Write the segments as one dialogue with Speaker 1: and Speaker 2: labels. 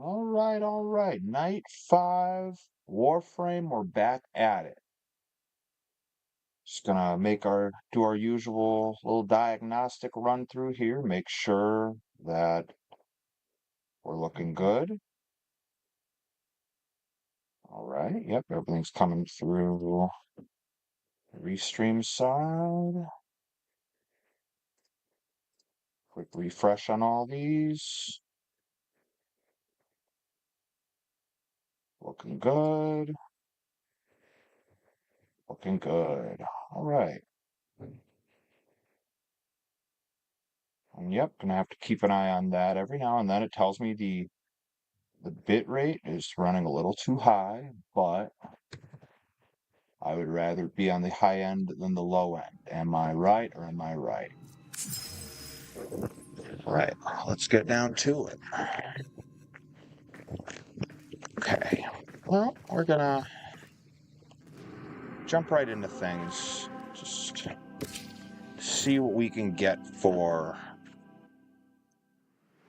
Speaker 1: All right. Night 5, Warframe, we're back at it. Just gonna do our usual little diagnostic run through here, make sure that we're looking good. All right, yep, everything's coming through the restream side. Quick refresh on all these. Looking good. Looking good. All right. And yep, gonna have to keep an eye on that. Every now and then it tells me the bit rate is running a little too high, but I would rather be on the high end than the low end. Am I right or am I right? All right, let's get down to it. Okay, well, we're gonna jump right into things. Just see what we can get for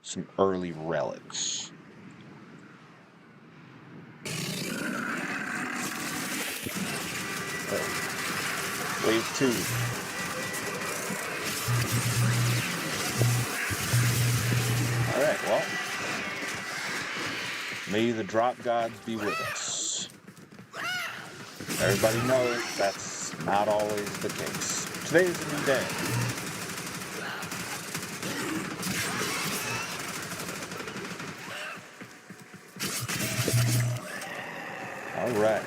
Speaker 1: some early relics. Wave 2. Alright, well, may the drop gods be with us. Everybody knows that's not always the case. Today is a new day. Alright.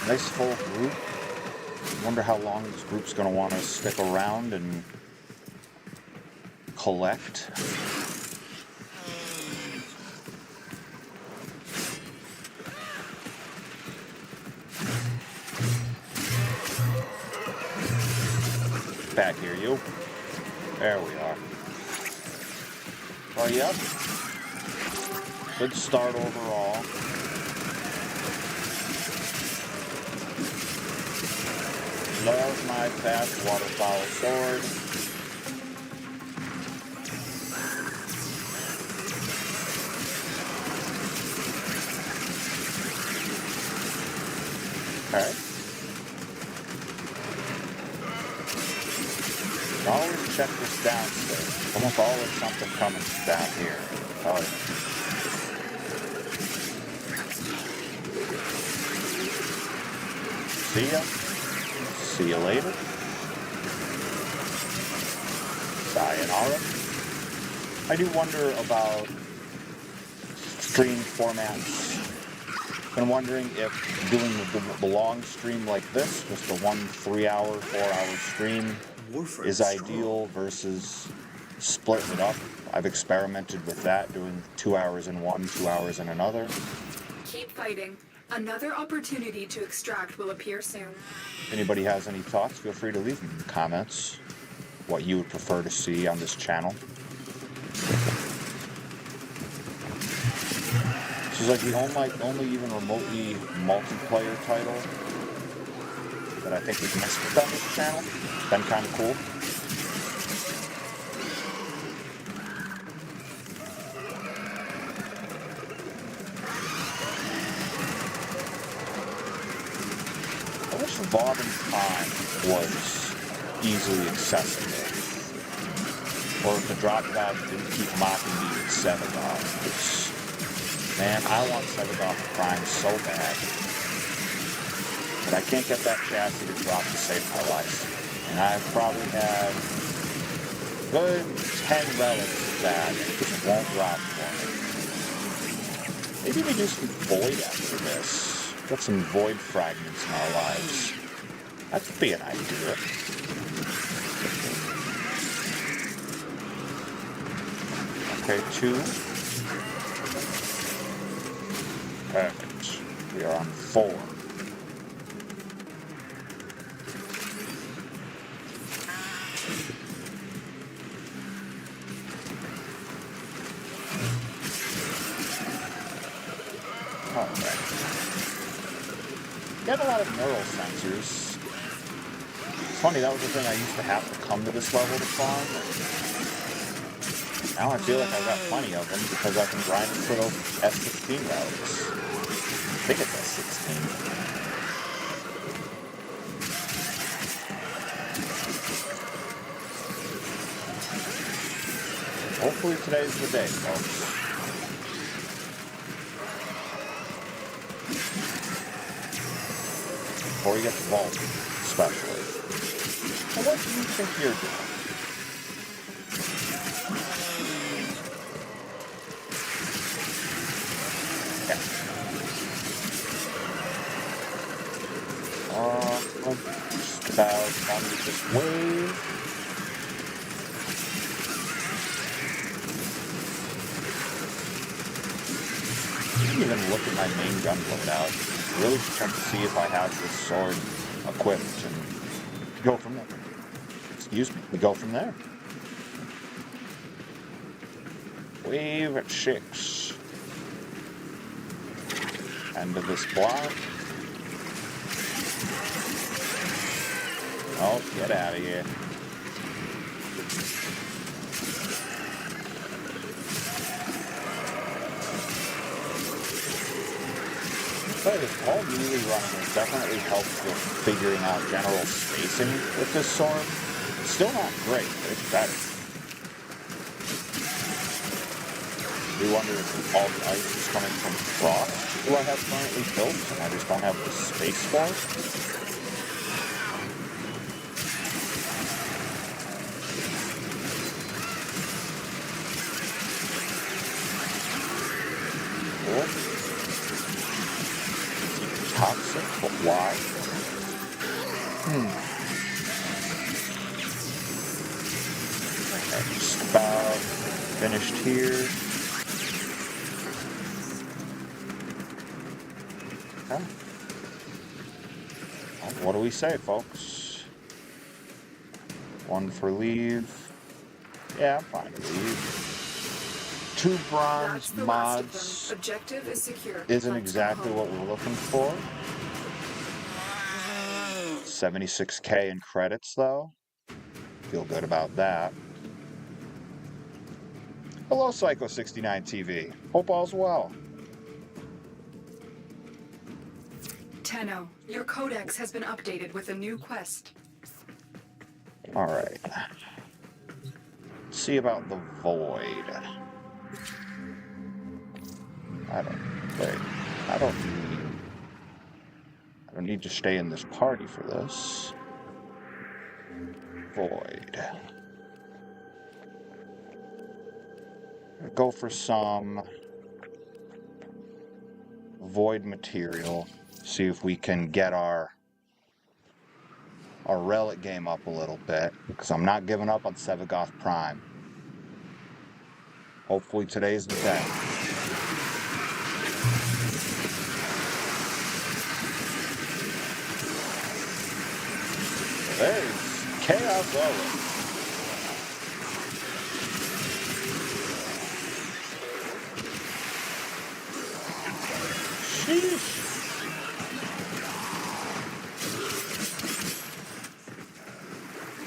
Speaker 1: Nice full group. Wonder how long this group's going to want to stick around and collect. Back here, you. There we are. Oh, yep. Good start overall. Love my fast waterfowl sword. Okay. Always check this downstairs. Almost always something coming down here. Oh, yeah. See ya. See you later. Sayonara. I do wonder about stream formats. Been wondering if doing the long stream like this, just a 1 3-hour, 4-hour stream, is ideal versus splitting it up. I've experimented with that, doing 2 hours in one, 2 hours in another.
Speaker 2: Keep fighting. Another opportunity to extract will appear soon.
Speaker 1: If anybody has any thoughts, feel free to leave them in the comments. What you would prefer to see on this channel. This is like the only even remotely multiplayer title that I think we've missed on this channel. Been kind of cool. I wish Vaughn's time was easily accessible. Or if the drop gods didn't keep mocking me with Sevagoth. Man, I want Sevagoth Prime so bad. But I can't get that chassis to drop to save my life. And I've probably had good 10 relics that just won't drop for me. Maybe we do some void after this. Get some void fragments in our lives. That could be an idea. Okay, 2. Perfect. We are on 4. Alright. Get a lot of neural sensors. It's funny, that was the thing I used to have to come to this level to farm. Now I feel like I've got plenty of them because I've been grinding for those S16 relics. I think it's S16. Hopefully today's the day, folks. Before you get the vault, especially. Well, what do you think you're doing? Just about under this wave. Even look at my main gun loadout. Really check to see if I have this sword equipped and go from there. Excuse me, we go from there. Wave at 6. End of this block. Oh, get out of here. But this whole melee running has definitely helped with figuring out general spacing with this sword. It's still not great, but it's better. I do wonder if all the ice is coming from Frost, who I have currently built, and I just don't have the space for it. Toxic, but why? Okay, just about finished here. Okay. Well, what do we say, folks? 1 for leave. Yeah, I'm fine to leave. 2 bronze mods
Speaker 2: Objective is secure.
Speaker 1: isn't exactly what we're looking for. 76k in credits, though. Feel good about that. Hello, Psycho69 TV. Hope all's well.
Speaker 2: Tenno, your codex has been updated with a new quest.
Speaker 1: Alright. See about the void. I don't need to stay in this party for this. Void. Go for some void material. See if we can get our relic game up a little bit, because I'm not giving up on Sevagoth Prime. Hopefully today's the day. There's Chaos Owen. Sheesh.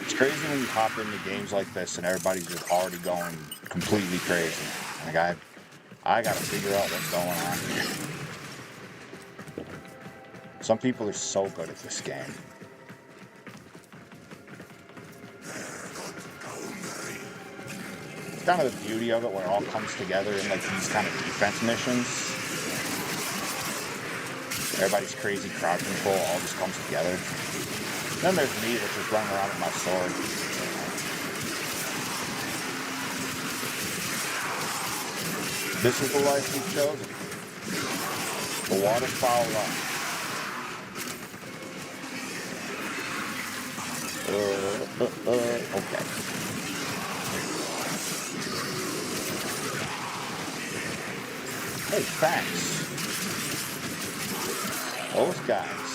Speaker 1: It's crazy when you hop into games like this and everybody's just already going completely crazy. Like I gotta figure out what's going on here. Some people are so good at this game. It's kind of the beauty of it where it all comes together in like these kind of defense missions. Everybody's crazy crowd control all just comes together. Then there's me that's just running around with my sword. This is the life we've chosen. The waterfowl life. Okay. Hey, thanks. Those guys.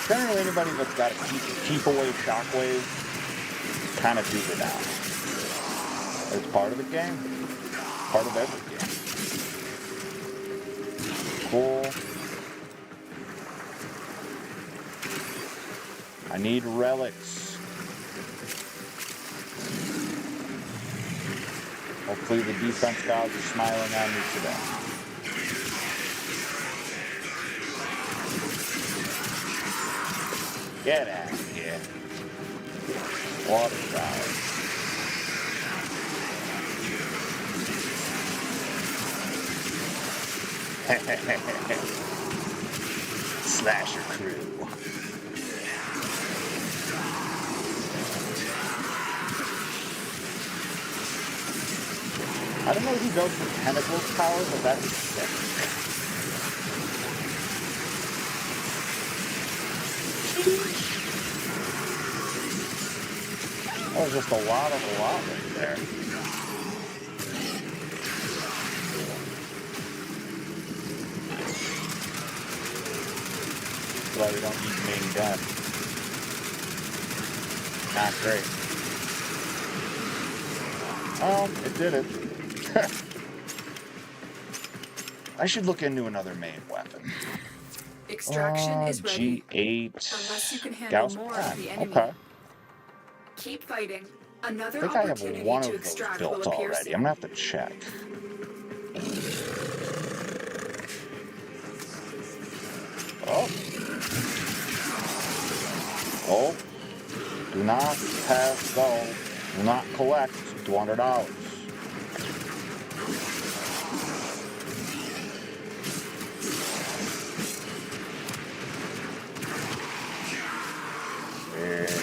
Speaker 1: Apparently anybody that's got a keep away shockwave kind of do it now. It's part of the game. Part of every game. Cool. I need relics. Hopefully the defense gods are smiling on me today. Get out of here. Water tower. Slasher crew. I don't know who goes for tentacles power, but that is sick. That was just a lot of a lot right there. That's why we don't use main gun. Not great. Oh, it did it. I should look into another main weapon.
Speaker 2: Extraction is ready.
Speaker 1: G8.
Speaker 2: Unless you can handle
Speaker 1: Gauss
Speaker 2: more
Speaker 1: Prime.
Speaker 2: of the enemy.
Speaker 1: Okay.
Speaker 2: Keep fighting.
Speaker 1: I
Speaker 2: Another
Speaker 1: think I have
Speaker 2: opportunity
Speaker 1: one
Speaker 2: to
Speaker 1: of those
Speaker 2: extract
Speaker 1: built
Speaker 2: will appear
Speaker 1: already.
Speaker 2: soon.
Speaker 1: I'm gonna have to check. Oh. Oh. Do not pass go. Do not collect $200.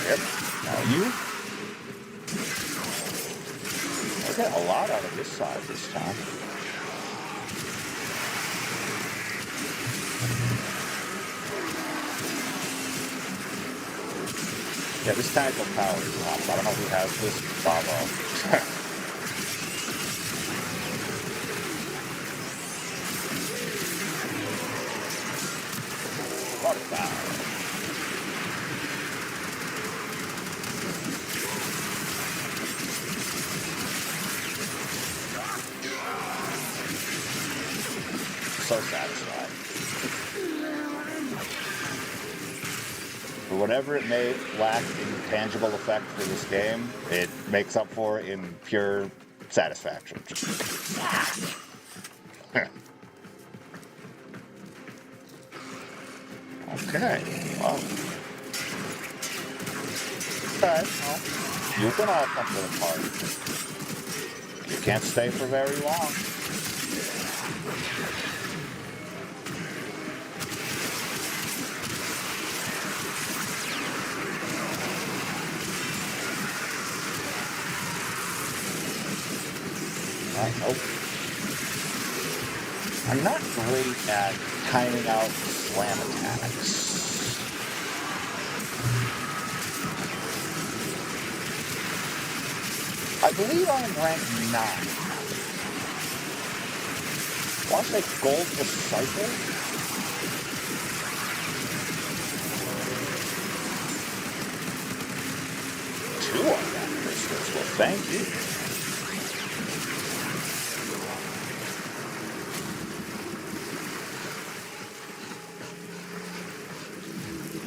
Speaker 1: Yep. Now you. I get a lot out of this side this time. Yeah, this tactical power is awesome. I don't know who has this. Bravo. Water power. So satisfied. For whatever it may lack in tangible effect for this game, it makes up for it in pure satisfaction. Okay, well. Alright, well, you can all come to the party. You can't stay for very long. Nope. I'm not great at timing out slam attacks. I believe I'm rank 9. Want to say gold recycle? Two on that crystals. Well, thank you.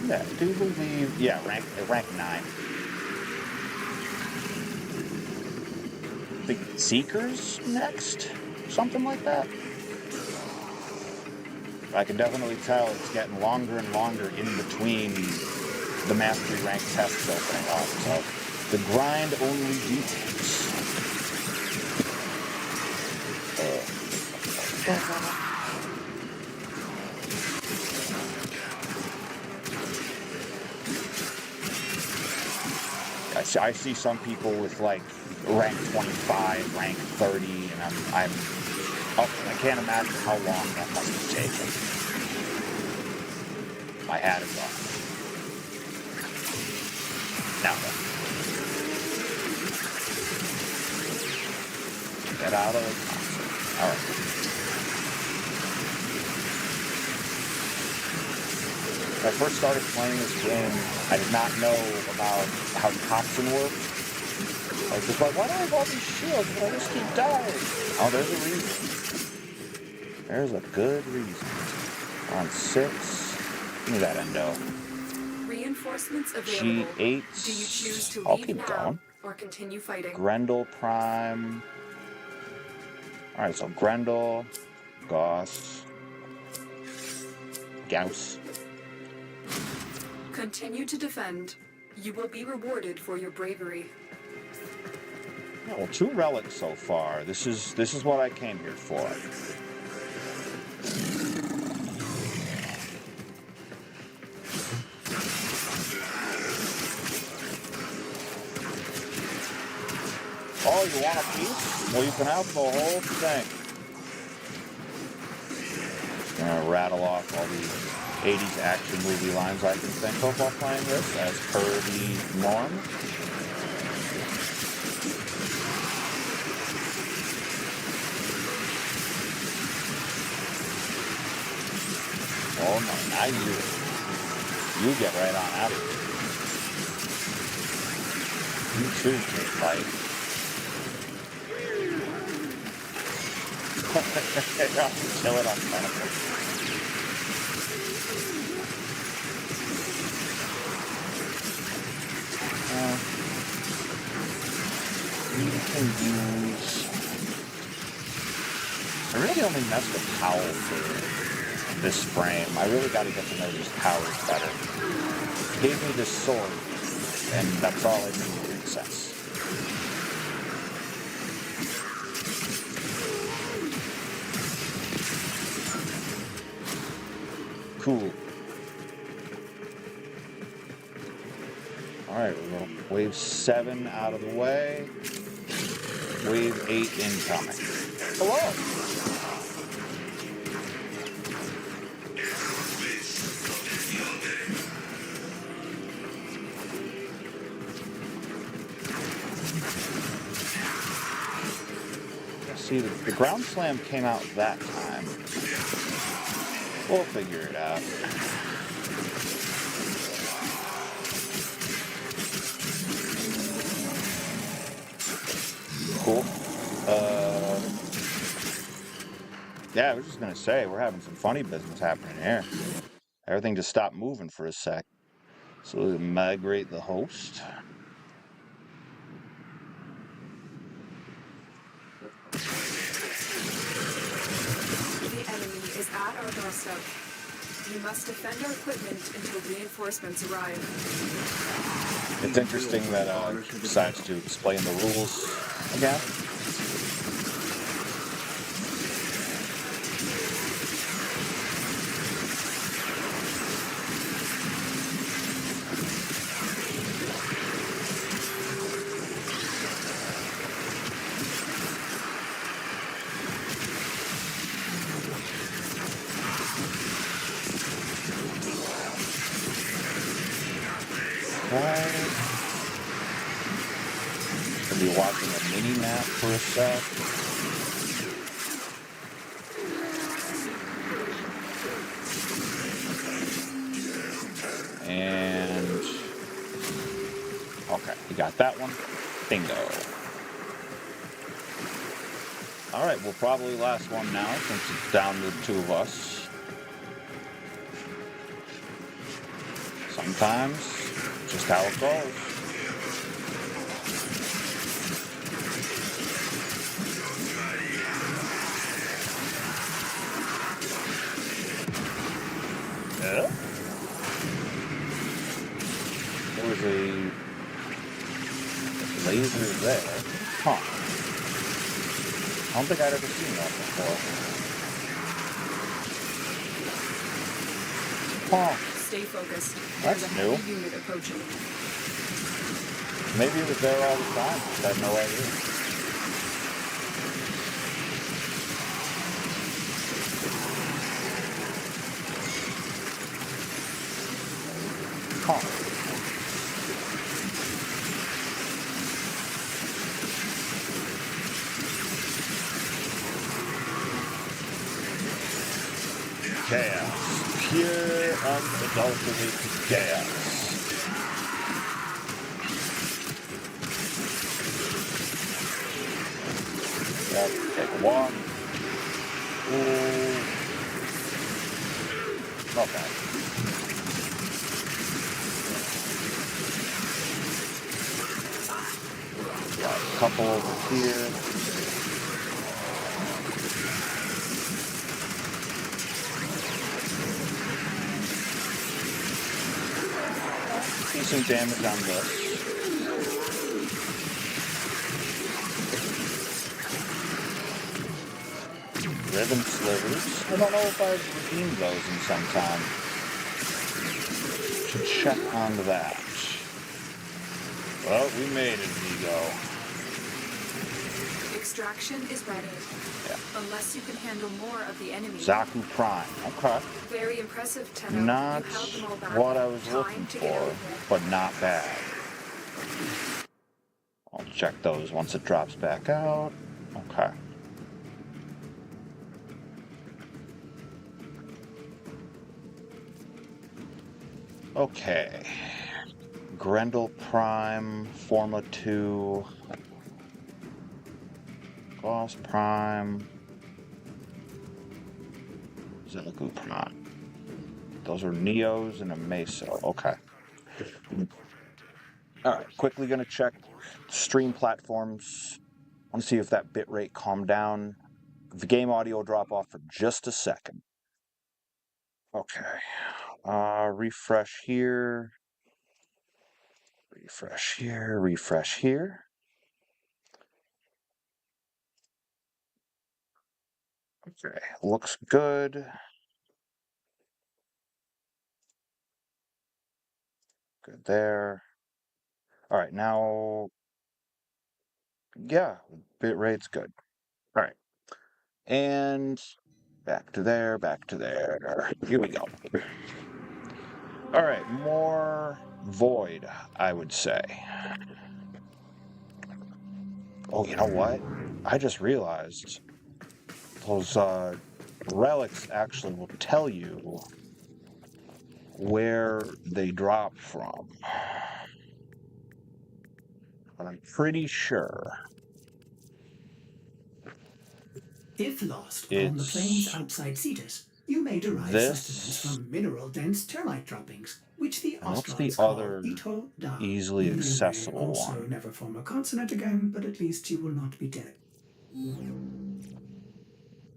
Speaker 1: Yeah, I do believe, yeah, rank 9. I think Seekers next? Something like that. I can definitely tell it's getting longer and longer in between the mastery rank tests opening up, so the grind only deepens. I see some people with like rank 25, rank 30, and I can't imagine how long that must have taken. My hat is off. Now then. Get out of the console. Alright. When I first started playing this game, I did not know about how toxin worked. I was just like, why do I have all these shields? But I just keep dying. Oh, there's a reason. There's a good reason. We're on 6. Give me that endo.
Speaker 2: Reinforcements available.
Speaker 1: G8.
Speaker 2: Do you choose to
Speaker 1: I'll
Speaker 2: leave
Speaker 1: keep
Speaker 2: now
Speaker 1: going.
Speaker 2: or continue fighting?
Speaker 1: Grendel Prime. Alright, so Grendel, Gauss, Gauss.
Speaker 2: Continue to defend. You will be rewarded for your bravery.
Speaker 1: Yeah, well, 2 relics so far. This is what I came here for. Oh, you want a piece? Well, you can have the whole thing. Just gonna rattle off all the 80s action movie lines I can think of while playing this, as per the norm. Oh no, now you get right on out of here. You too can fight. Kill it on tentacles. We can use... I really only messed with Howl for this frame. I really got to get to know these powers better. It gave me this sword, and that's all I need to access. Cool. Alright, we're going to wave 7 out of the way. Wave 8 incoming. Hello! See, the ground slam came out that time. We'll figure it out. Cool. Yeah, I was just gonna say, we're having some funny business happening here. Everything just stopped moving for a sec. So we'll migrate the host.
Speaker 2: The enemy is at our doorstep. You must defend our equipment until reinforcements arrive.
Speaker 1: It's interesting that he decides to explain the rules again. Gonna be watching a mini map for a sec. And okay, we got that one. Bingo. Alright, we'll probably last one now since it's down to the 2 of us. Sometimes, just how it goes. Yeah. There was a laser there. Huh. I don't think I'd ever seen that before. Huh.
Speaker 2: Stay focused.
Speaker 1: That's
Speaker 2: There's a
Speaker 1: new.
Speaker 2: heavy unit approaching.
Speaker 1: Maybe it was there all the time. Just had no idea. Huh. Chaos. Pure, unadulterated chaos. Yep, take a walk. Ooh. Okay. Got a couple over here. decent damage on this. Ribbon slivers. I don't know if I've redeemed those in some time. Should check on that. Well, we made it, Vigo.
Speaker 2: Extraction is ready.
Speaker 1: Yeah.
Speaker 2: Unless you can handle more of the enemy.
Speaker 1: Zaku Prime. Okay.
Speaker 2: Very impressive, Tenno.
Speaker 1: Not
Speaker 2: You held them all back.
Speaker 1: what I was
Speaker 2: Time
Speaker 1: looking
Speaker 2: to get
Speaker 1: for,
Speaker 2: over it.
Speaker 1: but not bad. I'll check those once it drops back out. Okay. Okay. Grendel Prime, Forma 2, Boss Prime, Zaku Prime. Those are Neos and a Meso. Okay. Alright, quickly gonna check stream platforms. I want to see if that bitrate calmed down. The game audio will drop off for just a second. Okay. Refresh here. Refresh here. Refresh here. Okay. Looks good. Good there. Alright, now... Yeah, bitrate's good. Alright. And... back to there, back to there. Here we go. Alright, more void, I would say. Oh, you know what? I just realized those relics actually will tell you where they drop from. But I'm pretty sure
Speaker 3: if lost on the plains outside Cetus, you may derive sustenance from mineral-dense termite droppings, which the
Speaker 1: what's
Speaker 3: Ostrogs
Speaker 1: the
Speaker 3: call
Speaker 1: other
Speaker 3: Ito Da.
Speaker 1: easily accessible
Speaker 3: You may also
Speaker 1: one?
Speaker 3: never form a consonant again, but at least you will not be dead.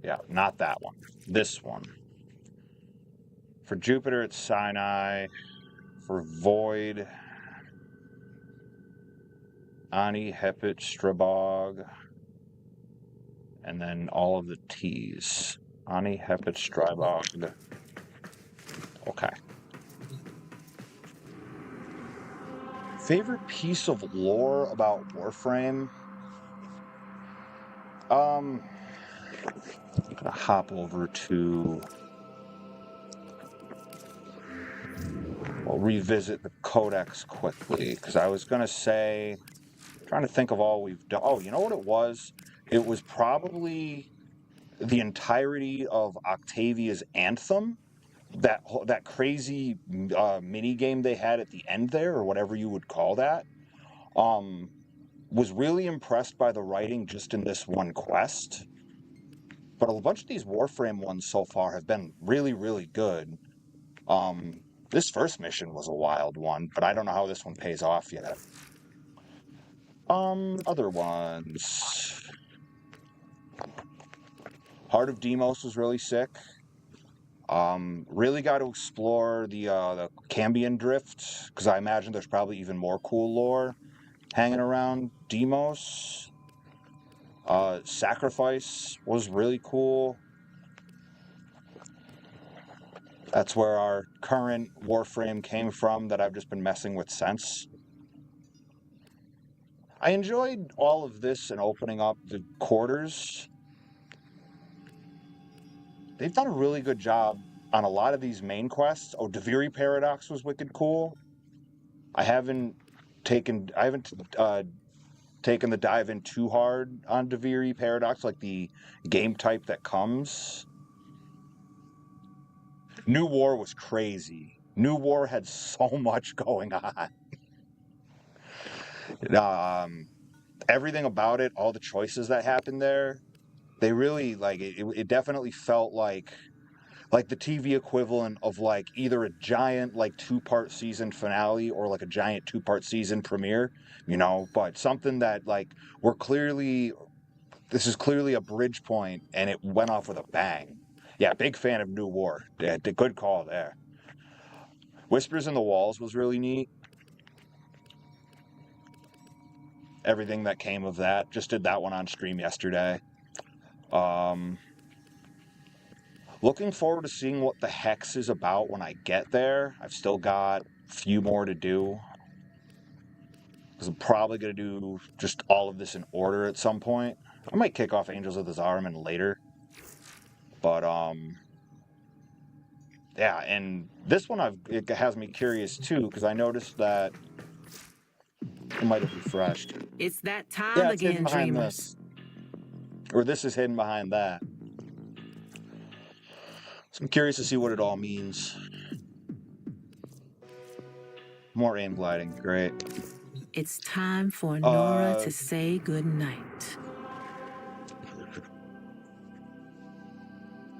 Speaker 1: Yeah, not that one. This one. For Jupiter, it's Sinai. For Void, Ani, Hepit, Strabog. And then all of the T's. Ani, Hepit, Strabog. Okay. Favorite piece of lore about Warframe? I'm gonna hop over to... We'll revisit the Codex quickly, because I was gonna say... trying to think of all we've done. Oh, you know what it was? It was probably the entirety of Octavia's Anthem. That crazy mini game they had at the end there, or whatever you would call that. Was really impressed by the writing just in this one quest. But a bunch of these Warframe ones so far have been really, really good. This first mission was a wild one, but I don't know how this one pays off yet. Other ones. Heart of Deimos was really sick. Really got to explore the Cambion Drift, because I imagine there's probably even more cool lore hanging around Deimos. Sacrifice was really cool. That's where our current Warframe came from that I've just been messing with since. I enjoyed all of this and opening up the quarters. They've done a really good job on a lot of these main quests. Oh, Deviri Paradox was wicked cool. I haven't taken the dive in too hard on Deviri Paradox, like the game type that comes. New War was crazy. New War had so much going on. Everything about it, all the choices that happened there, they really, like, it definitely felt like the TV equivalent of, like, either a giant, like, 2-part season finale or, like, a giant 2-part season premiere, you know, but something that, like, this is clearly a bridge point, and it went off with a bang. Yeah, big fan of New War. Good call there. Whispers in the Walls was really neat. everything that came of that. Just did that one on stream yesterday. Looking forward to seeing what the Hex is about when I get there. I've still got a few more to do. Because I'm probably going to do just all of this in order at some point. I might kick off Angels of the Zariman later. But, yeah, and this one it has me curious too, because I noticed that it might have refreshed.
Speaker 4: It's that time
Speaker 1: Yeah, it's
Speaker 4: again,
Speaker 1: hidden behind
Speaker 4: dreamers.
Speaker 1: this. Or this is hidden behind that. So I'm curious to see what it all means. More aim gliding, great.
Speaker 4: It's time for Nora to say goodnight.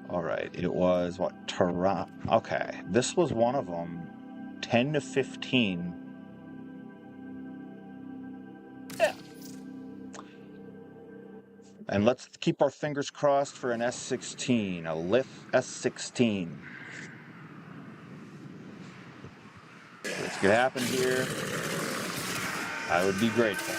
Speaker 1: Alright, it was, what, Toronto? Okay, this was one of them. 10 to 15. Yeah. And let's keep our fingers crossed for an S16, a Lith S16. If this could happen here, I would be grateful.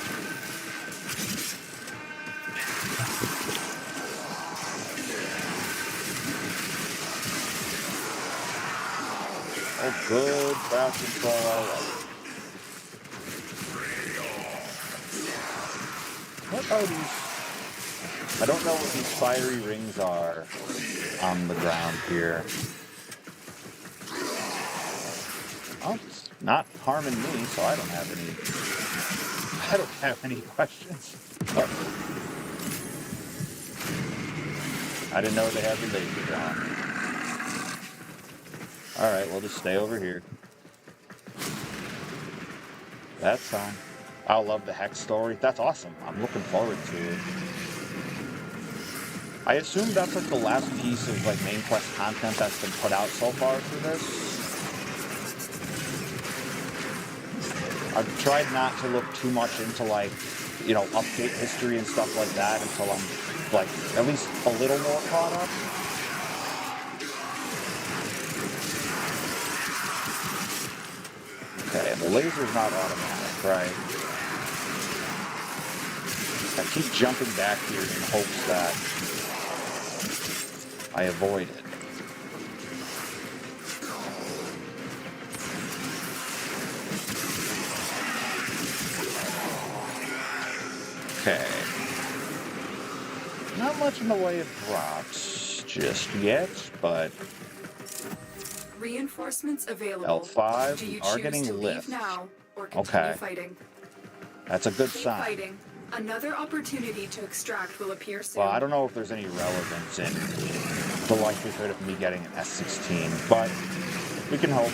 Speaker 1: Oh, good crowd control already. What are these? I don't know what these fiery rings are on the ground here. Oh, it's not harming me, so I don't have any questions. Oh. I didn't know they had the laser gun. Alright, we'll just stay over here. That's fine. I love the Hex story. That's awesome. I'm looking forward to it. I assume that's like the last piece of like main quest content that's been put out so far for this. I've tried not to look too much into like, you know, update history and stuff like that until I'm like at least a little more caught up. Okay, and the laser's not automatic, right? I keep jumping back here in hopes that I avoid it. Okay. Not much in the way of drops just yet, but
Speaker 2: Reinforcements available.
Speaker 1: L5,
Speaker 2: Do you
Speaker 1: are
Speaker 2: choose
Speaker 1: getting
Speaker 2: to
Speaker 1: lift.
Speaker 2: leave now or continue
Speaker 1: Okay.
Speaker 2: fighting?
Speaker 1: That's a good
Speaker 2: Keep
Speaker 1: sign.
Speaker 2: fighting. Another opportunity to extract will appear soon.
Speaker 1: Well, I don't know if there's any relevance in the likelihood of me getting an S16, but we can hope.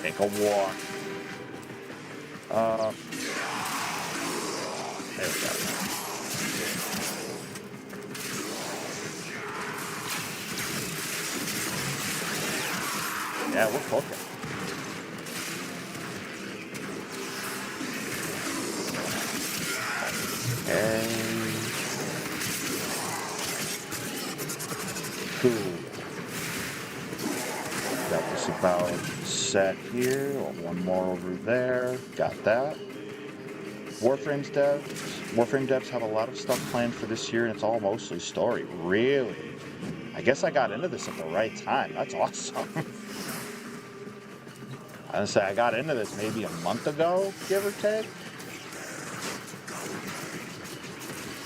Speaker 1: Take a walk. There we go. Yeah, we're cooking. Okay. Cool. Got this about set here. One more over there. Got that. Warframe devs have a lot of stuff planned for this year, and it's all mostly story. Really? I guess I got into this at the right time. That's awesome. I was gonna say I got into this maybe a month ago, give or take.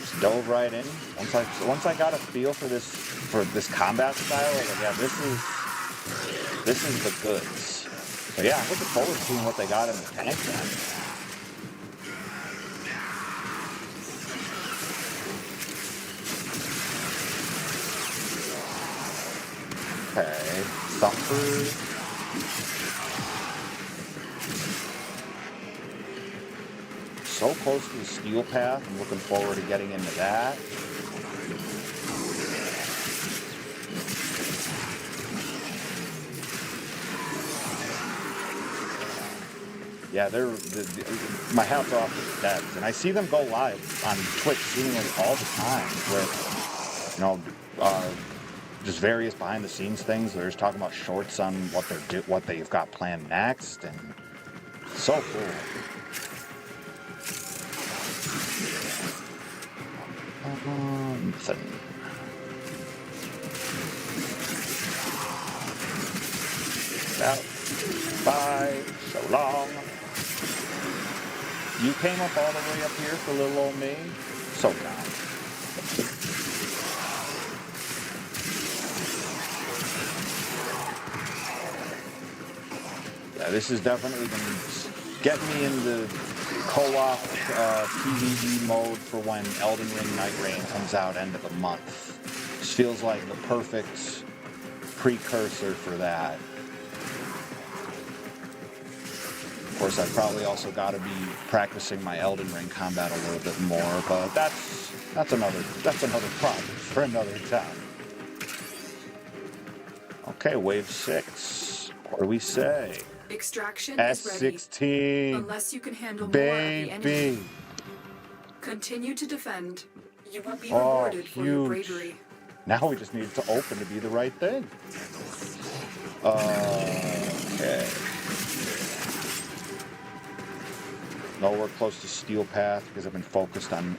Speaker 1: Just dove right in. Once I got a feel for this combat style, I was like, yeah, this is the goods. So yeah, I'm looking forward to seeing what they got in the tank then. Okay, Thumper. So close to the steel path. I'm looking forward to getting into that. Yeah, my hat's off to the devs, and I see them go live on Twitch seemingly all the time with, just various behind-the-scenes things. They're just talking about shorts on what they've got planned next, and so cool. Nothing. Out. Bye. So long. You came up all the way up here for little old me. So kind. Yeah, this is definitely going to get me into co-op PvE mode for when Elden Ring Night Rain comes out end of the month. This feels like the perfect precursor for that. Of course, I've probably also got to be practicing my Elden Ring combat a little bit more, but that's another project for another time. Okay, wave 6. What do we say?
Speaker 2: Extraction
Speaker 1: S16.
Speaker 2: is ready. Unless you can handle more of the enemy. Continue to defend. You will be rewarded for your bravery.
Speaker 1: Now we just need it to open to be the right thing. Okay. Nowhere close to Steel Path because I've been focused on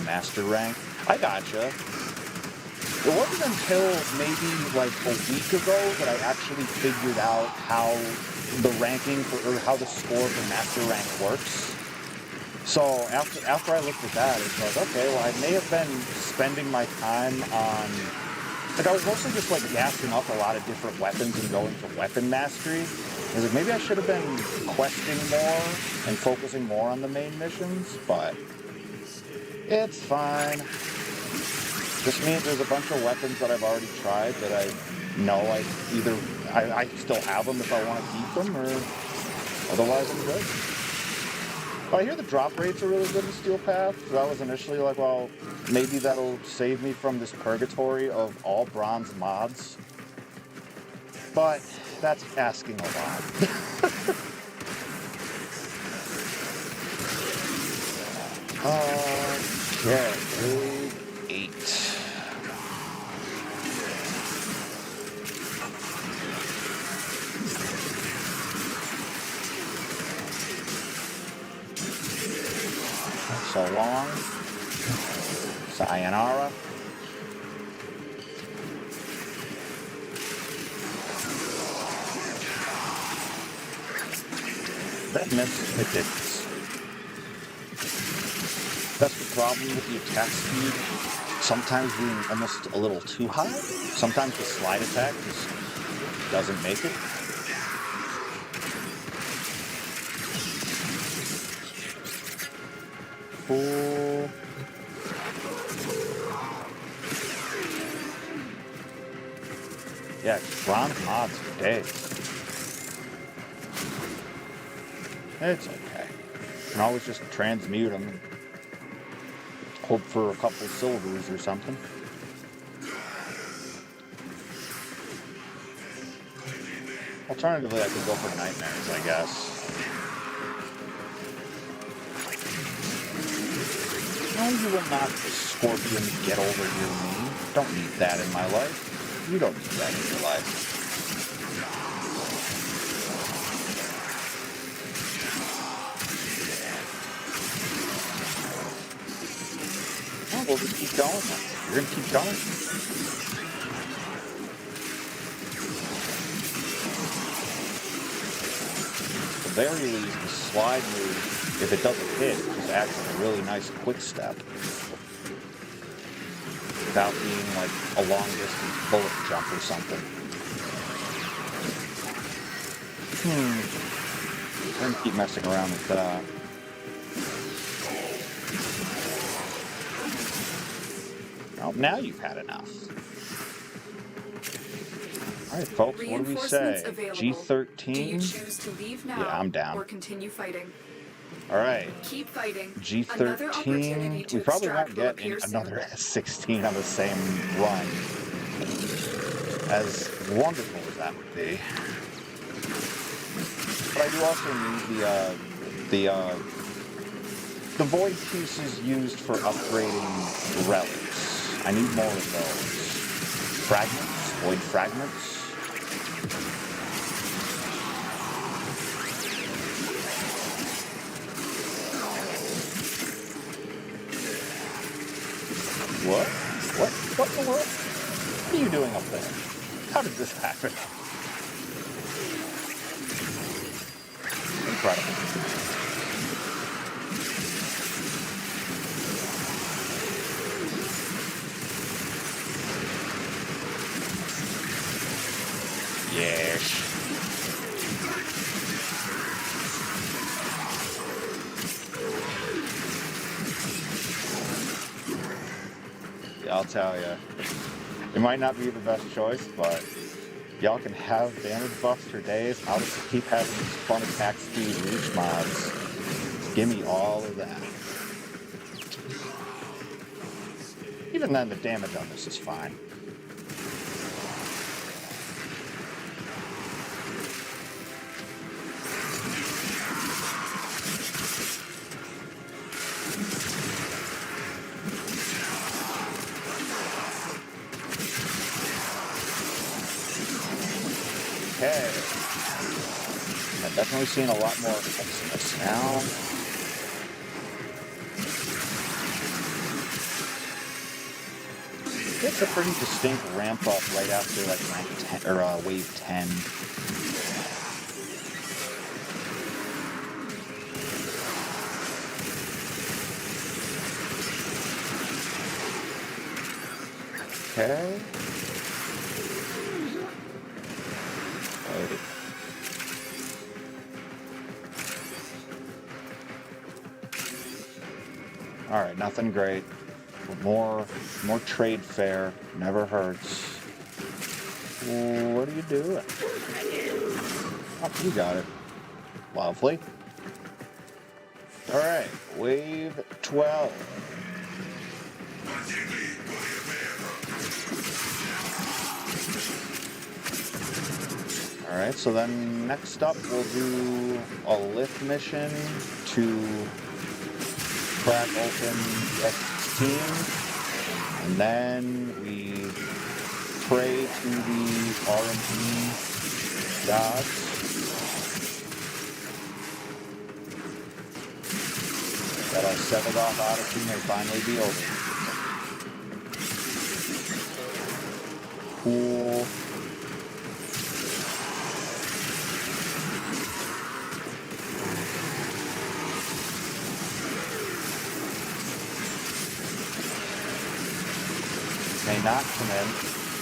Speaker 1: Master Rank. I gotcha. It wasn't until maybe like a week ago that I actually figured out how the ranking or how the score for Master Rank works. So after I looked at that, it's like, okay, well, I may have been spending my time on, like, I was mostly just like gassing up a lot of different weapons and going for weapon mastery. I was like, maybe I should have been questing more and focusing more on the main missions, but it's fine. This means there's a bunch of weapons that I've already tried that I know I still have them if I want to keep them, or otherwise I'm good. But I hear the drop rates are really good in Steel Path, so I was initially like, well, maybe that'll save me from this purgatory of all bronze mods. But that's asking a lot. Okay, grade 8. So long. Sayonara. That missed. It didn't. That's the problem with the attack speed. Sometimes being almost a little too high. Sometimes the slide attack just doesn't make it. Cool. Yeah, bronze mods for days. It's okay. You can always just transmute them and hope for a couple silvers or something. Alternatively, I could go for nightmares, I guess. No, you will not, Scorpion, get over your me. Don't need that in my life. You don't need that in your life. Oh, we'll just keep going. You're gonna keep going. At the very least, the slide move, if it doesn't hit, is actually a really nice quick step. Without being like a long distance bullet jump or something. I'm gonna keep messing around with that. Oh, now you've had enough. Alright, folks, what do we say? G13?
Speaker 2: Do you choose to leave now,
Speaker 1: yeah, I'm down.
Speaker 2: Or continue fighting?
Speaker 1: Alright.
Speaker 2: Keep fighting.
Speaker 1: G13. We probably won't get another S16 on the same run. As wonderful as that would be. But I do also need the void pieces used for upgrading relics. I need more of those. Fragments? Void fragments. What? What in the world? What are you doing up there? How did this happen? Incredible. Yes. Yeah, I'll tell you. It might not be the best choice, but y'all can have damage buffs for days. I'll just keep having these fun attack speed reach mods. Give me all of that. Even then, the damage on this is fine. Okay. I've definitely seen a lot more Xmas now. It's a pretty distinct ramp up right after like rank 10 or wave 10. Okay. All right, nothing great. More trade fair never hurts. What are you doing? Oh, you got it. Lovely. All right, wave 12. All right, so then next up we'll do a lift mission to crack open X16. And then we pray to the RNG gods. That our settled off Odyssey may finally be over. Cool. May not come in.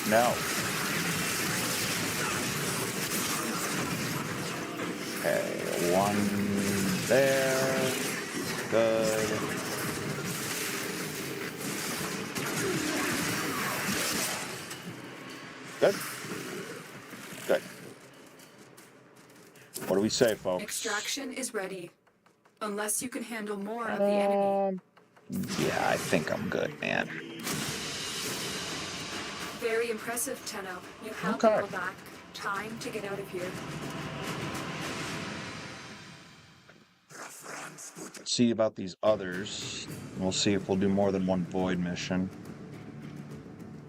Speaker 1: No. Okay, one there. Good. Good. Good. What do we say, folks?
Speaker 2: Extraction is ready. Unless you can handle more of the enemy.
Speaker 1: Yeah, I think I'm good, man.
Speaker 2: Very impressive, Tenno. You held
Speaker 1: Okay.
Speaker 2: people back. Time to get out of here.
Speaker 1: Let's see about these others. We'll see if we'll do more than one void mission.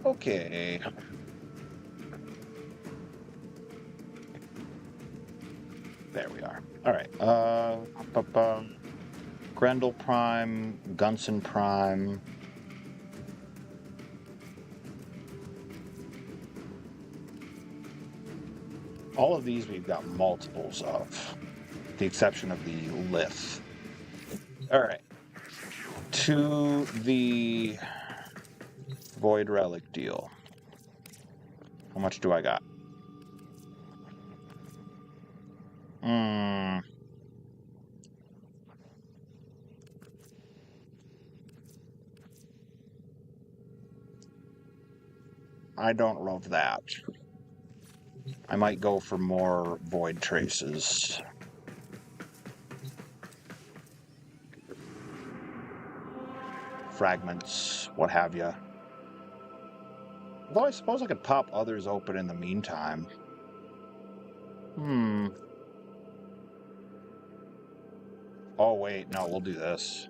Speaker 1: Okay. There we are. All right. Grendel Prime, Gunson Prime. All of these we've got multiples of, with the exception of the Lith. All right. To the Void Relic deal. How much do I got? I don't love that. I might go for more void traces. Fragments, what have you. Although I suppose I could pop others open in the meantime. Oh wait, no, we'll do this.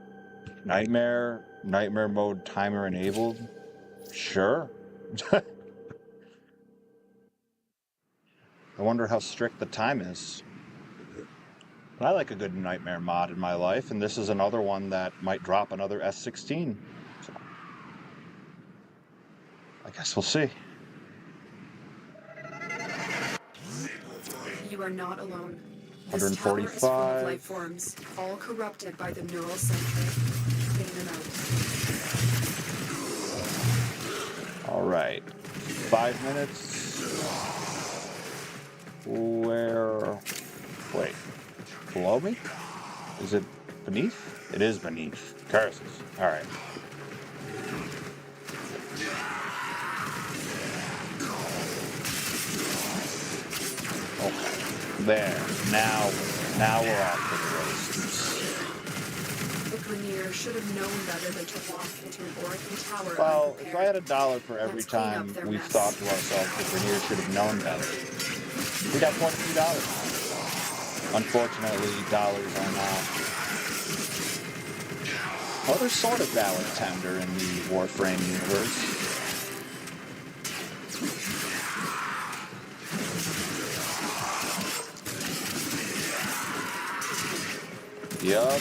Speaker 1: Nightmare mode timer enabled? Sure. I wonder how strict the time is. But I like a good Nightmare mod in my life, and this is another one that might drop another S16. So, I guess we'll see.
Speaker 2: You are not alone.
Speaker 1: 145.
Speaker 2: This tower is full of life forms, all corrupted by the neural sentry. Clean them out.
Speaker 1: All right. 5 minutes. Where? Wait. Below me? Is it beneath? It is beneath. Curses. All right. Okay. There. Now we're off to the races.
Speaker 2: The Grenier should have known better than to walk into an Orokin tower.
Speaker 1: Well, if I
Speaker 2: unprepared.
Speaker 1: had $1 for every
Speaker 2: Let's clean up
Speaker 1: time
Speaker 2: their
Speaker 1: we've
Speaker 2: mess.
Speaker 1: thought to ourselves the Grenier should have known better, we got $22. Unfortunately, dollars are not. Well, they're sort of valid tender in the Warframe universe. Yup.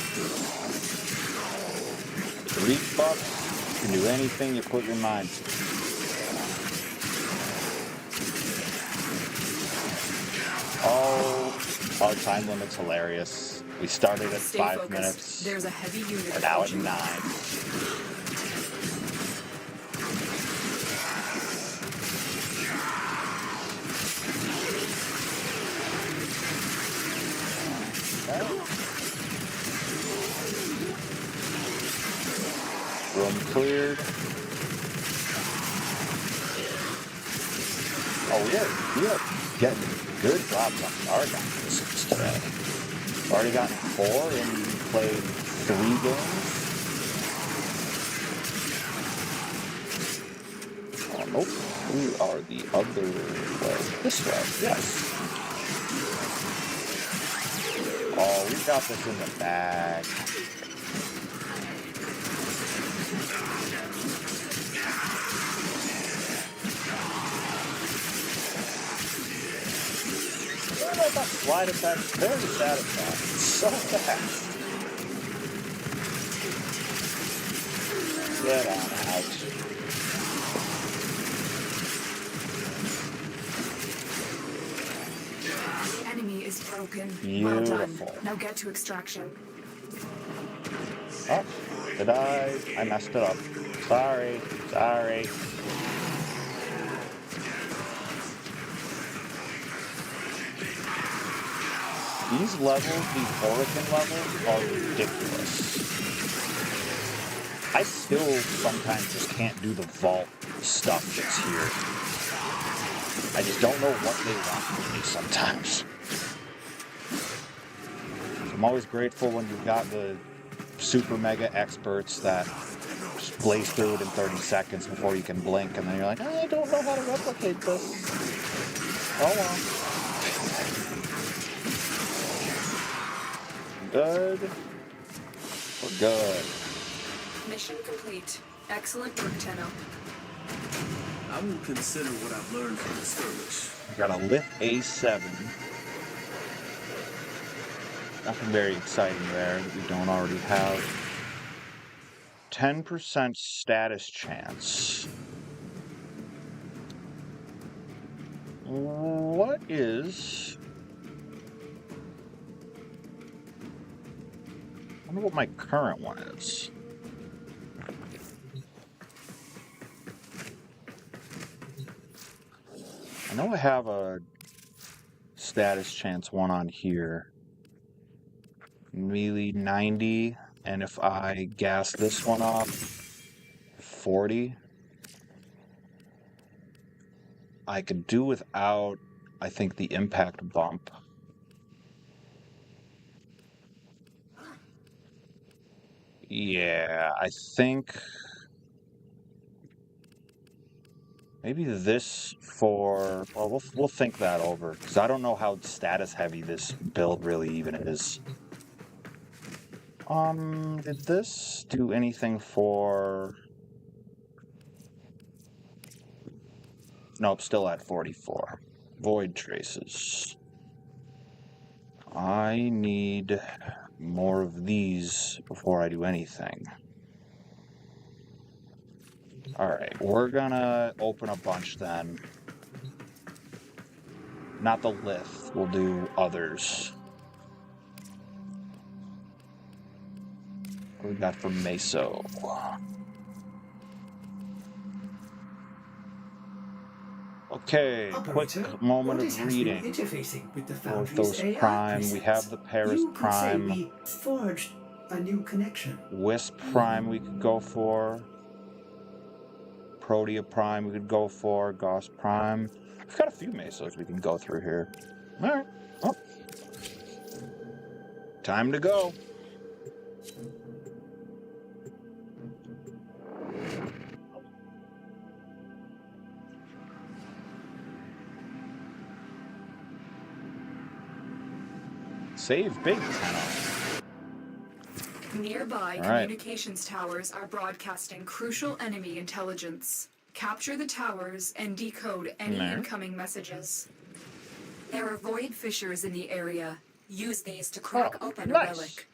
Speaker 1: Reach bucks, you can do anything you put your mind to. Oh, our time limit's hilarious. We started at
Speaker 2: Stay
Speaker 1: 5
Speaker 2: focused.
Speaker 1: minutes.
Speaker 2: There's a heavy unit.
Speaker 1: We're now at
Speaker 2: approaching.
Speaker 1: 9. Room cleared. Oh, we are getting good drops on the Argon systems today. Already gotten 4 and we played 3 games. Oh, nope. We are the other way. This way, yes. Oh, we got this in the bag. That slide attack is very satisfying. It's so fast. Get on out.
Speaker 2: The enemy is broken.
Speaker 1: Beautiful.
Speaker 2: Well done. Now get to extraction.
Speaker 1: Oh, did I messed it up. Sorry. These levels, these Orokin levels, are ridiculous. I still sometimes just can't do the vault stuff that's here. I just don't know what they want from me sometimes. I'm always grateful when you've got the super mega experts that just blaze through it in 30 seconds before you can blink, and then you're like, I don't know how to replicate this. Oh well. Good. We're good.
Speaker 2: Mission complete. Excellent work, Tenno.
Speaker 5: I will consider what I've learned from the skirmish.
Speaker 1: We got a Lith A7. Nothing very exciting there that we don't already have. 10% status chance. What is... I wonder what my current one is. I know I have a status chance one on here. Melee 90, and if I gas this one off, 40. I could do without, I think, the impact bump. Yeah, I think maybe this for, well, we'll think that over, because I don't know how status heavy this build really even is. Did this do anything for... Nope, still at 44. Void traces. I need more of these before I do anything. Alright, we're gonna open a bunch then. Not the lith, we'll do others. What we got from Meso? Okay,
Speaker 3: Operator,
Speaker 1: quick moment
Speaker 3: Otis
Speaker 1: of
Speaker 3: has been
Speaker 1: reading.
Speaker 3: interfacing with the
Speaker 1: Orthos
Speaker 3: Foundry's AI
Speaker 1: Prime, we
Speaker 3: presence.
Speaker 1: have the Paris
Speaker 3: You could
Speaker 1: Prime.
Speaker 3: say we forged a new connection.
Speaker 1: Wisp Prime we could go for. Protea Prime we could go for. Gauss Prime. We've got a few Mesos we can go through here. Alright. Well, time to go. Save big, Tenno.
Speaker 2: Nearby
Speaker 1: All right.
Speaker 2: communications towers are broadcasting crucial enemy intelligence. Capture the towers and decode any incoming messages. There are void fissures in the area. Use these to crack open a relic.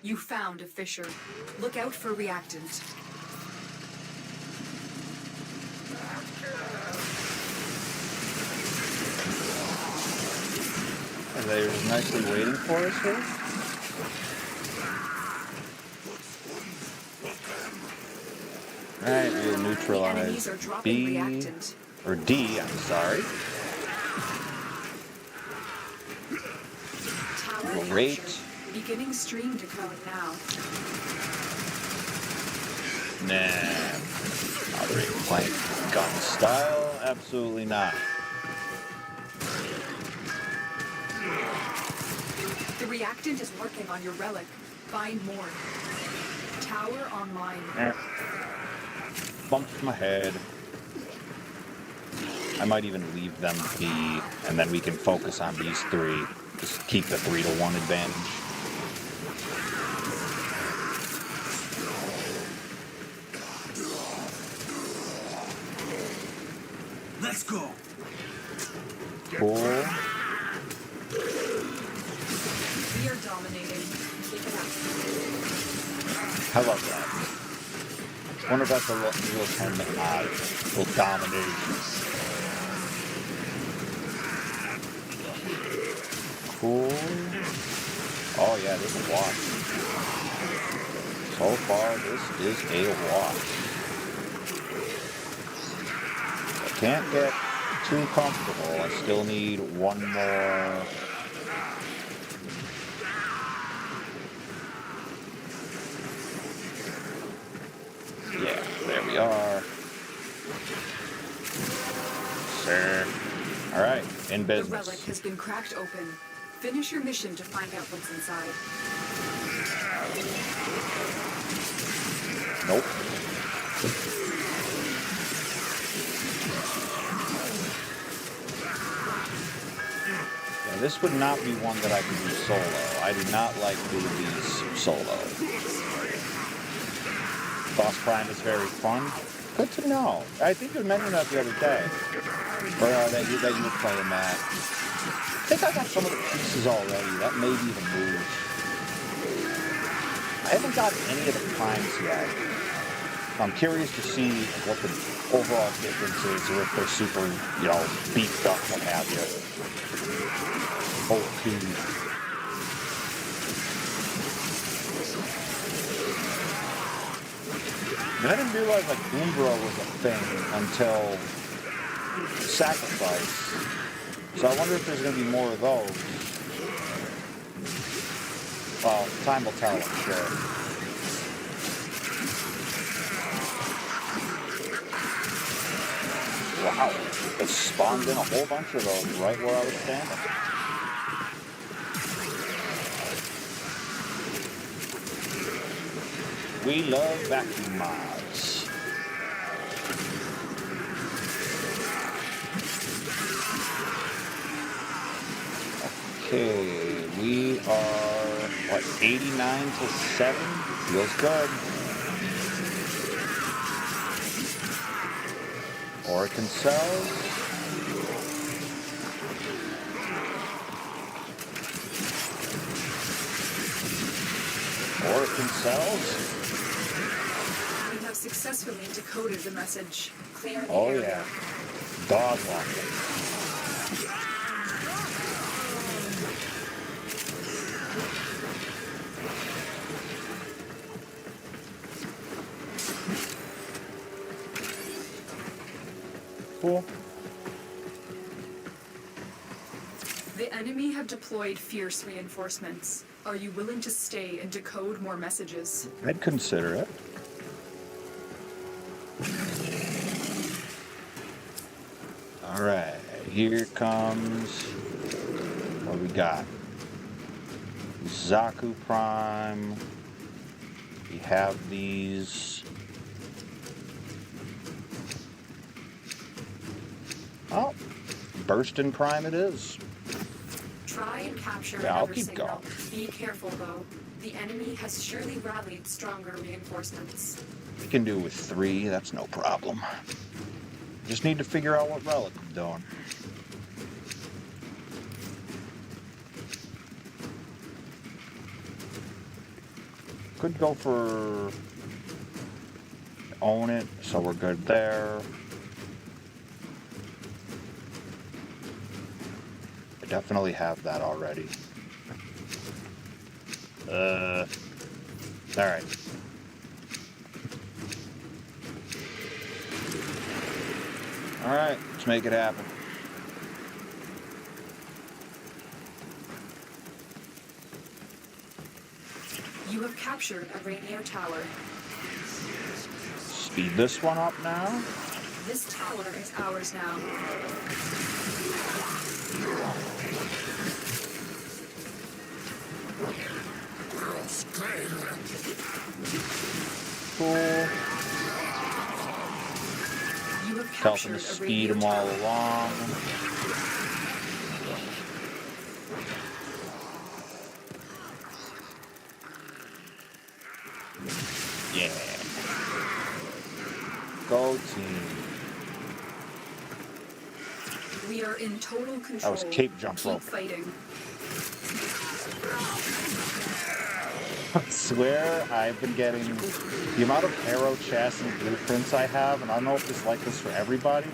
Speaker 2: You found a fissure. Look out for reactant.
Speaker 1: Are they just nicely waiting for us here? Alright, we'll neutralize B, or D, I'm sorry. Great.
Speaker 2: Beginning stream decode now.
Speaker 1: Nah. Operate plank gun style? Absolutely not.
Speaker 2: The reactant is working on your relic. Find more. Tower online.
Speaker 1: Bumped my head. I might even leave them be, and then we can focus on these three. Just keep the 3-to-1 advantage.
Speaker 5: Let's go.
Speaker 1: Cool.
Speaker 2: We are dominating. Keep it up.
Speaker 1: I love that. I wonder if that's a real term that will dominate. Cool. Oh yeah, this is a wash. So far, this is a wash. I can't get too comfortable. I still need one more. Yeah, there we are. Sir. Alright, in
Speaker 2: The relic
Speaker 1: business.
Speaker 2: has been cracked open. Finish your mission to find out what's inside.
Speaker 1: Nope. Yeah, this would not be one that I could do solo. I do not like doing these solo. Boss Prime is very fun. Good to know. I think you mentioned that the other day. Or that you were playing that. I think I got some of the pieces already. That may be the move. I haven't got any of the primes yet. I'm curious to see what the overall difference is, or if they're super, beefed up, what have you. And I didn't realize Umbra was a thing until Sacrifice. So I wonder if there's going to be more of those. Well, time will tell, I'm sure. Wow, it spawned in a whole bunch of those right where I was standing. We love vacuum mods. Okay, we are, 89 to 7? Feels good. Orkin cells. Orkin cells.
Speaker 2: We have successfully decoded the message. Clear the
Speaker 1: Oh
Speaker 2: area.
Speaker 1: yeah. Dog walking. Cool.
Speaker 2: The enemy have deployed fierce reinforcements. Are you willing to stay and decode more messages?
Speaker 1: I'd consider it. Alright, here comes what we got. Zaku Prime. We have these. Oh, Burstin Prime it is.
Speaker 2: Try and capture
Speaker 1: Yeah, I'll
Speaker 2: another
Speaker 1: keep
Speaker 2: signal.
Speaker 1: going.
Speaker 2: Be careful though. The enemy has surely rallied stronger reinforcements.
Speaker 1: We can do with 3, that's no problem. Just need to figure out what relic I'm doing. Could go for own it, so we're good there. I definitely have that already. Alright. Alright, let's make it happen.
Speaker 2: You have captured a radio tower.
Speaker 1: Speed this one up now.
Speaker 2: This tower is ours now.
Speaker 1: Cool.
Speaker 2: You have
Speaker 1: Tell them
Speaker 2: captured
Speaker 1: to
Speaker 2: a
Speaker 1: speed
Speaker 2: radio
Speaker 1: them all
Speaker 2: tower.
Speaker 1: along. Yeah. Go team.
Speaker 2: We are in total control.
Speaker 1: That was cape jump
Speaker 2: Keep
Speaker 1: rope.
Speaker 2: fighting.
Speaker 1: I swear I've been getting the amount of arrow chests and blueprints I have, and I don't know if it's like this for everybody.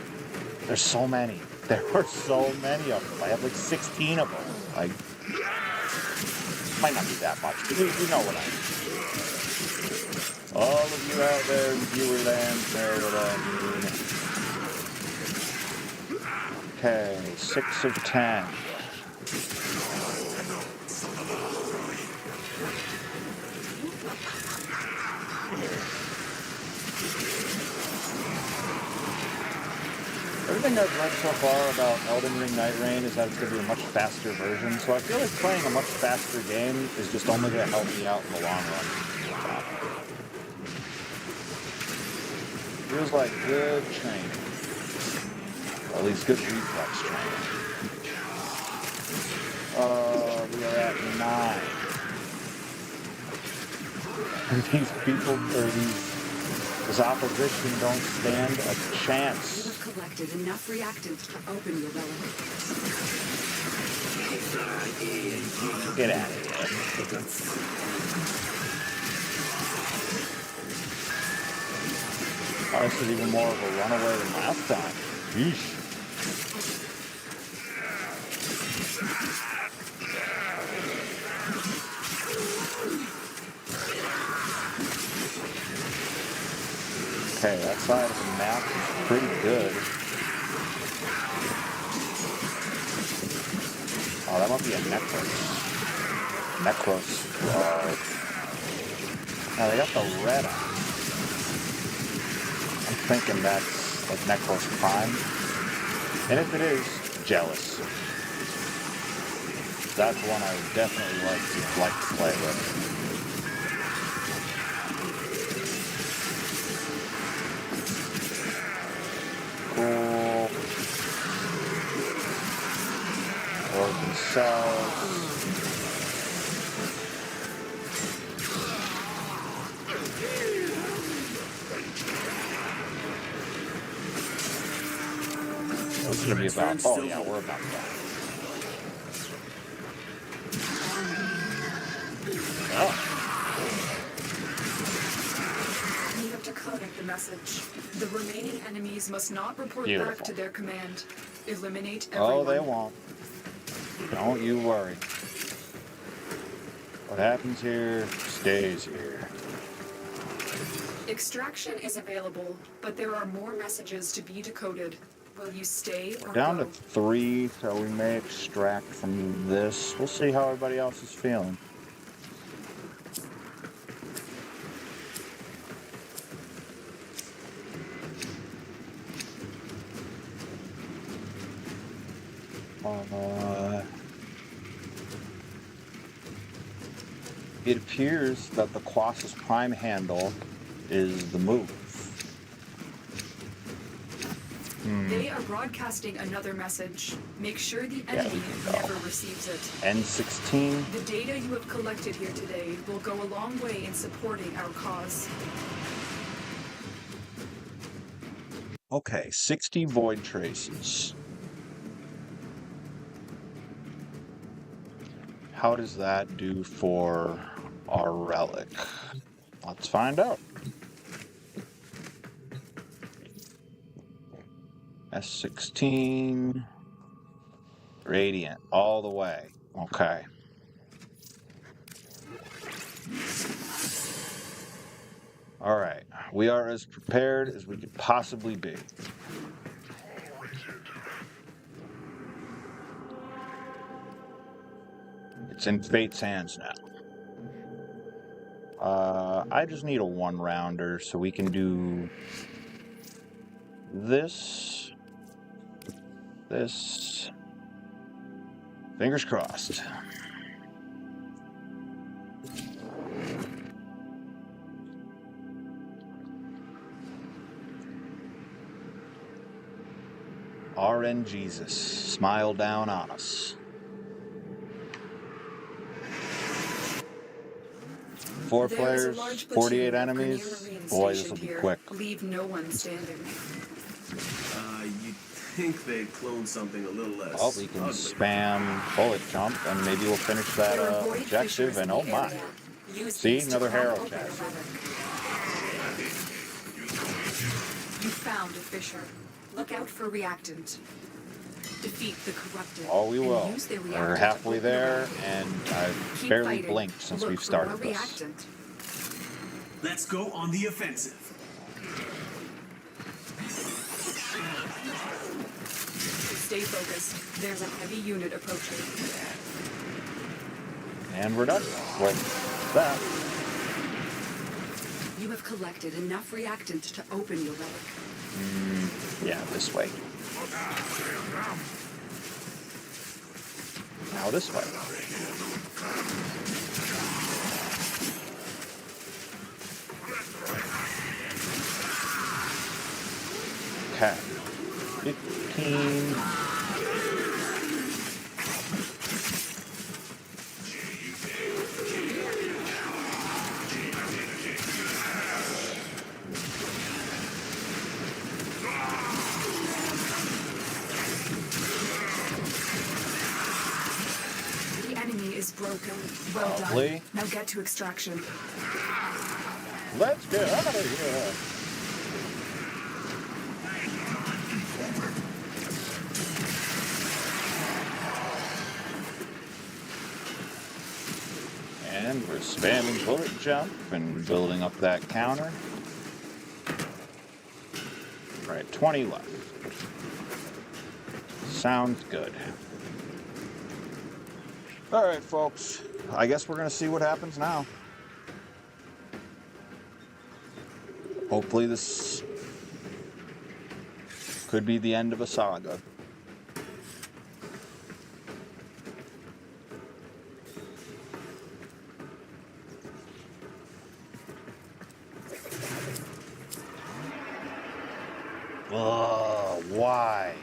Speaker 1: There's so many. There are so many of them. I have like 16 of them. Like, might not be that much, but you know what I mean. All of you out there in viewer land know what I mean. Okay, 6 of 10. Everything I've read so far about Elden Ring Night Rain is that it's going to be a much faster version, so I feel like playing a much faster game is just only going to help me out in the long run. Feels like good training. Or at least good reflex training. We are at 9. And these people, or this opposition don't stand a chance.
Speaker 2: You have collected enough reactants to open your relic.
Speaker 1: Get out of here. Oh, this is even more of a runaway than last time. Yeesh. Okay, that side of the map is pretty good. Oh, that might be a Necros. Necros. Now they got the red eye. I'm thinking that's like Necros Prime. And if it is, jealous. That's one I would definitely like to play with. Cool. Organ cells. This is gonna be about. Oh yeah, we're about that. Oh.
Speaker 2: We have decoded the message. The remaining enemies must not report back to their command. Eliminate everyone.
Speaker 1: Oh, they won't. Don't you worry. What happens here stays here.
Speaker 2: Extraction is available, but there are more messages to be decoded. Will you stay or
Speaker 1: Down
Speaker 2: go?
Speaker 1: to 3, so we may extract from this. We'll see how everybody else is feeling. It appears that the Colossus Prime handle is the move.
Speaker 2: They are broadcasting another message. Make sure the enemy never receives it.
Speaker 1: N16.
Speaker 2: The data you have collected here today will go a long way in supporting our cause.
Speaker 1: Okay, 60 void traces. How does that do for our relic? Let's find out. S16. Radiant, all the way. Okay. Alright, we are as prepared as we could possibly be. It's in Fate's hands now. I just need a one-rounder so we can do this. Fingers crossed. RN Jesus, smile down on us. 4 players, 48 enemies. Boy, this will be quick.
Speaker 2: Leave no one standing.
Speaker 5: You'd think they'd clone something a little less.
Speaker 1: Oh, we can
Speaker 5: ugly.
Speaker 1: spam bullet jump, and maybe we'll finish that objective. And oh my! See, another hero chest.
Speaker 2: You found a fissure. Look out for reactant. Defeat the corrupted.
Speaker 1: Oh, we will.
Speaker 2: Use their
Speaker 1: We're
Speaker 2: reactant
Speaker 1: halfway
Speaker 2: to open the
Speaker 1: there,
Speaker 2: relic.
Speaker 1: and I've
Speaker 2: Keep
Speaker 1: barely
Speaker 2: fighting.
Speaker 1: blinked since
Speaker 2: Look
Speaker 1: we've
Speaker 2: for
Speaker 1: started
Speaker 2: more
Speaker 1: this.
Speaker 2: reactant.
Speaker 5: Let's go on the offensive.
Speaker 2: Stay focused. There's a heavy unit approaching.
Speaker 1: And we're done with that.
Speaker 2: You have collected enough reactant to open your relic.
Speaker 1: Yeah, this way. Now this way. Okay. 15.
Speaker 2: The enemy is broken. Well
Speaker 1: Lovely.
Speaker 2: done. Now get to extraction.
Speaker 1: Let's get out of here. And we're spamming bullet jump and building up that counter. Right, 20 left. Sounds good. All right, folks. I guess we're going to see what happens now. Hopefully this could be the end of a saga. Ugh, why?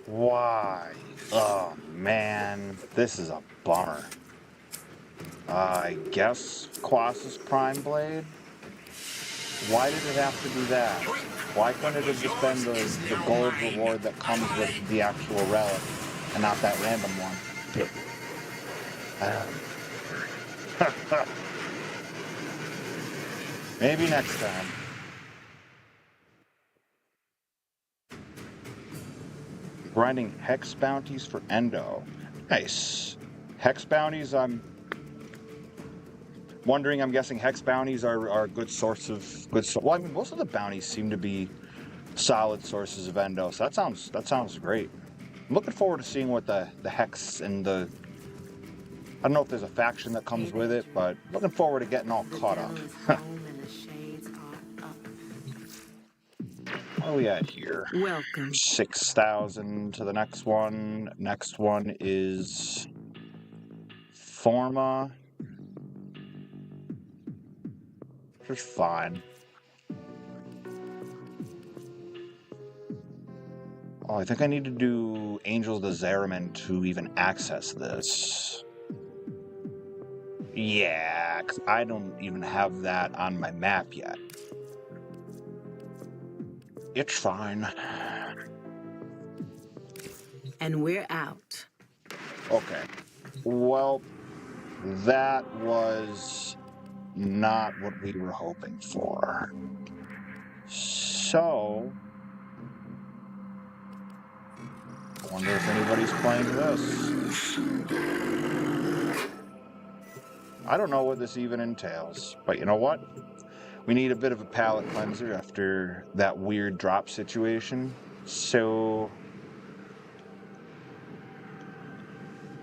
Speaker 1: Why? Oh, man. This is a bummer. I guess Colossus Prime Blade? Why did it have to do that? Why couldn't it have just been the gold reward that comes with the actual relic and not that random one? Maybe next time. Grinding hex bounties for Endo. Nice. Hex bounties, I'm wondering, I'm guessing hex bounties are a good source of well, I mean, most of the bounties seem to be solid sources of Endo, so that sounds great. I'm looking forward to seeing what the hex and the, I don't know if there's a faction that comes with it, but looking forward to getting all caught up. What are we at here?
Speaker 4: Welcome.
Speaker 1: 6,000 to the next one. Next one is Forma. Which is fine. Oh, I think I need to do Angels of the Zeraman to even access this. Yeah, 'cause I don't even have that on my map yet. It's fine.
Speaker 4: And we're out.
Speaker 1: Okay. Well, that was not what we were hoping for. So, I wonder if anybody's playing this. I don't know what this even entails, but you know what? We need a bit of a palate cleanser after that weird drop situation. So,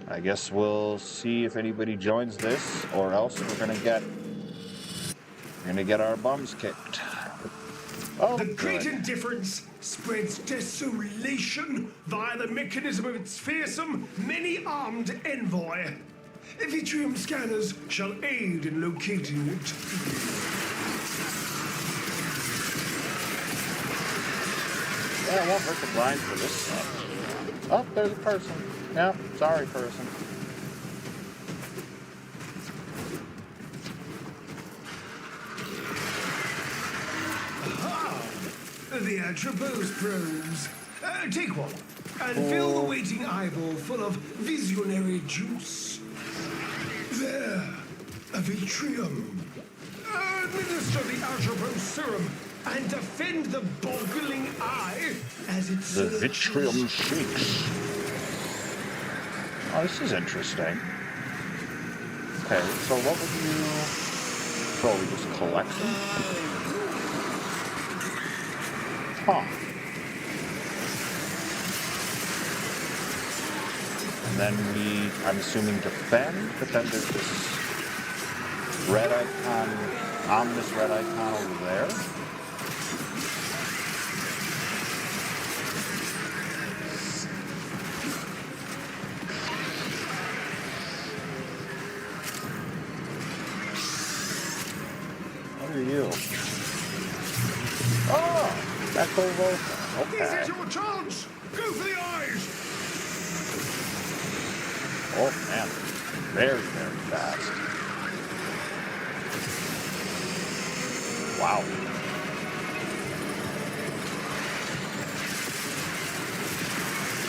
Speaker 1: I guess we'll see if anybody joins this, or else we're gonna get our bums kicked. Oh,
Speaker 6: the great
Speaker 1: good.
Speaker 6: indifference spreads desolation via the mechanism of its fearsome, many-armed envoy. Vitrium scanners shall aid in locating it.
Speaker 1: Yeah, it won't hurt to grind for this stuff. Oh, there's a person. Yeah, sorry, person.
Speaker 6: The Atropos probes. Take one, and fill the waiting eyeball full of visionary juice. There, a Vitrium. Administer the Atropos serum and defend the boggling eye as it
Speaker 1: The
Speaker 6: surges.
Speaker 1: Vitrium shakes. Oh, this is interesting. Okay, so what would you... So we just collect them? Huh. And then we, I'm assuming, defend, but then there's this red icon, ominous red icon over there. What are you? Oh! Echo Volta.
Speaker 6: Is
Speaker 1: Okay.
Speaker 6: it your chance? Go for the eyes!
Speaker 1: Oh, man. Very, very fast. Wow.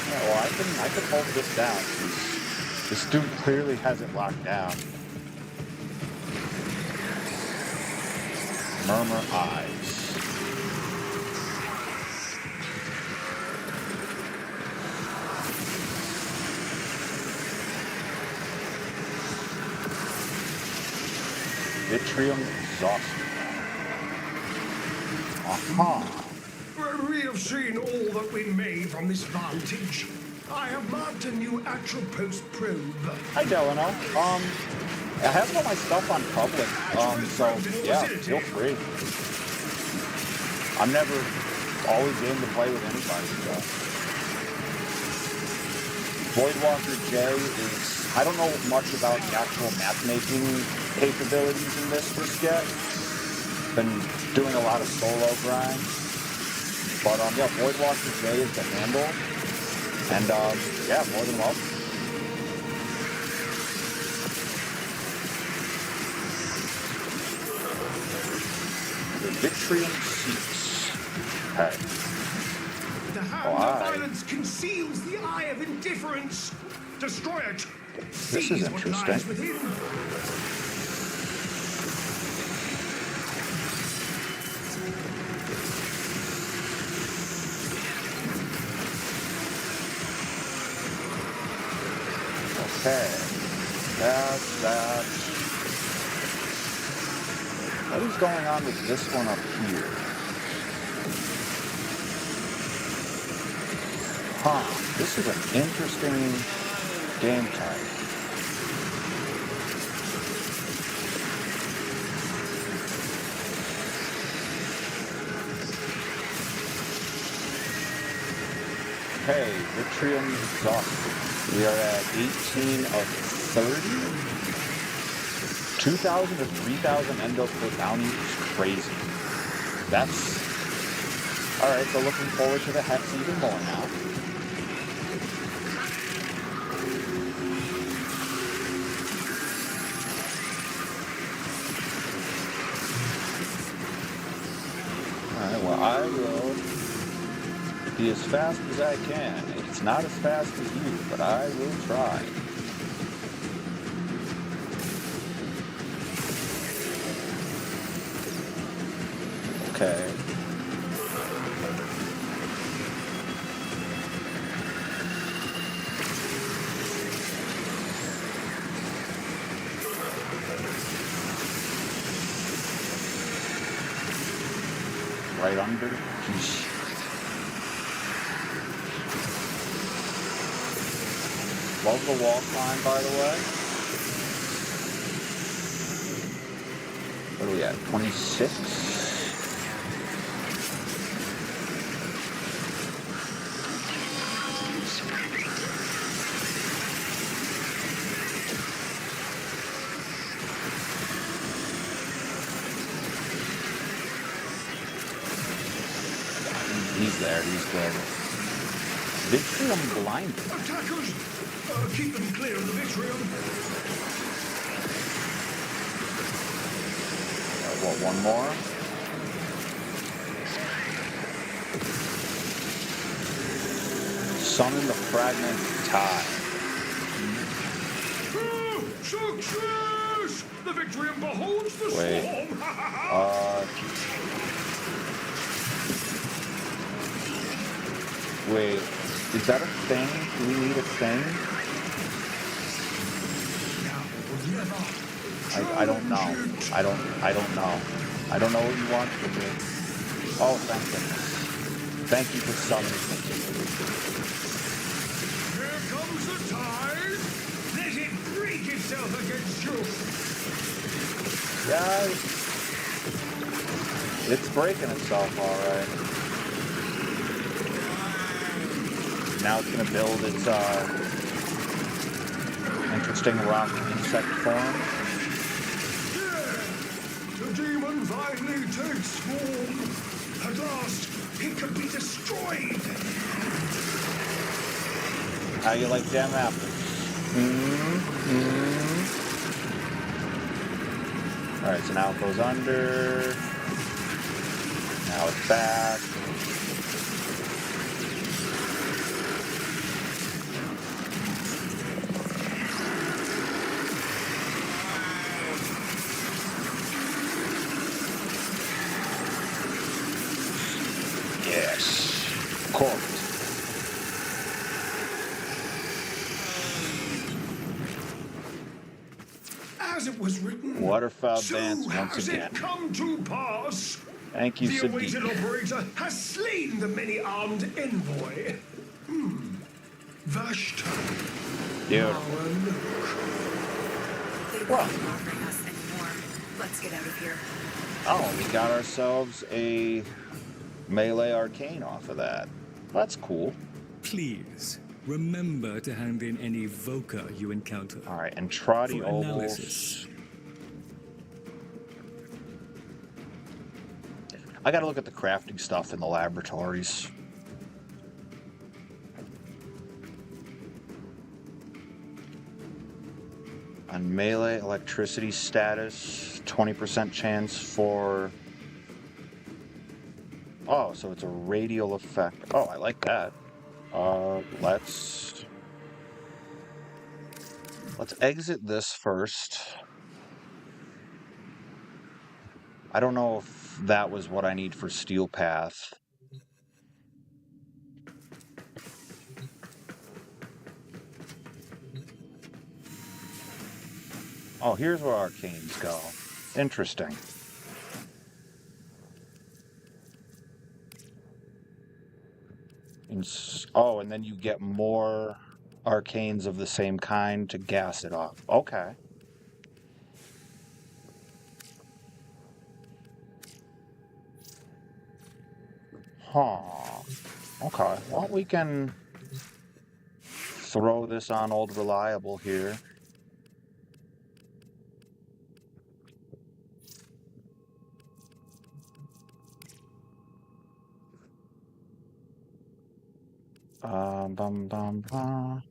Speaker 1: Yeah, well, I can hold this down. This dude clearly has it locked down. Murmur Eyes. Vitrium exhausted. Aha.
Speaker 6: We have seen all that we may from this vantage. I have marked a new Atropos probe.
Speaker 1: Hi, Delano. I have all my stuff on public, so yeah, feel free. I'm never always game to play with anybody, so. Voidwalker J is, I don't know much about the actual map making capabilities in this just yet. Been doing a lot of solo grind. But yeah, Voidwalker J is the handle. And yeah, more than welcome. The Vitrium Seeks. Hey.
Speaker 6: The hand of violence conceals the eye of indifference. Destroy it.
Speaker 1: This is
Speaker 6: what lies
Speaker 1: interesting.
Speaker 6: within.
Speaker 1: Okay. That's... What is going on with this one up here? Huh. This is an interesting game type. Okay, Vitrium exhausted. We are at 18 of 30. 2,000 to 3,000 endo per bounty is crazy. That's... Alright, so looking forward to the hex even more now. Alright, well I will be as fast as I can. It's not as fast as you, but I will try. Okay. Right under. Jeez. Love the wall climb, by the way. What are we at? 26? He's there, he's good. Vitrium blinded.
Speaker 6: Attackers! Keep them clear of the Vitrium.
Speaker 1: What, one more? Summon the fragment tide.
Speaker 6: Success! The Vitrium beholds the
Speaker 1: Wait.
Speaker 6: swarm!
Speaker 1: Wait, is that a thing? Do we need a thing? I don't know. I don't know. I don't know what you want from me. Oh, thank goodness. Thank you for summoning me.
Speaker 6: Here comes the tide! Let it break itself against you!
Speaker 1: Yeah, it's breaking itself, alright. Now it's going to build its interesting rock insect form.
Speaker 6: The demon finally takes form. At last, it can be destroyed.
Speaker 1: How you like them apples? Alright, so now it goes under. Now it's back.
Speaker 6: As it was written,
Speaker 1: Waterfowl
Speaker 6: so
Speaker 1: dance once
Speaker 6: has
Speaker 1: again.
Speaker 6: it come to pass.
Speaker 1: Thank you,
Speaker 6: The awaited
Speaker 1: Sadiq.
Speaker 6: operator has slain the many-armed envoy. Vashta.
Speaker 1: Beautiful.
Speaker 2: They won't be bothering us anymore. Let's get out of here.
Speaker 1: Oh, we got ourselves a melee arcane off of that. That's cool.
Speaker 7: Please, remember to hand in any Voca you encounter.
Speaker 1: Alright, and Trotty
Speaker 7: For
Speaker 1: Ovals.
Speaker 7: analysis.
Speaker 1: I gotta look at the crafting stuff in the laboratories. On melee electricity status, 20% chance for Oh, so it's a radial effect. Oh, I like that. Let's exit this first. I don't know if that was what I need for Steel Path. Oh, here's where arcanes go. Interesting. And then you get more arcanes of the same kind to gas it up. Okay. Huh. Okay. Well, we can throw this on old reliable here. Bum bum bum.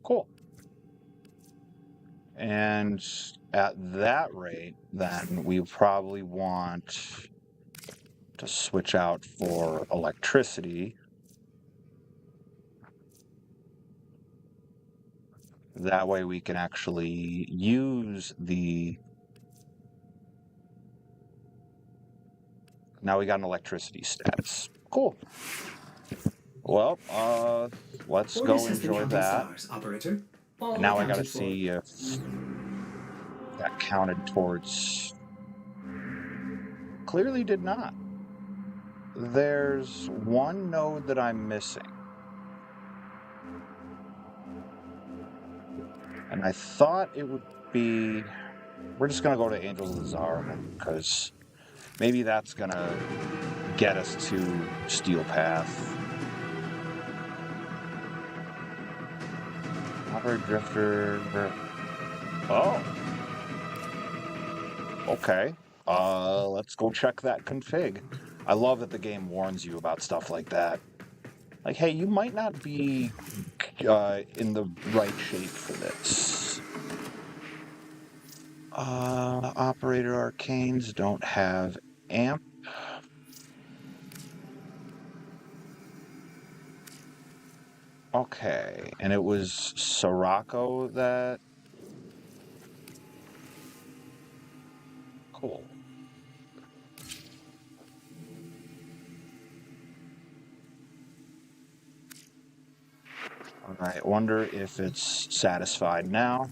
Speaker 1: Cool. And at that rate, then we probably want to switch out for electricity. That way we can actually use the... Now we got an electricity status. Cool. Well, let's go enjoy that.
Speaker 3: Operator.
Speaker 1: And now I gotta see if that counted towards... Clearly did not. There's one node that I'm missing. And I thought it would be... We're just gonna go to Angels of the Zariman, because maybe that's gonna get us to Steel Path. Operate Drifter... Oh. Okay. Let's go check that config. I love that the game warns you about stuff like that. Like, hey, you might not be in the right shape for this. Operator Arcanes don't have amp. Okay, and it was Sirocco that... Cool. Alright, wonder if it's satisfied now.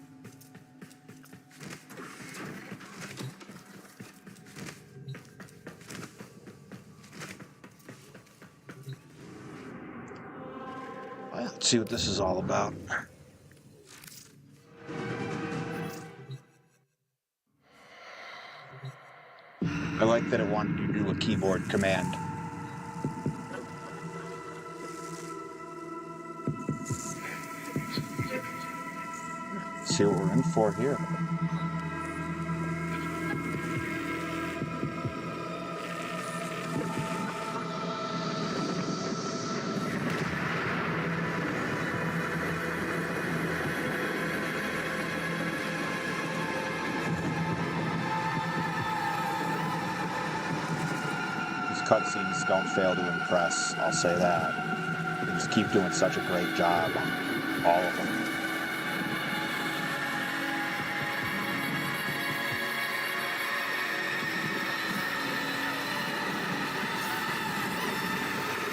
Speaker 1: Let's see what this is all about. I like that it wanted you to do a keyboard command. Let's see what we're in for here. Cutscenes don't fail to impress, I'll say that. They just keep doing such a great job. All of them.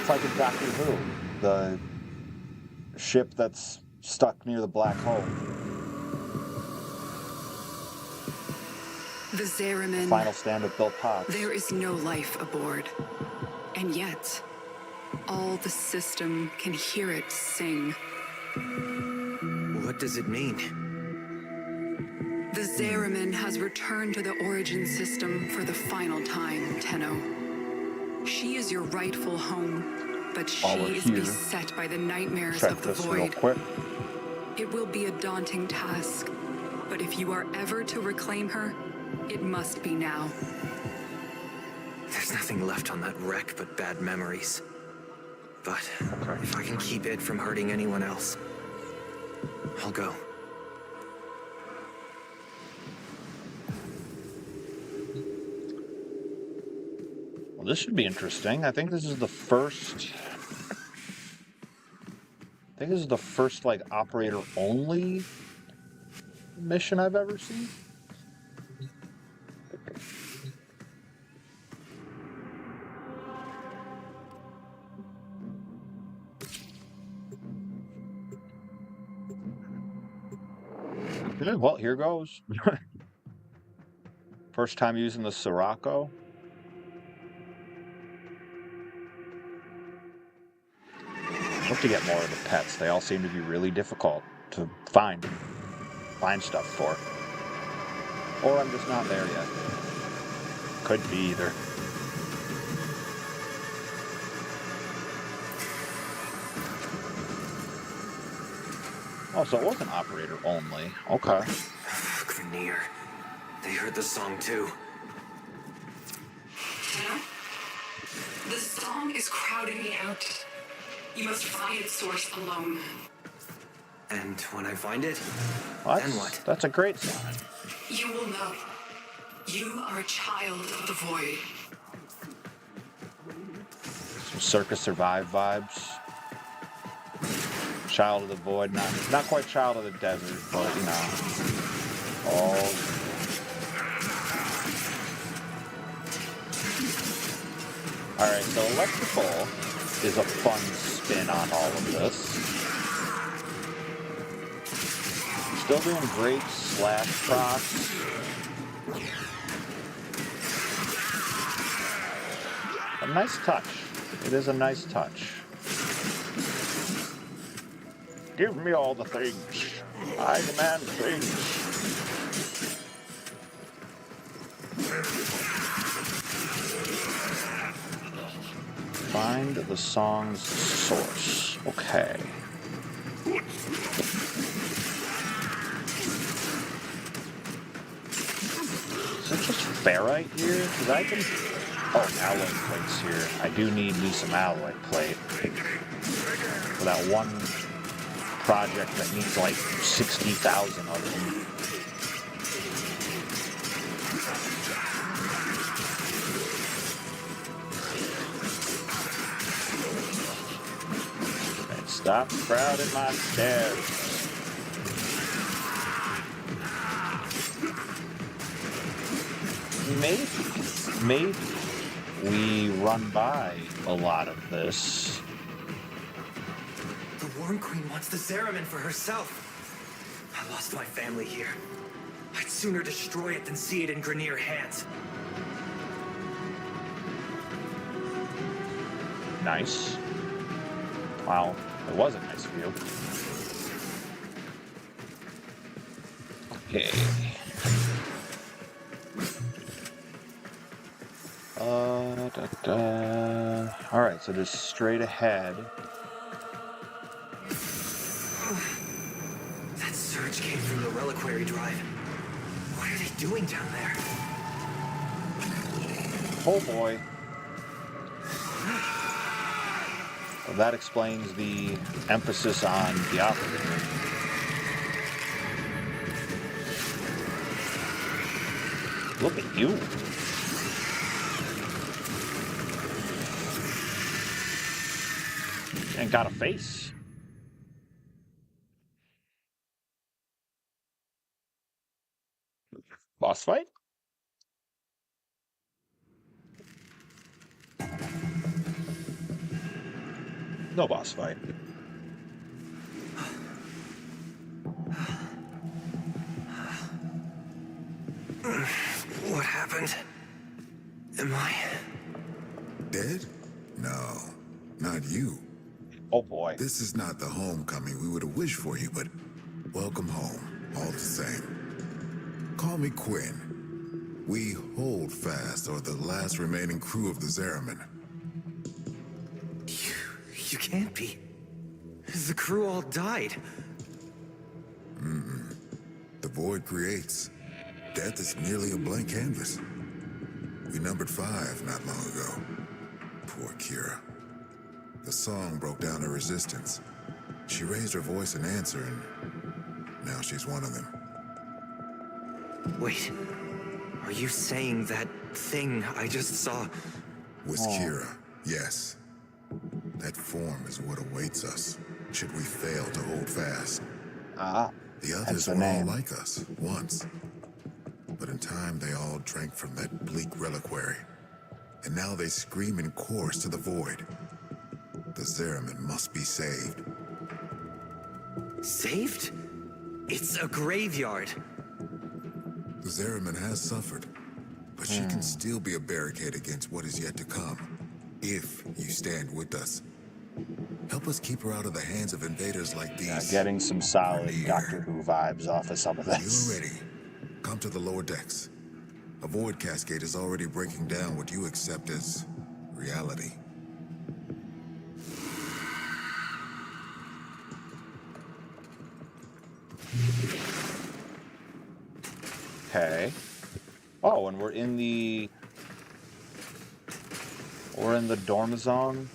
Speaker 1: It's like in Doctor Who, the ship that's stuck near the black hole.
Speaker 2: The Zariman.
Speaker 1: Final stand with Bill Potts.
Speaker 2: There is no life aboard. And yet, all the system can hear it sing.
Speaker 8: What does it mean?
Speaker 2: The Zariman has returned to the origin system for the final time, Tenno. She is your rightful home, but she is beset by the nightmares of the void. It will be a daunting task, but if you are ever to reclaim her, it must be now.
Speaker 8: There's nothing left on that wreck but bad memories. But if I can keep it from hurting anyone else, I'll go.
Speaker 1: Well, this should be interesting. I think this is the first... like, operator-only mission I've ever seen. Yeah, well, here goes. First time using the Sirocco. Hope to get more of the pets. They all seem to be really difficult to find stuff for. Or I'm just not there yet. Could be either. Oh, so it wasn't operator only. Okay.
Speaker 8: Grenier. They heard the song too.
Speaker 2: Huh? The song is crowding me out. You must find its source alone.
Speaker 8: And when I find it,
Speaker 1: Well,
Speaker 8: then what?
Speaker 1: That's a great sign.
Speaker 2: You will know. You are a child of the void.
Speaker 1: Some Circus Survive vibes. Child of the Void, not quite Child of the Desert, but you know. Oh. Alright, so electrical is a fun spin on all of this. Still doing great slash procs. A nice touch. It is a nice touch. Give me all the things. I demand things. Find the song's source. Okay. Is it just ferrite here? Because I can... Oh, alloy plates here. I do need me some alloy plate. For that one project that needs like 60,000 of them. And stop crowding my stairs. Maybe we run by a lot of this.
Speaker 8: The Worm Queen wants the Zeramin for herself. I lost my family here. I'd sooner destroy it than see it in Grenier hands.
Speaker 1: Nice. Wow, it was a nice view. Okay. Alright, so just straight ahead.
Speaker 8: That surge came from the Reliquary Drive. What are they doing down there?
Speaker 1: Oh boy. Well, that explains the emphasis on the operator. Look at you. And got a face. Boss fight? No boss fight.
Speaker 8: What happened? Am I...
Speaker 9: Dead? No, not you.
Speaker 1: Oh boy.
Speaker 9: This is not the homecoming we would have wished for you, but welcome home, all the same. Call me Quinn. We hold fast are the last remaining crew of the Zeramin.
Speaker 8: You can't be. The crew all died.
Speaker 9: The void creates. Death is nearly a blank canvas. We numbered 5 not long ago. Poor Kira. The song broke down her resistance. She raised her voice in answer, and now she's one of them.
Speaker 8: Wait, are you saying that thing I just saw
Speaker 9: Was Kira, yes. That form is what awaits us, should we fail to hold fast. The others were all like us, once. But in time, they all drank from that bleak reliquary. And now they scream in chorus to the void. The Zeraman must be saved.
Speaker 8: Saved? It's a graveyard.
Speaker 9: The Zeraman has suffered, but she can still be a barricade against what is yet to come, if you stand with us. Help us keep her out of the hands of invaders like these.
Speaker 1: Yeah, getting some solid Doctor Who vibes off of some of this.
Speaker 9: You're ready. Come to the lower decks. A void cascade is already breaking down what you accept as reality.
Speaker 1: Okay. Oh, and we're in the dorm zone.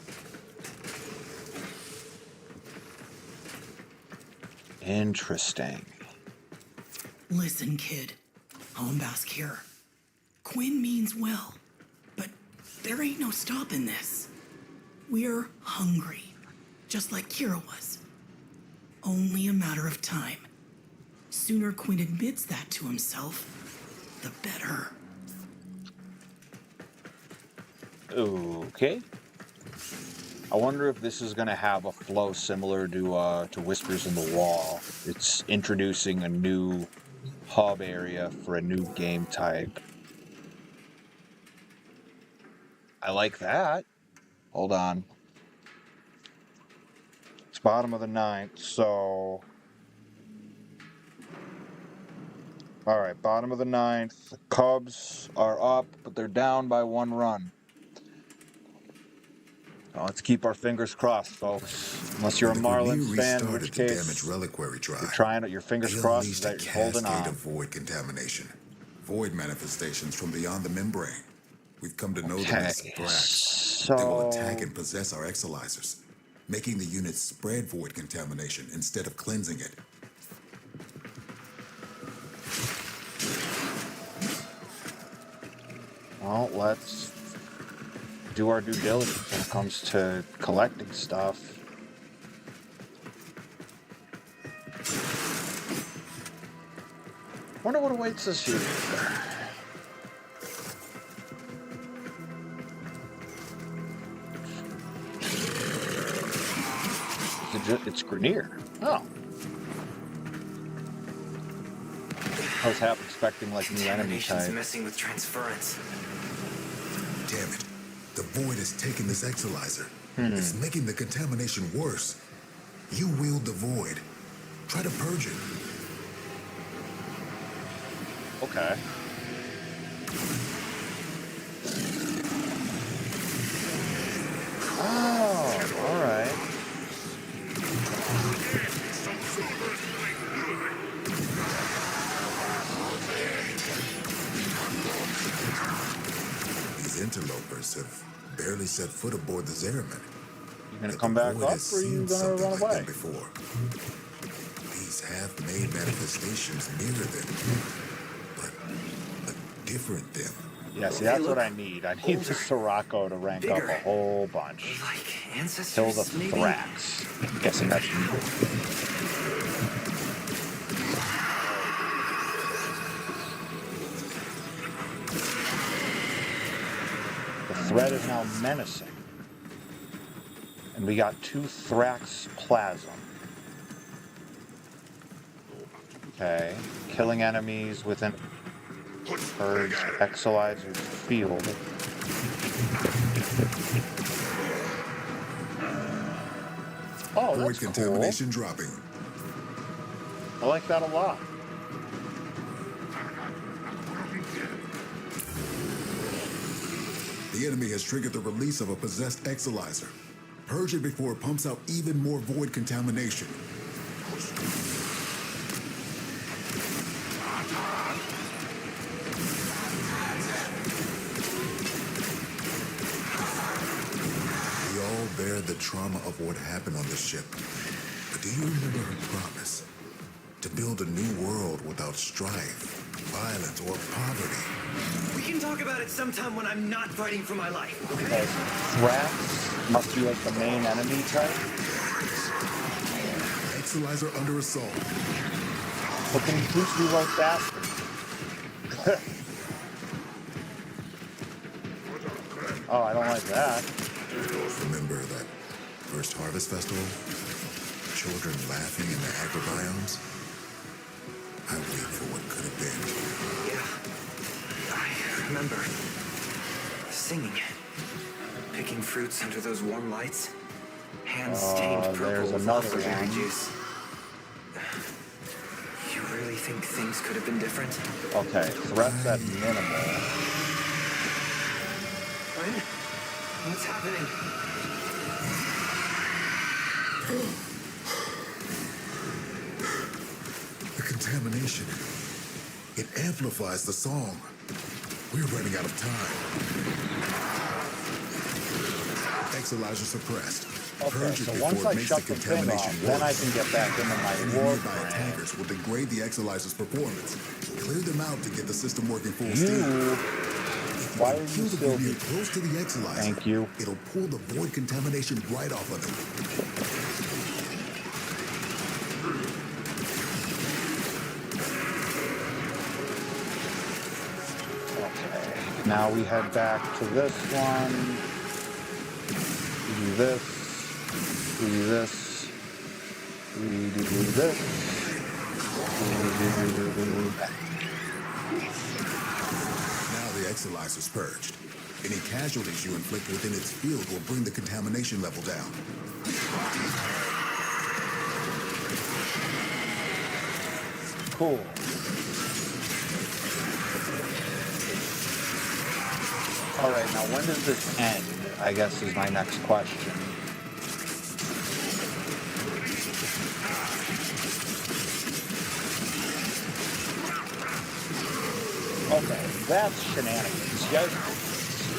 Speaker 1: Interesting.
Speaker 10: Listen, kid. Hombask here. Quinn means well, but there ain't no stopping this. We're hungry, just like Kira was. Only a matter of time. Sooner Quinn admits that to himself, the better.
Speaker 1: Okay. I wonder if this is going to have a flow similar to Whispers in the Wall. It's introducing a new hub area for a new game type. I like that. Hold on. It's bottom of the 9th, so... Alright, bottom of the 9th. The Cubs are up, but they're down by 1 run. Well, let's keep our fingers crossed, folks. Unless you're a Marlins fan, in which case you're trying your fingers crossed that you're holding on.
Speaker 9: Of void contamination, void manifestations from beyond the membrane. We've come to know them as bracts. They will attack and possess our exolizers, making the units spread void contamination instead of cleansing it.
Speaker 1: Well, let's do our due diligence when it comes to collecting stuff. Wonder what awaits us here. It's Grenier. Oh. I was half expecting like new enemy type.
Speaker 8: Messing with transference.
Speaker 9: Damn it. The void has taken this exolizer. It's making the contamination worse. You wield the void. Try to purge it.
Speaker 1: Okay. Oh, all right.
Speaker 9: These interlopers have barely set foot aboard the Zeraman.
Speaker 1: You gonna come back up, or are you gonna run away?
Speaker 9: Before. These half-made manifestations mirror them, but a different them.
Speaker 1: Yeah, see, that's what I need. I need the Sirocco to rank up a whole bunch. Kill the Thrax. I'm guessing that's you. The threat is now menacing. And we got 2 Thrax Plasm. Okay. Killing enemies within Purge Exolizer's field. Oh, that's cool.
Speaker 9: Contamination dropping.
Speaker 1: I like that a lot.
Speaker 9: The enemy has triggered the release of a possessed exolizer. Purge it before it pumps out even more void contamination. We all bear the trauma of what happened on the ship. But do you remember her promise? To build a new world without strife, violence, or poverty.
Speaker 8: We can talk about it sometime when I'm not fighting for my life, okay?
Speaker 1: Okay, threats must be like the main enemy type.
Speaker 9: Excalizer under assault.
Speaker 1: But can you please reload faster? Oh, I don't like that.
Speaker 9: Remember that first harvest festival? Children laughing in the agrobiomes? I wait for what could have been.
Speaker 8: Yeah, I remember. Singing. Picking fruits under those warm lights. Hands stained purple with elderberry juice. You really think things could have been different?
Speaker 1: Okay, threats at minimal.
Speaker 8: What's happening?
Speaker 9: The contamination. It amplifies the song. We're running out of time. Excalizer suppressed.
Speaker 1: Okay, so once I shut the thing off, then I can get back into my Warframe.
Speaker 9: Attackers will degrade the Excalizer's performance. Clear them out to get the system working full steam.
Speaker 1: Why are you still
Speaker 9: close to the Excalizer?
Speaker 1: Thank you.
Speaker 9: It'll pull the void contamination right off of them.
Speaker 1: Okay. Now we head back to this one. We do this. We do this. We do this. We do that.
Speaker 9: The Excalizer's purged. Any casualties you inflict within its field will bring the contamination level down.
Speaker 1: Cool. Alright, now when does this end? I guess is my next question. Okay, that's shenanigans. You guys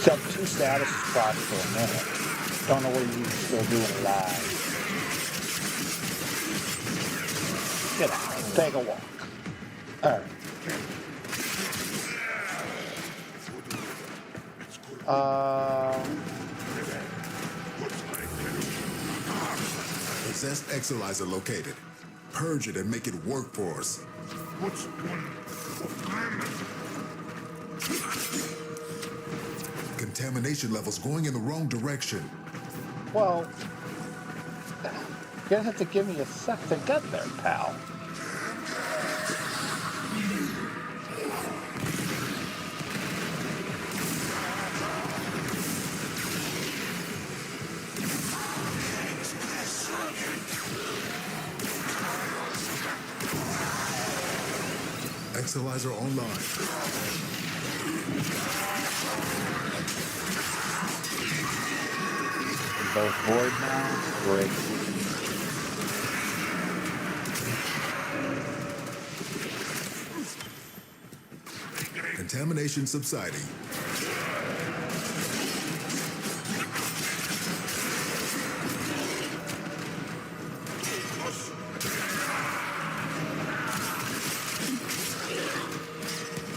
Speaker 1: took 2 status spots for a minute. Don't know what you're still doing live. Get out. Take a walk. Alright.
Speaker 9: Possessed Excalizer located. Purge it and make it work for us. What's contamination levels going in the wrong direction.
Speaker 1: Well, you're gonna have to give me a sec to get there, pal.
Speaker 9: Excalizer online.
Speaker 1: Both void now? Great.
Speaker 9: Contamination subsiding.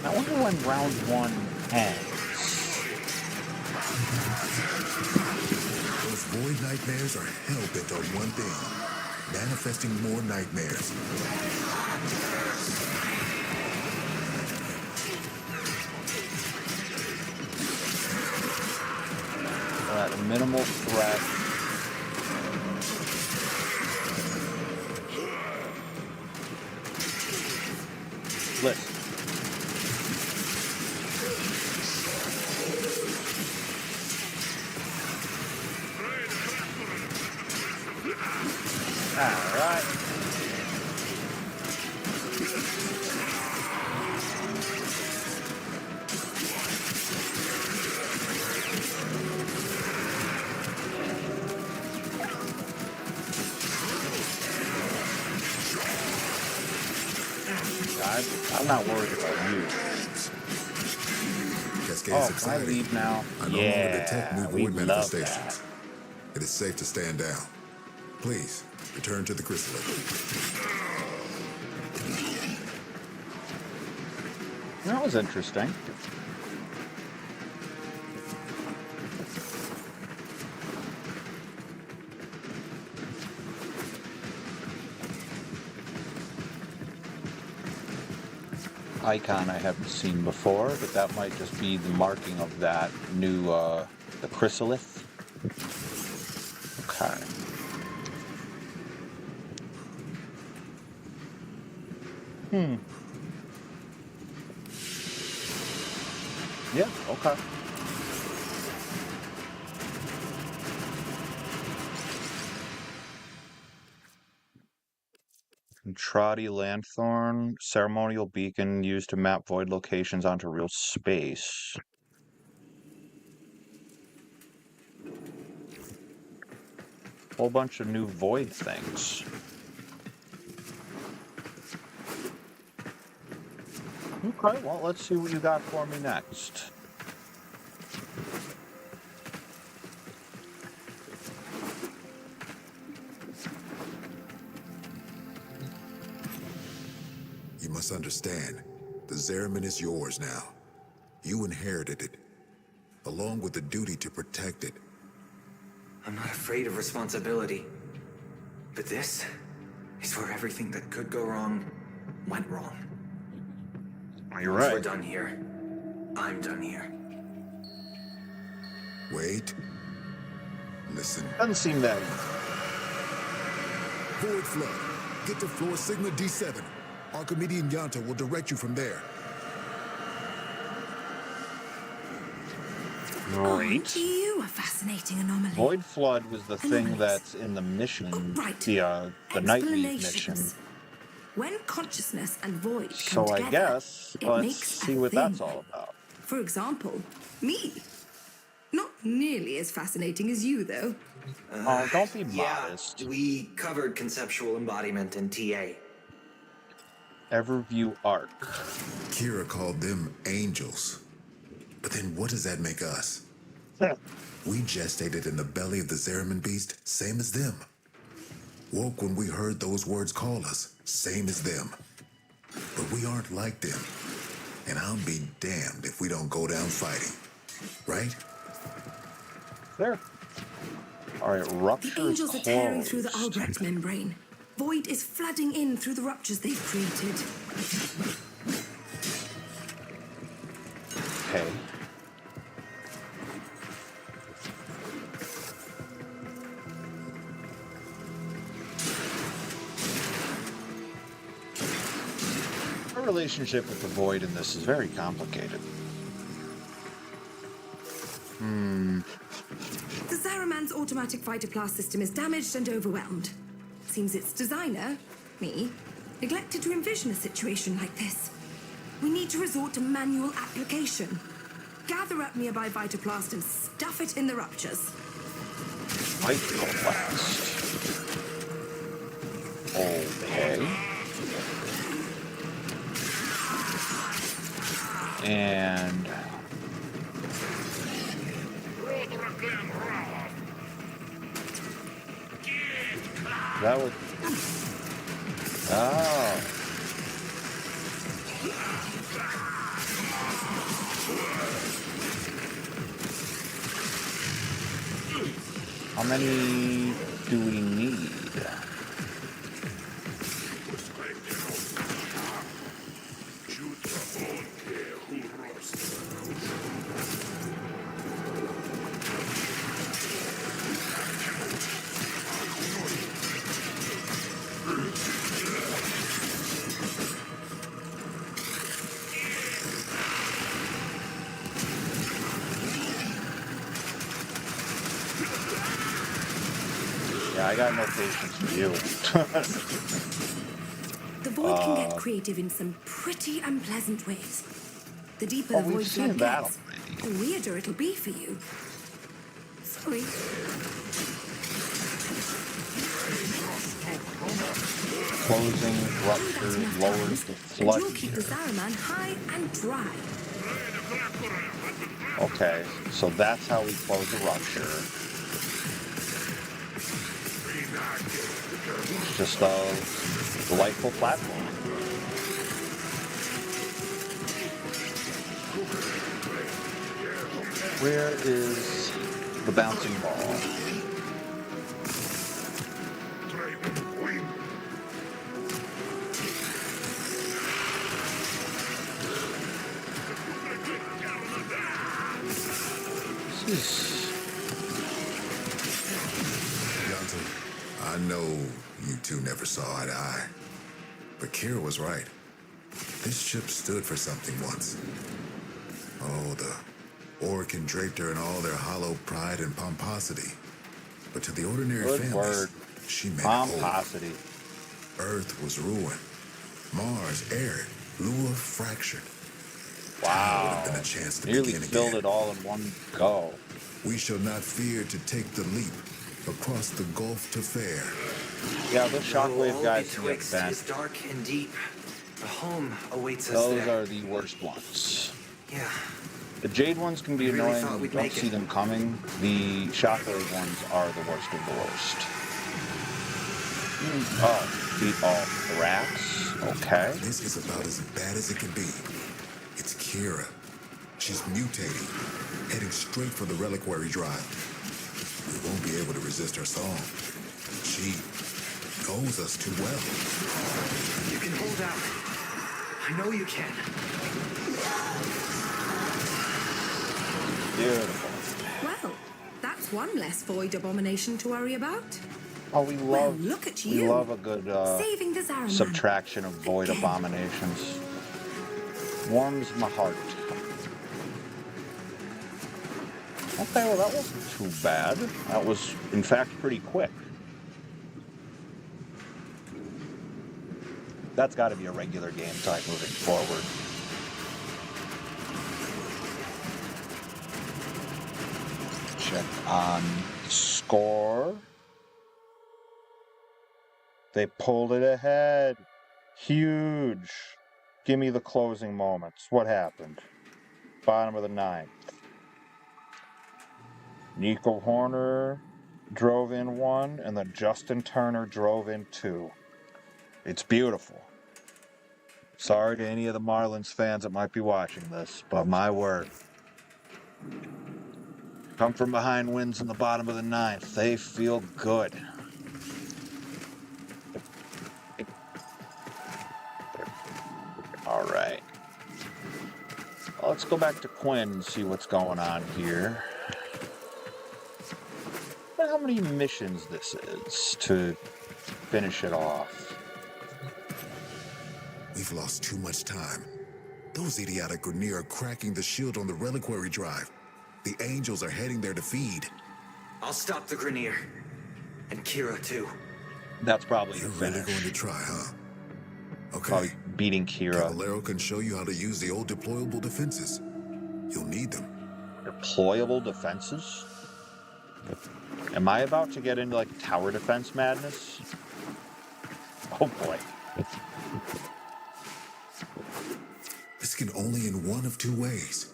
Speaker 1: I wonder when round 1 ends.
Speaker 9: Those void nightmares are hell-bent on one thing. Manifesting more nightmares.
Speaker 1: At a minimal threat. Listen. Alright. I'm not worried about you.
Speaker 9: Cascade's
Speaker 1: can I leave now?
Speaker 9: I no longer detect new
Speaker 1: we
Speaker 9: void
Speaker 1: love
Speaker 9: manifestations.
Speaker 1: that.
Speaker 9: It is safe to stand down. Please, return to the chrysalis.
Speaker 1: That was interesting. icon I haven't seen before, but that might just be the marking of that new, the chrysalith. Okay. Yeah, okay. Trotty Lanthorn, ceremonial beacon used to map void locations onto real space. Whole bunch of new void things. Okay, well, let's see what you got for me next.
Speaker 9: You must understand, the Zariman is yours now. You inherited it, along with the duty to protect it.
Speaker 8: I'm not afraid of responsibility. But this is where everything that could go wrong went wrong.
Speaker 1: You're
Speaker 8: Once
Speaker 1: right.
Speaker 8: we're done here, I'm done here.
Speaker 9: Wait. Listen.
Speaker 1: Doesn't seem that easy.
Speaker 9: Void Flood. Get to floor Sigma D7. Archimedean Yonta will direct you from there.
Speaker 1: Great.
Speaker 10: You a fascinating anomaly.
Speaker 1: Void Flood was the thing that's in the mission, the Nightweave mission.
Speaker 10: When consciousness and void
Speaker 1: So
Speaker 10: come
Speaker 1: I
Speaker 10: together,
Speaker 1: guess
Speaker 10: it
Speaker 1: let's
Speaker 10: makes
Speaker 1: see
Speaker 10: a
Speaker 1: what that's
Speaker 10: thing.
Speaker 1: all about.
Speaker 10: For example, me. Not nearly as fascinating as you, though.
Speaker 1: Oh, don't be modest.
Speaker 8: Yeah, we covered conceptual embodiment in TA.
Speaker 1: Everview Arc.
Speaker 9: Kira called them angels. But then what does that make us? We gestated in the belly of the Zariman beast, same as them. Woke when we heard those words call us, same as them. But we aren't like them. And I'll be damned if we don't go down fighting. Right?
Speaker 1: There. Alright, rupture
Speaker 10: The angels are tearing through the
Speaker 1: closed.
Speaker 10: Albrecht membrane. Void is flooding in through the ruptures they've created.
Speaker 1: Okay. Our relationship with the Void in this is very complicated.
Speaker 10: The Zaraman's automatic fighter blast system is damaged and overwhelmed. Seems its designer, me, neglected to envision a situation like this. We need to resort to manual application. Gather up nearby Vitoplast and stuff it in the ruptures.
Speaker 1: Vitoplast. Okay. And that would. Oh. How many do we need? Yeah, I got no patience for you.
Speaker 10: The Void can get creative in some pretty unpleasant ways. The deeper the
Speaker 1: we've
Speaker 10: Void
Speaker 1: seen
Speaker 10: flood
Speaker 1: that
Speaker 10: gets, the weirder it'll be for you. Sorry.
Speaker 1: Closing rupture lowers the flood
Speaker 10: You'll keep the
Speaker 1: meter.
Speaker 10: Zaraman high and dry.
Speaker 1: Okay, so that's how we close the rupture. Just a delightful platform. Where is the bouncing ball?
Speaker 9: I know you two never saw eye to eye, but Kira was right. This ship stood for something once. Oh, the Orkin draped her in all their hollow pride and pomposity. But to the ordinary families, she meant pomposity. Earth was ruined. Mars arid. Lua fractured.
Speaker 1: Wow.
Speaker 9: Would have been a chance to
Speaker 1: nearly
Speaker 9: begin
Speaker 1: filled
Speaker 9: again.
Speaker 1: It all in one go.
Speaker 9: We shall not fear to take the leap across the gulf to fair.
Speaker 1: Yeah, those shockwave guys
Speaker 8: betwixt is dark and deep. The home awaits us
Speaker 1: Those
Speaker 8: there.
Speaker 1: are the worst ones.
Speaker 8: Yeah.
Speaker 1: The Jade ones can be annoying when you don't see them coming. The shockwave ones are the worst of the worst. Oh, beat all rats. Okay.
Speaker 9: This is about as bad as it can be. It's Kira. She's mutating, heading straight for the reliquary drive. We won't be able to resist her song. She knows us too well.
Speaker 8: You can hold out. I know you can.
Speaker 1: Beautiful.
Speaker 11: Well, that's one less void abomination to worry about.
Speaker 1: Oh, we love.
Speaker 11: Well, look at
Speaker 1: we
Speaker 11: you.
Speaker 1: love a good
Speaker 11: Saving the Zaraman.
Speaker 1: subtraction of void abominations. Warms my heart. Okay, well that wasn't too bad. That was, in fact, pretty quick. That's got to be a regular game type moving forward. Check on score. They pulled it ahead. Huge. Give me the closing moments. What happened? Bottom of the ninth. Nico Horner drove in 1, and then Justin Turner drove in 2. It's beautiful. Sorry to any of the Marlins fans that might be watching this, but my word. Come from behind wins in the bottom of the ninth. They feel good. All right. Well, let's go back to Quinn and see what's going on here. I wonder how many missions this is to finish it off.
Speaker 9: We've lost too much time. Those idiotic Grineer are cracking the shield on the reliquary drive. The angels are heading there to feed.
Speaker 8: I'll stop the Grineer. And Kira, too.
Speaker 1: That's probably
Speaker 9: You're
Speaker 1: the
Speaker 9: really
Speaker 1: finish.
Speaker 9: going to try, huh? Okay.
Speaker 1: Probably beating Kira.
Speaker 9: Caballero can show you how to use the old deployable defenses. You'll need them.
Speaker 1: Deployable defenses? Am I about to get into like tower defense madness? Oh boy.
Speaker 9: This can only end one of two ways.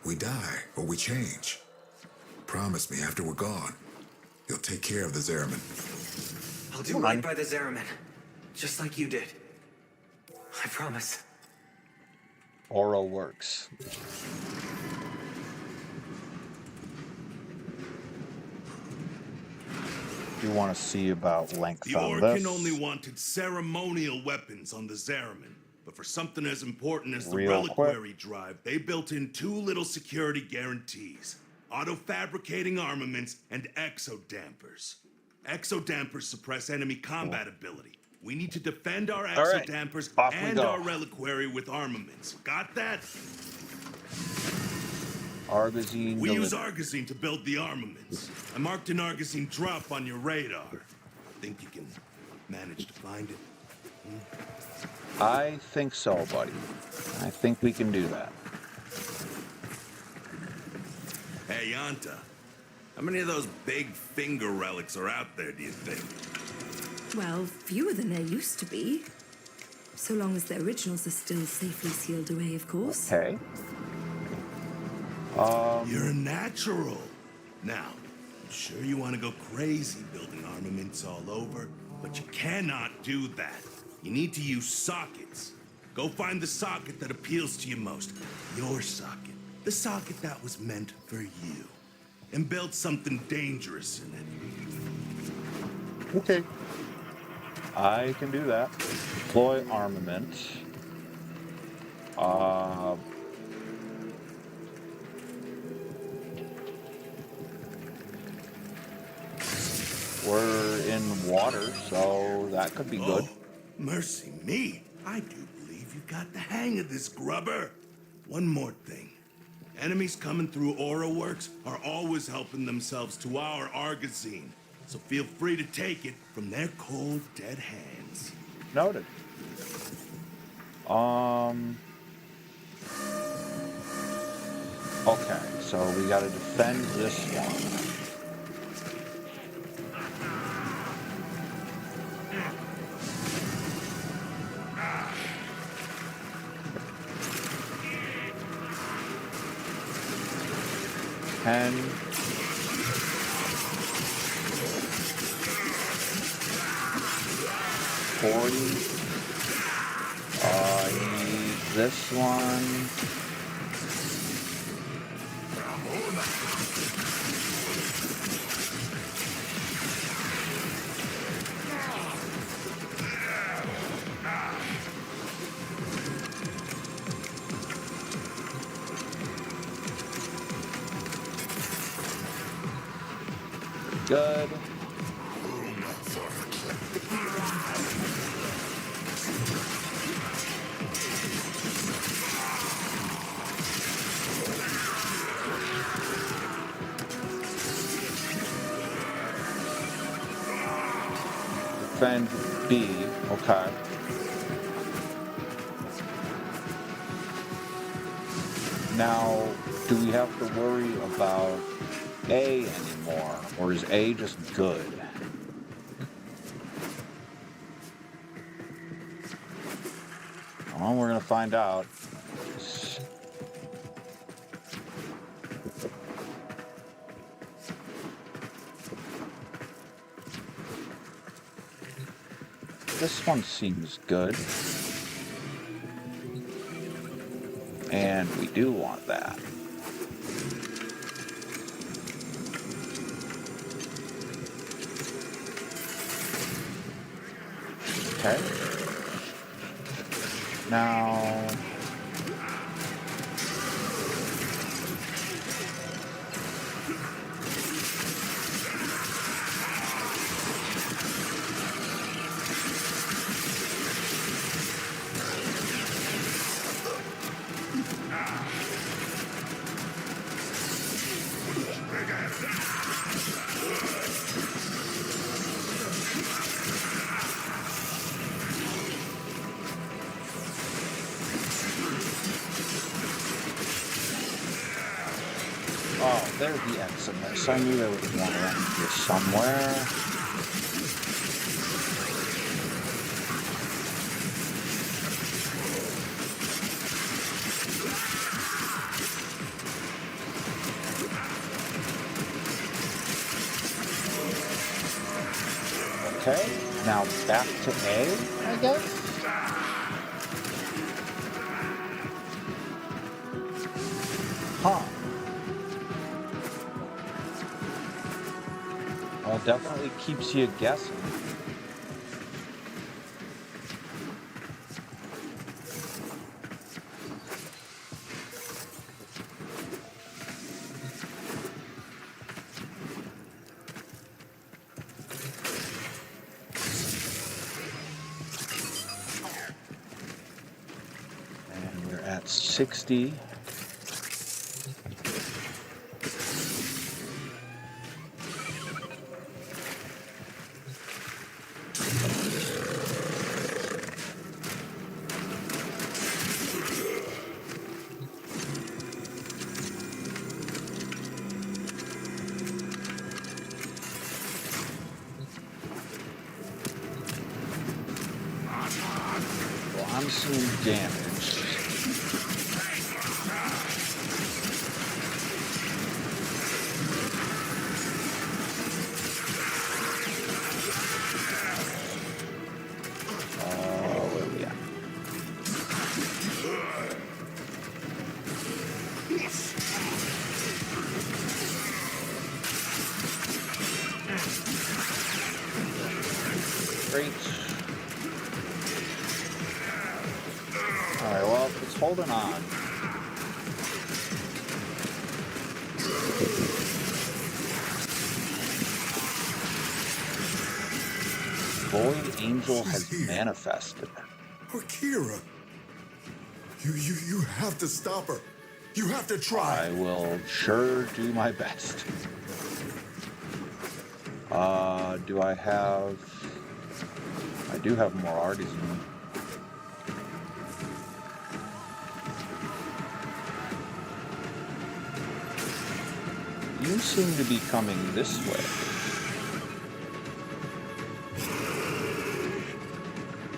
Speaker 9: We die or we change. Promise me after we're gone, you'll take care of the Zaraman.
Speaker 8: I'll do right by the Zaraman. Just like you did. I promise.
Speaker 1: Oro works. You want to see about length
Speaker 12: The
Speaker 1: on
Speaker 12: Orkin
Speaker 1: this.
Speaker 12: only wanted ceremonial weapons on the Zaraman, but for something as important as the
Speaker 1: Real
Speaker 12: reliquary drive, they built in 2 little security guarantees: auto-fabricating armaments and exodampers. Exodampers suppress enemy combat ability. We need to defend our
Speaker 1: All right.
Speaker 12: exodampers
Speaker 1: Off we
Speaker 12: and
Speaker 1: go.
Speaker 12: our reliquary with armaments. Got that?
Speaker 1: Argazine.
Speaker 12: We use Argazine to build the armaments. I marked an Argazine drop on your radar. Think you can manage to find it?
Speaker 1: I think so, buddy. I think we can do that.
Speaker 12: Hey, Yanta. How many of those big finger relics are out there, do you think?
Speaker 11: Well, fewer than there used to be. So long as the originals are still safely sealed away, of course.
Speaker 1: Okay.
Speaker 12: You're a natural. Now, I'm sure you want to go crazy building armaments all over, but you cannot do that. You need to use sockets. Go find the socket that appeals to you most. Your socket. The socket that was meant for you. And build something dangerous in it.
Speaker 1: Okay. I can do that. Deploy armament. we're in water, so that could be good.
Speaker 12: Mercy me. I do believe you've got the hang of this, grubber. One more thing. Enemies coming through Aura Works are always helping themselves to our Argosine. So feel free to take it from their cold, dead hands.
Speaker 1: Noted. Okay, so we gotta defend this one. And 40. I need this one. Good. Defend B, okay. Now, do we have to worry about A anymore, or is A just good? Well, we're gonna find out. This one seems good. And we do want that. Okay. Now... Oh, there's the Eximus. I knew there was one around here somewhere. Okay, now back to A, I guess? Huh. Well, it definitely keeps you guessing. And we're at 60. I'm seeing damage. Where are we at? Great. Alright, well, it's holding on. Void Angel has manifested.
Speaker 9: Or Kira. You have to stop her. You have to try.
Speaker 1: I will sure do my best. Do I have... I do have more artisan. You seem to be coming this way.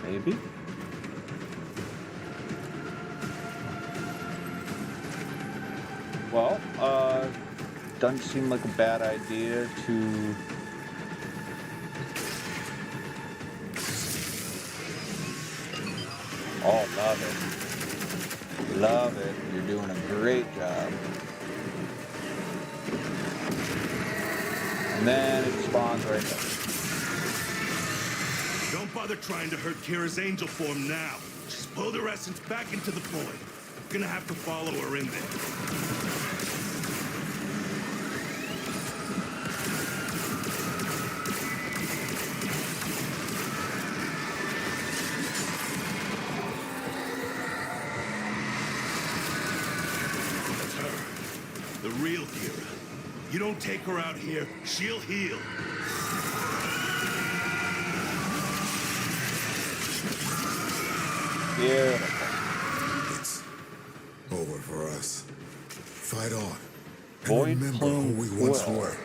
Speaker 1: Maybe? Well, doesn't seem like a bad idea to... Oh, love it. Love it. You're doing a great job. And then it spawns right there.
Speaker 12: Don't bother trying to hurt Kira's angel form now. Just pull their essence back into the void. You're gonna have to follow her in there. The real Kira. You don't take her out here, she'll heal.
Speaker 1: Yeah.
Speaker 9: It's over for us. Fight on. And
Speaker 1: Void
Speaker 9: remember who we once
Speaker 1: Plume
Speaker 9: were.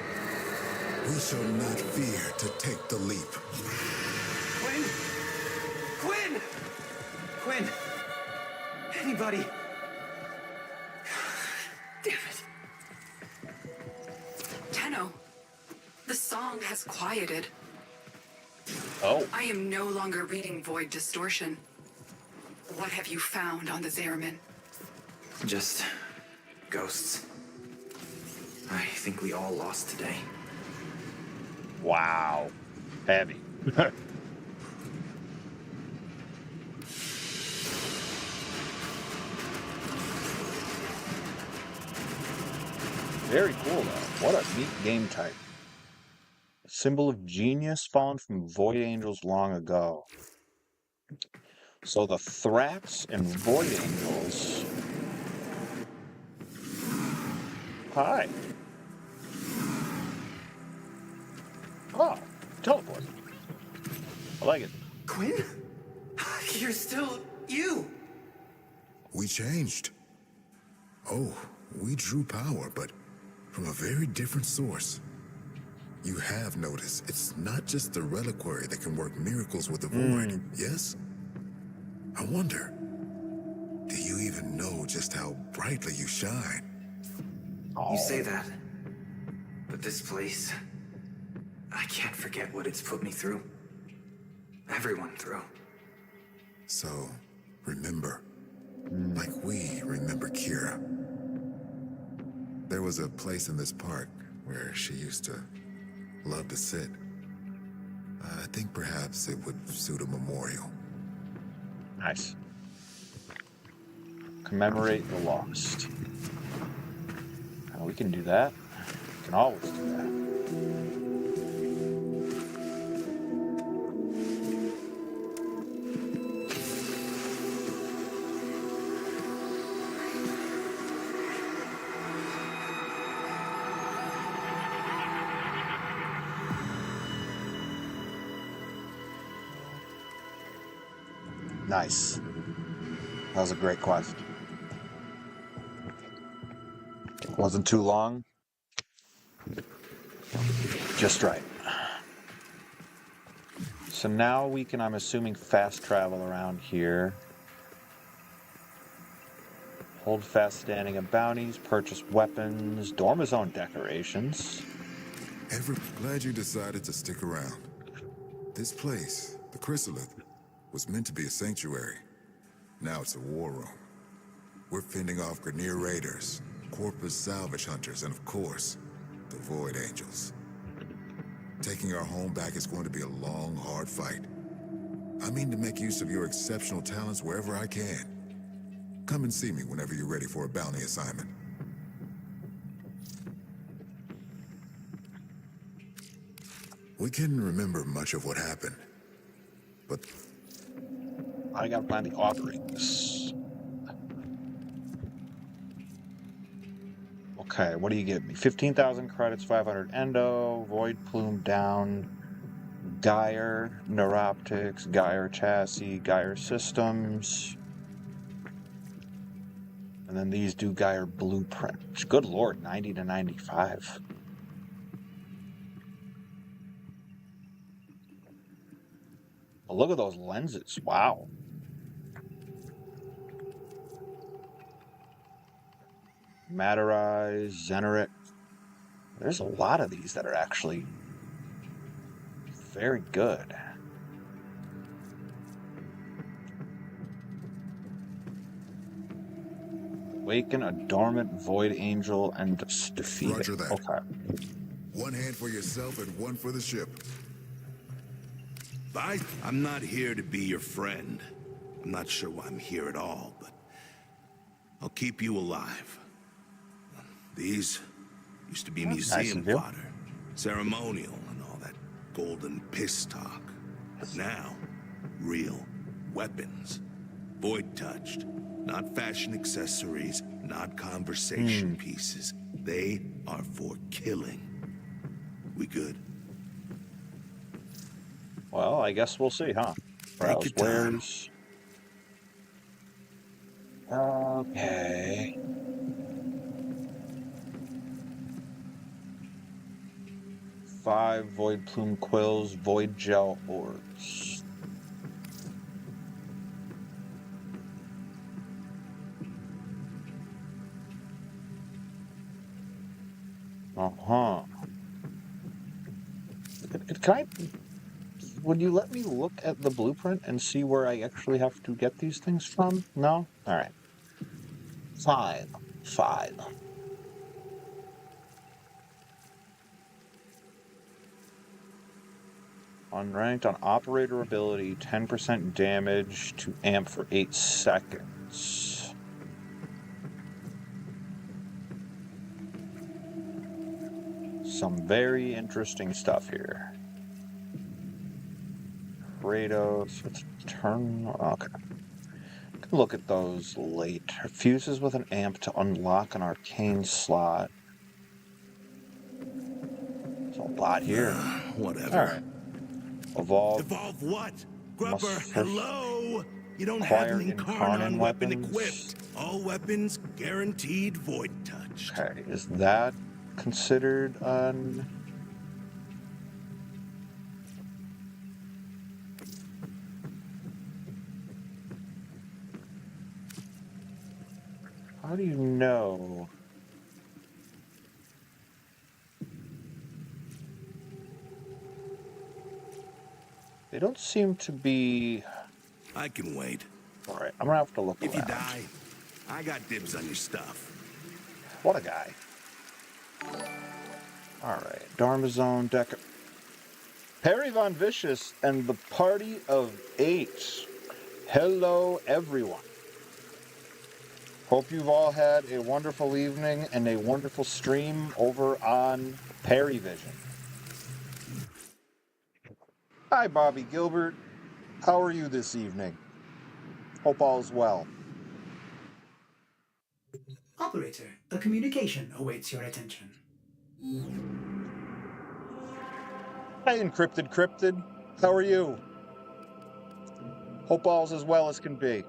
Speaker 9: We shall not fear to take the leap.
Speaker 8: Quinn! Quinn! Quinn! Anybody?
Speaker 2: Damn it. Tenno, the song has quieted.
Speaker 1: Oh.
Speaker 2: I am no longer reading Void Distortion. What have you found on the Zariman?
Speaker 8: Just ghosts. I think we all lost today.
Speaker 1: Wow. Heavy. Very cool, though. What a neat game type. A symbol of genius fallen from Void Angels long ago. So the Thrax and Void Angels... Hi. Oh, teleport. I like it.
Speaker 8: Quinn? You're still you.
Speaker 9: We changed. Oh, we drew power, but from a very different source. You have noticed it's not just the reliquary that can work miracles with the void, yes? I wonder, do you even know just how brightly you shine?
Speaker 8: You say that, but this place, I can't forget what it's put me through. Everyone through.
Speaker 9: So, remember, like we remember Kira. There was a place in this park where she used to love to sit. I think perhaps it would suit a memorial.
Speaker 1: Nice. Commemorate the lost. We can do that. We can always do that. Nice. That was a great quest. Wasn't too long. Just right. So now we can, I'm assuming, fast travel around here. Hold fast standing of bounties, purchase weapons, dorm zone decorations.
Speaker 9: Glad you decided to stick around. This place, the Chrysalith, was meant to be a sanctuary. Now it's a war room. We're fending off Grineer raiders, Corpus salvage hunters, and of course, the Void Angels. Taking our home back is going to be a long, hard fight. I mean to make use of your exceptional talents wherever I can. Come and see me whenever you're ready for a bounty assignment. We can remember much of what happened, but
Speaker 1: I gotta find the offerings. Okay, what do you give me? 15,000 credits, 500 endo, void plume down, Gyre, neuroptics, Gyre chassis, Gyre systems. And then these do Gyre blueprint. Good lord, 90 to 95. Oh, look at those lenses. Wow. Matterize, Zenerate. There's a lot of these that are actually very good. Awaken a dormant void angel and defeat it.
Speaker 9: Roger that.
Speaker 1: Okay.
Speaker 9: One hand for yourself and one for the ship.
Speaker 12: I'm not here to be your friend. I'm not sure why I'm here at all, but I'll keep you alive. These used to be museum fodder, ceremonial and all that golden piss talk. But now, real weapons. Void touched. Not fashion accessories, not conversation pieces. They are for killing. We good?
Speaker 1: Well, I guess we'll see, huh? Browse wares. Okay. Five void plume quills, void gel orbs. Can I... Would you let me look at the blueprint and see where I actually have to get these things from? No? Alright. Fine. Unranked on operator ability, 10% damage to amp for 8 seconds. Some very interesting stuff here. Kratos, let's turn. Okay. Look at those late. Fuses with an amp to unlock an arcane slot. There's a lot here.
Speaker 12: Whatever.
Speaker 1: Alright. Evolve.
Speaker 12: Evolve what? Grubber, hello? You don't
Speaker 1: have
Speaker 12: have
Speaker 1: an
Speaker 12: an Incarnon weapon
Speaker 1: weapons.
Speaker 12: equipped. All weapons guaranteed void touch.
Speaker 1: Okay, is that considered an... How do you know? They don't seem to be...
Speaker 12: I can wait.
Speaker 1: Alright, I'm gonna have to look
Speaker 12: If
Speaker 1: around.
Speaker 12: you die, I got dibs on your stuff.
Speaker 1: What a guy. Alright, Dharmazone, Deca... Perry Von Vicious and the Party of 8. Hello, everyone. Hope you've all had a wonderful evening and a wonderful stream over on Perry Vision. Hi, Bobby Gilbert. How are you this evening? Hope all is well.
Speaker 3: Operator, a communication awaits your attention.
Speaker 1: Hi, Encrypted Cryptid. How are you? Hope all's as well as can be.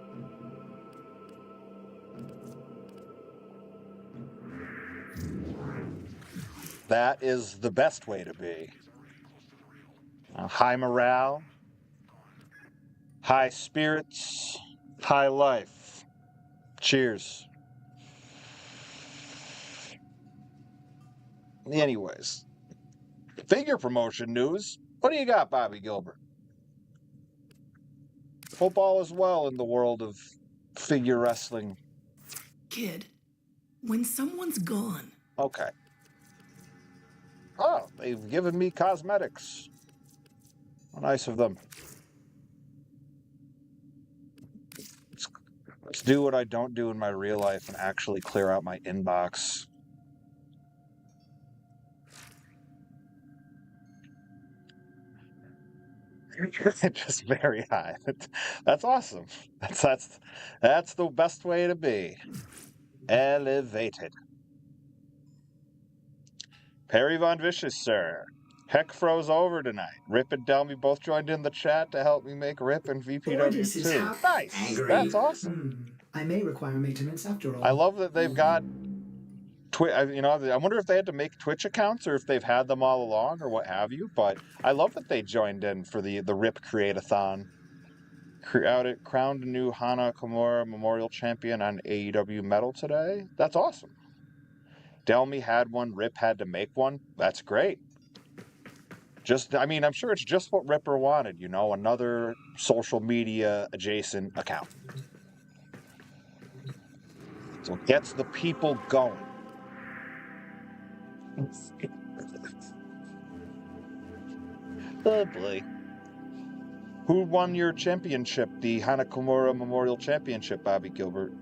Speaker 1: That is the best way to be. High morale, high spirits, high life. Cheers. Anyways, figure promotion news. What do you got, Bobby Gilbert? Hope all is well in the world of figure wrestling.
Speaker 10: Kid, when someone's gone...
Speaker 1: Okay. Oh, they've given me cosmetics. How nice of them. Let's do what I don't do in my real life and actually clear out my inbox. Just very high. That's awesome. That's the best way to be. Elevated. Perry Von Vicious, sir. Heck froze over tonight. Rip and Delmy both joined in the chat to help me make Rip and
Speaker 3: Fortis is
Speaker 1: VPW2. Nice.
Speaker 3: angry.
Speaker 1: That's awesome.
Speaker 3: I may require maintenance after all.
Speaker 1: I love that they've got I wonder if they had to make Twitch accounts or if they've had them all along or what have you. But I love that they joined in for the Rip Create-a-thon. Crowned a new Hana Kimura Memorial Champion on AEW Metal today. That's awesome. Delmy had one. Rip had to make one. That's great. I'm sure it's just what Ripper wanted. Another social media adjacent account. So it gets the people going. Oh boy. Who won your championship, the Hanakamura Memorial Championship, Bobby Gilbert?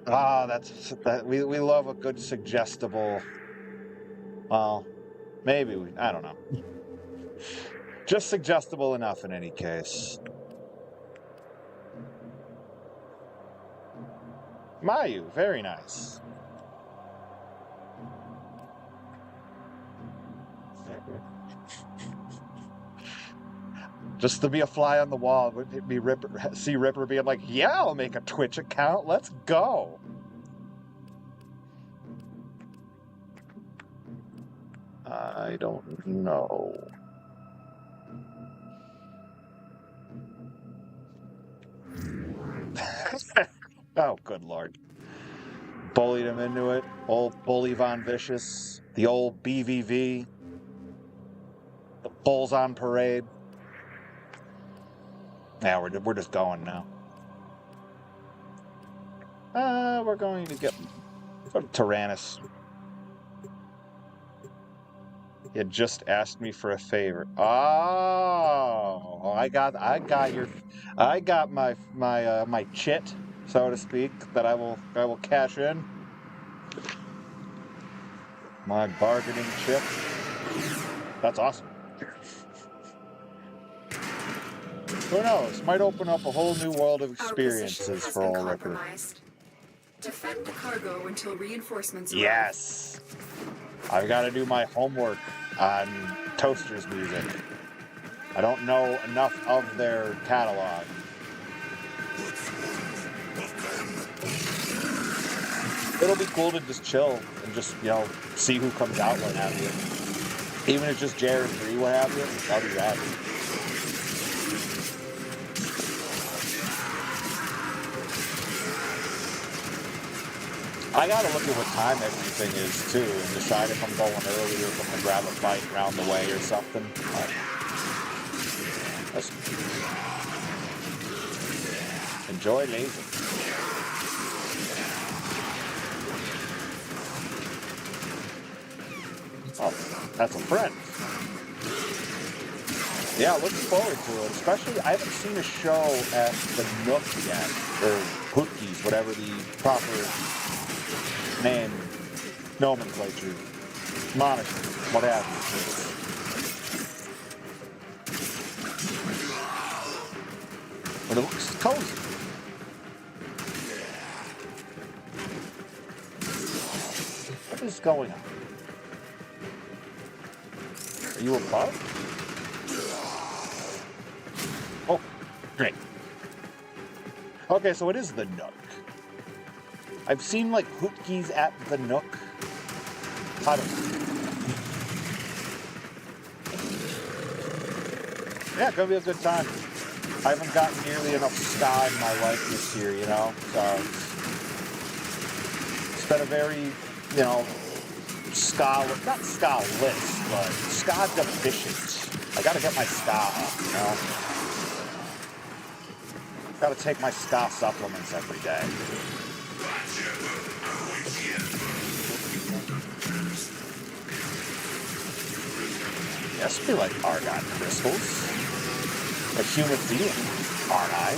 Speaker 1: We love a good suggestible. Well, maybe I don't know. Just suggestible enough in any case. Mayu, very nice. Just to be a fly on the wall, would be see Ripper being like, yeah, I'll make a Twitch account. Let's go. I don't know. Oh, good Lord. Bullied him into it. Old Bully Von Vicious. The old BVV. The Bulls on Parade. Yeah, we're just going now. We're going to go to Tyrannus. You just asked me for a favor. Oh, I got my chit, so to speak, that I will cash in. My bargaining chip. That's awesome. Who knows? Might open up a whole new world of experiences for all Ripper.
Speaker 2: Defend the cargo until reinforcements arrive.
Speaker 1: Yes! I've got to do my homework on Toaster's music. I don't know enough of their catalog. It'll be cool to just chill and just, see who comes out, what have you. Even if it's just Jared 3, what have you, I'll be rad. I gotta look at what time everything is, too, and decide if I'm going early or if I'm gonna grab a bite around the way or something. Enjoy lazing. Oh, that's a friend. Yeah, looking forward to it. Especially, I haven't seen a show at the Nook yet, or Hootkies, whatever the proper name, nomenclature, moniker, what have you. But it looks cozy. What is going on? Are you above? Oh, great. Okay, so it is the Nook. I've seen, Hootkies at the Nook. I don't know. Yeah, it's gonna be a good time. I haven't gotten nearly enough ska in my life this year, So it's been a very, ska, not ska-less, but ska deficient. I gotta get my ska up, Gotta take my ska supplements every day. Yes, be like argon crystals. A human being, aren't I?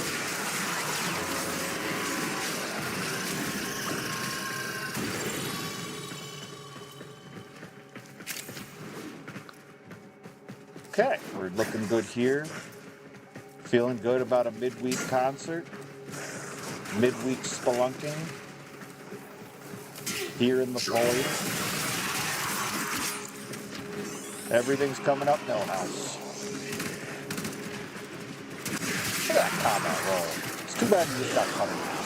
Speaker 1: Okay, we're looking good here. Feeling good about a midweek concert. Midweek spelunking. Here in the void. Everything's coming up Millhouse. Look at that combat roll. It's too bad you just got cut in half.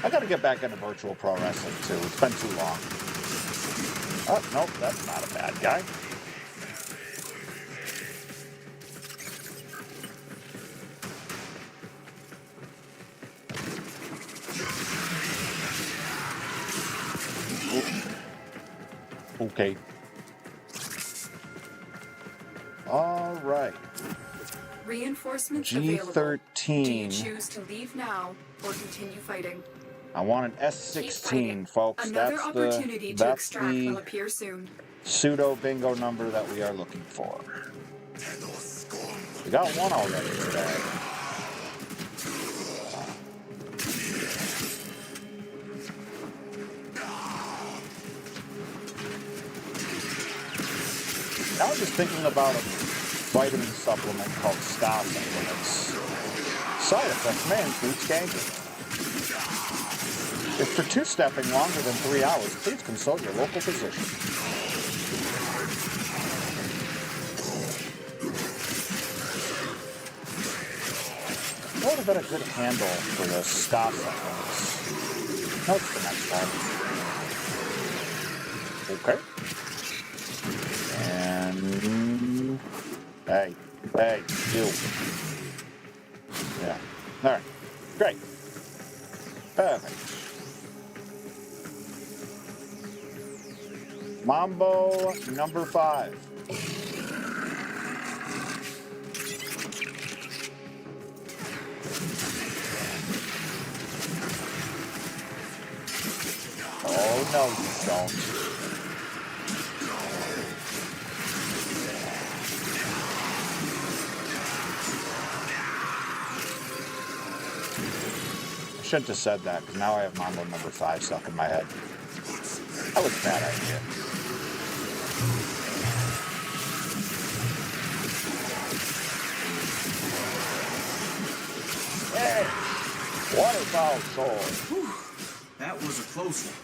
Speaker 1: I gotta get back into virtual pro wrestling too. It's been too long. Oh, nope, that's not a bad guy. Okay. All right.
Speaker 2: Reinforcements
Speaker 1: G13.
Speaker 2: available. Do you choose to leave now or continue fighting?
Speaker 1: I want an S16, folks.
Speaker 2: Another
Speaker 1: That's
Speaker 2: opportunity to
Speaker 1: that's
Speaker 2: extract
Speaker 1: the
Speaker 2: will appear soon.
Speaker 1: pseudo bingo number that we are looking for. We got one already today. Now I'm just thinking about a vitamin supplement called Star Supplements. Side effects may include skanking. If for two-stepping longer than 3 hours, please consult your local physician. What would have been a good handle for the Star Supplements? No, it's the next one. Okay. And hey, you. Yeah. All right. Great. Perfect. Mambo number 5. Oh no, you don't. I shouldn't have said that, because now I have Mambo number 5 stuck in my head. That was a bad idea. Hey! Waterfowl sword!
Speaker 5: Whew, that was a close one.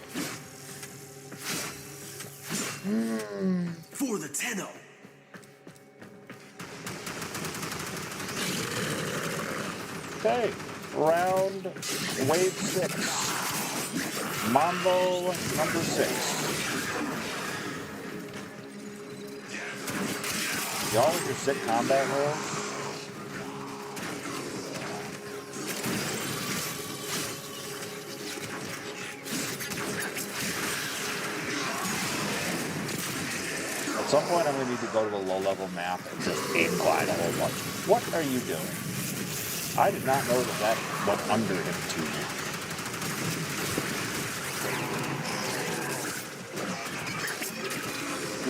Speaker 5: For the 10-0.
Speaker 1: Okay, round wave 6. Mambo number 6. Y'all with your sick combat rolls? At some point I'm going to need to go to a low-level map and just aim glide a whole bunch. What are you doing? I did not know that went under him to me.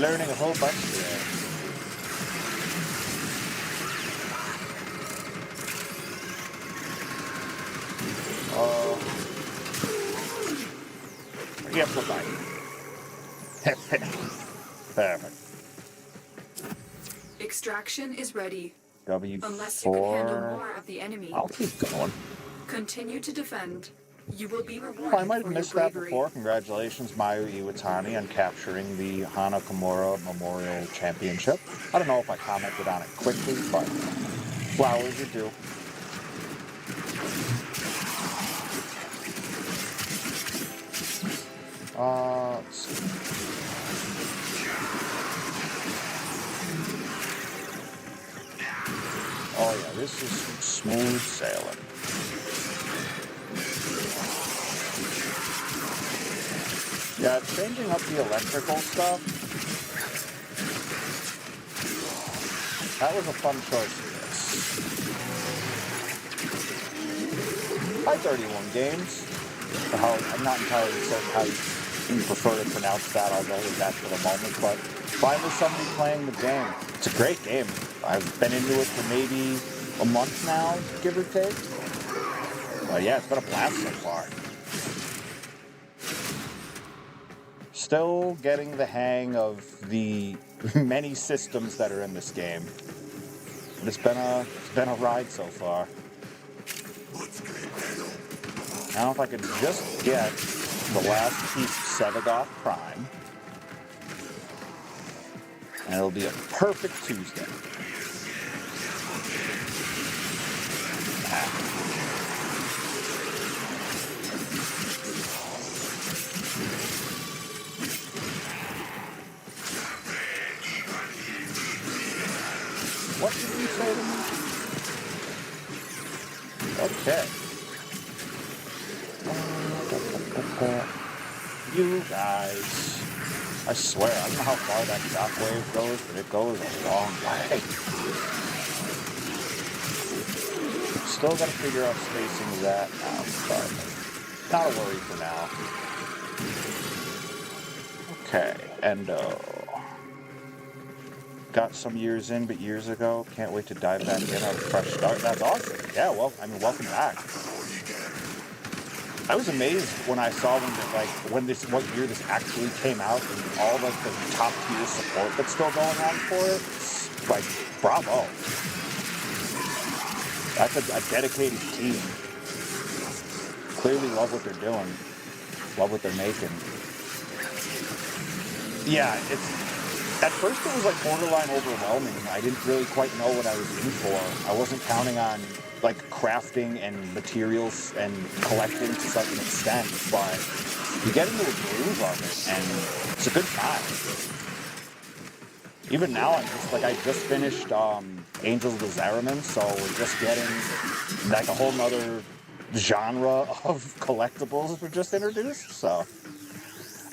Speaker 1: Learning a whole bunch there. Yep, goodbye. Perfect.
Speaker 2: Extraction is ready.
Speaker 1: W4.
Speaker 2: Unless you can handle more of the enemy.
Speaker 1: I'll keep going.
Speaker 2: Continue to defend. You will be rewarded.
Speaker 1: Oh, I might have
Speaker 2: for
Speaker 1: missed
Speaker 2: your
Speaker 1: that
Speaker 2: bravery.
Speaker 1: before. Congratulations, Mayu Iwatani, on capturing the Hana Kimura Memorial Championship. I don't know if I commented on it quickly, but flowers are due. Let's see. Oh yeah, this is some smooth sailing. Yeah, changing up the electrical stuff. That was a fun choice for this. Hi 31 games. I'm not entirely certain how you prefer to pronounce that, I'll go with that for the moment, but finally somebody playing the game. It's a great game. I've been into it for maybe a month now, give or take. But yeah, it's been a blast so far. Still getting the hang of the many systems that are in this game. But it's been a ride so far. Now if I could just get the last piece of Sevagoth Prime, and it'll be a perfect Tuesday. What did you say to me? Okay. You guys. I swear, I don't know how far that shockwave goes, but it goes a long way. Still gotta figure out spacing of that now, but not a worry for now. Okay, Endo. Got some years in, but years ago. Can't wait to dive back in on a fresh start. That's awesome. Yeah, well, I mean, welcome back. I was amazed when I saw what year this actually came out, and all like the top tier support that's still going on for it. It's like, bravo. That's a dedicated team. Clearly love what they're doing. Love what they're making. Yeah, at first it was like borderline overwhelming. I didn't really quite know what I was in for. I wasn't counting on like crafting and materials and collecting to such an extent, but you get into a groove of it and it's a good time. Even now I'm just like, I just finished Angels of the Zariman, so we're just getting like a whole nother genre of collectibles were just introduced, so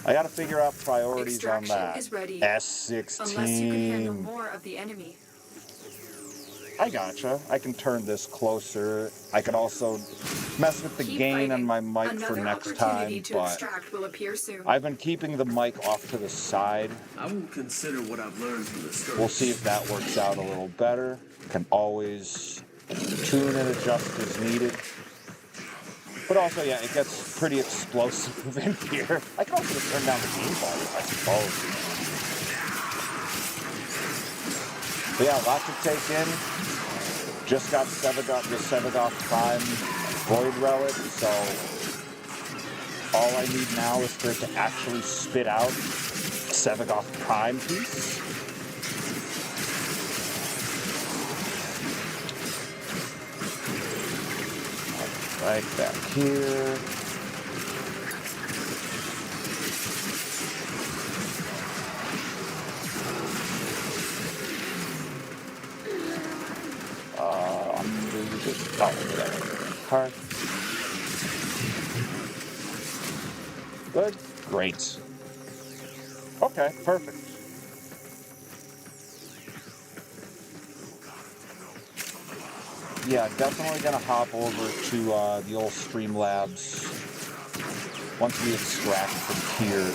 Speaker 1: I gotta figure out priorities on that.
Speaker 2: Is ready.
Speaker 1: S16.
Speaker 2: Unless you can handle more of the enemy.
Speaker 1: I gotcha. I can turn this closer. I can also mess with the gain on my mic for next time, but
Speaker 2: will appear soon.
Speaker 1: I've been keeping the mic off to the side.
Speaker 5: I will consider what I've learned from the skirmish.
Speaker 1: We'll see if that works out a little better. Can always tune and adjust as needed. But also, yeah, it gets pretty explosive in here. I can also just turn down the game volume, I suppose. But yeah, a lot to take in. Just got the Sevagoth Prime Void Relic, so all I need now is for it to actually spit out a Sevagoth Prime piece. Right back here. Card. Good. Great. Okay, perfect. Yeah, definitely gonna hop over to the old Streamlabs. Once we extract from here,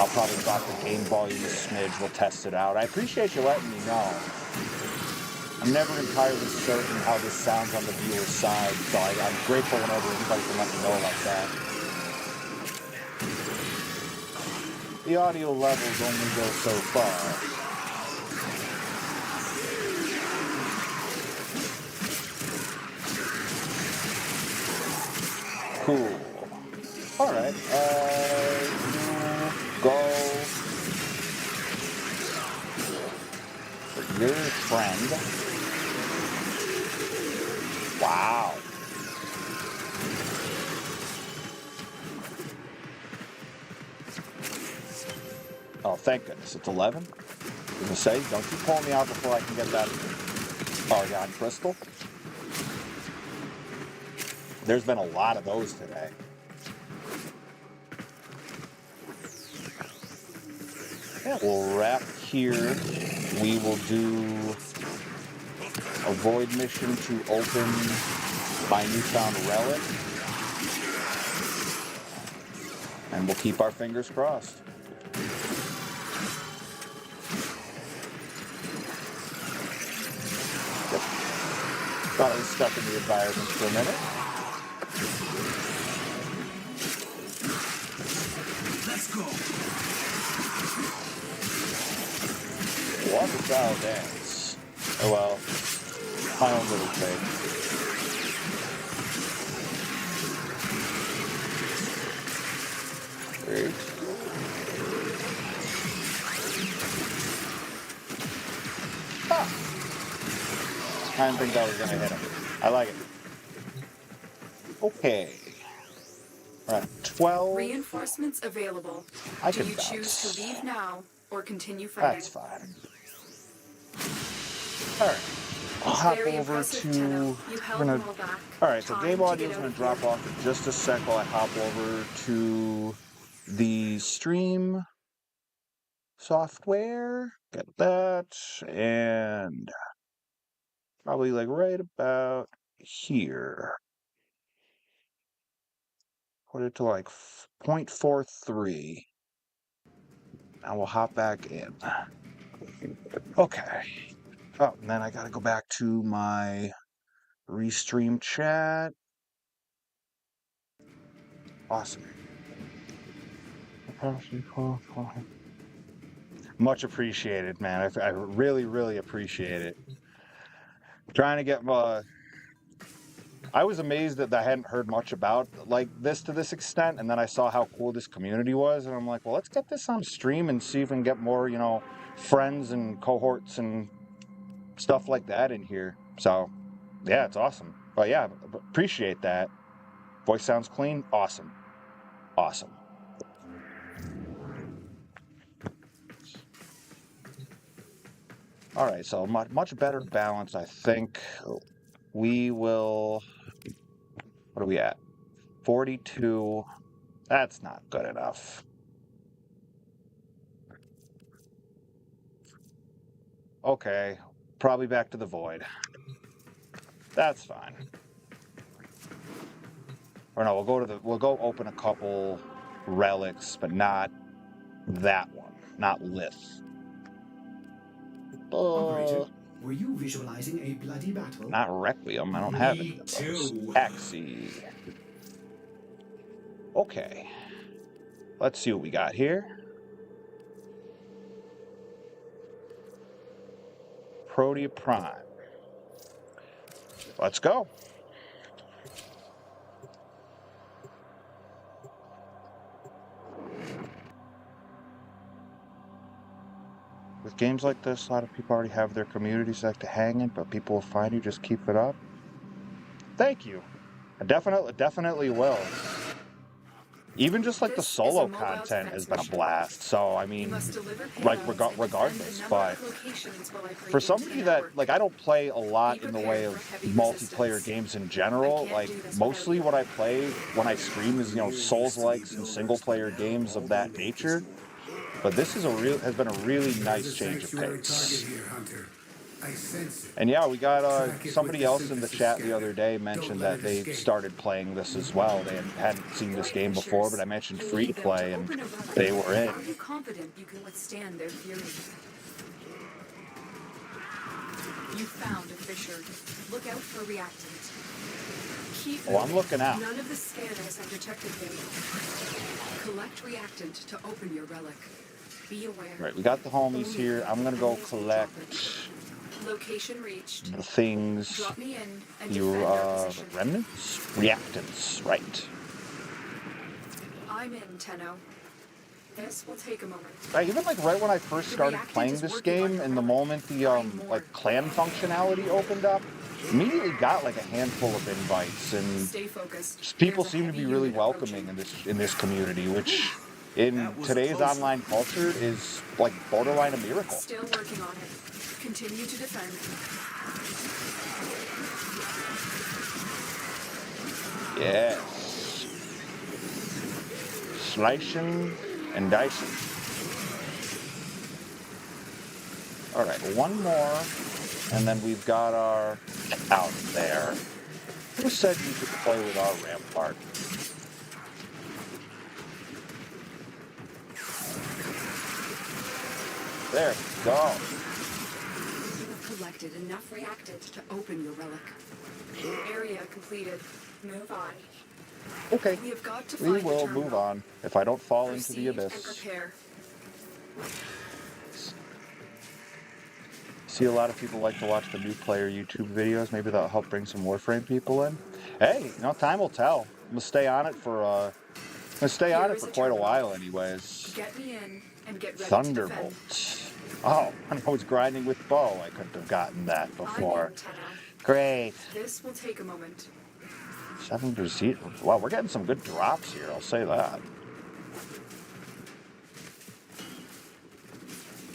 Speaker 1: I'll probably drop the game volume a smidge. We'll test it out. I appreciate you letting me know. I'm never entirely certain how this sounds on the viewer's side, so I'm grateful whenever anybody can let me know like that. The audio levels only go so far. Cool. Alright, go for your friend. Wow. Oh, thank goodness. It's 11. I was gonna say, don't you pull me out before I can get that Argon crystal. There's been a lot of those today. Yeah, we'll wrap here. We will do a void mission to open my newfound relic. And we'll keep our fingers crossed. Yep. Thought I was stuck in the environment for a minute. Water child dance. Oh well. My own little thing. Great. Ah! I didn't think that was gonna hit him. I like it. Okay. We're at 12.
Speaker 2: Reinforcements available.
Speaker 1: I
Speaker 2: Do
Speaker 1: can
Speaker 2: you
Speaker 1: bounce.
Speaker 2: choose to leave now or continue fighting?
Speaker 1: That's fine. Alright. I'll hop over to... We're gonna... Alright, so game audio is gonna drop off in just a sec while I hop over to the stream software. Get that. And probably like right about here. Put it to like 0.43. Now we'll hop back in. Okay. Oh, and then I gotta go back to my restream chat. Awesome. Much appreciated, man. I really, really appreciate it. Trying to get I was amazed that I hadn't heard much about like this to this extent, and then I saw how cool this community was, and I'm like, well, let's get this on stream and see if we can get more, you know, friends and cohorts and stuff like that in here. So, yeah, it's awesome. But yeah, appreciate that. Voice sounds clean. Awesome. Awesome. All right, so much better balance, I think. We will... What are we at? 42. That's not good enough. Okay, probably back to the void. That's fine. Or no, we'll go open a couple relics, but not that one. Not Lith.
Speaker 3: Operator, were you visualizing a bloody battle?
Speaker 1: Not Requiem. I don't have any of those. Axie. Okay. Let's see what we got here. Protea Prime. Let's go. With games like this, a lot of people already have their communities like to hang in, but people will find you. Just keep it up. Thank you. I definitely will. Even just like the solo content has been a blast. So I mean, like regardless, but for somebody that like I don't play a lot in the way of multiplayer games in general. Like mostly what I play when I stream is, you know, Souls-likes and single-player games of that nature. But this is has been a really nice change of pace. And yeah, we got somebody else in the chat the other day mentioned that they started playing this as well. They hadn't seen this game before, but I mentioned free to play, and they were in.
Speaker 2: Are you confident you can withstand their fury? You found a fissure. Look out for reactant.
Speaker 1: Oh, I'm looking out.
Speaker 2: None of the scanners have detected them. Collect reactant to open your relic. Be aware.
Speaker 1: Right, we got the homies here. I'm gonna go collect
Speaker 2: location reached.
Speaker 1: the things.
Speaker 2: Drop me in and
Speaker 1: You
Speaker 2: defend
Speaker 1: remnants? Reactants, right.
Speaker 2: I'm in, Tenno. This will take a moment.
Speaker 1: Right, even like right when I first started playing this game, in the moment the like clan functionality opened up, immediately got like a handful of invites, and
Speaker 2: stay focused.
Speaker 1: people seem to be really welcoming in this community, which in today's online culture is like borderline a miracle.
Speaker 2: Still working on it. Continue to defend.
Speaker 1: Yes. Slicing and dicing. Alright, one more, and then we've got our out there. Who said you could play with our rampart? There we go.
Speaker 2: You've collected enough reactant to open your relic. Area completed. Move on.
Speaker 1: Okay.
Speaker 2: We have got to
Speaker 1: We
Speaker 2: find the
Speaker 1: will
Speaker 2: terminal.
Speaker 1: move on if I don't fall into
Speaker 2: Proceed
Speaker 1: the
Speaker 2: and
Speaker 1: abyss.
Speaker 2: prepare.
Speaker 1: See, a lot of people like to watch the new player YouTube videos. Maybe that'll help bring some Warframe people in. Hey, time will tell. I'm gonna stay on it for
Speaker 2: Here is a
Speaker 1: quite a
Speaker 2: terminal.
Speaker 1: while, anyways.
Speaker 2: Get me in and get ready
Speaker 1: Thunderbolt.
Speaker 2: to defend.
Speaker 1: Oh, when I was grinding with bow, I couldn't have gotten that before.
Speaker 2: I'm in, Tenno.
Speaker 1: Great.
Speaker 2: This will take a moment.
Speaker 1: 7 seat. Wow, we're getting some good drops here. I'll say that.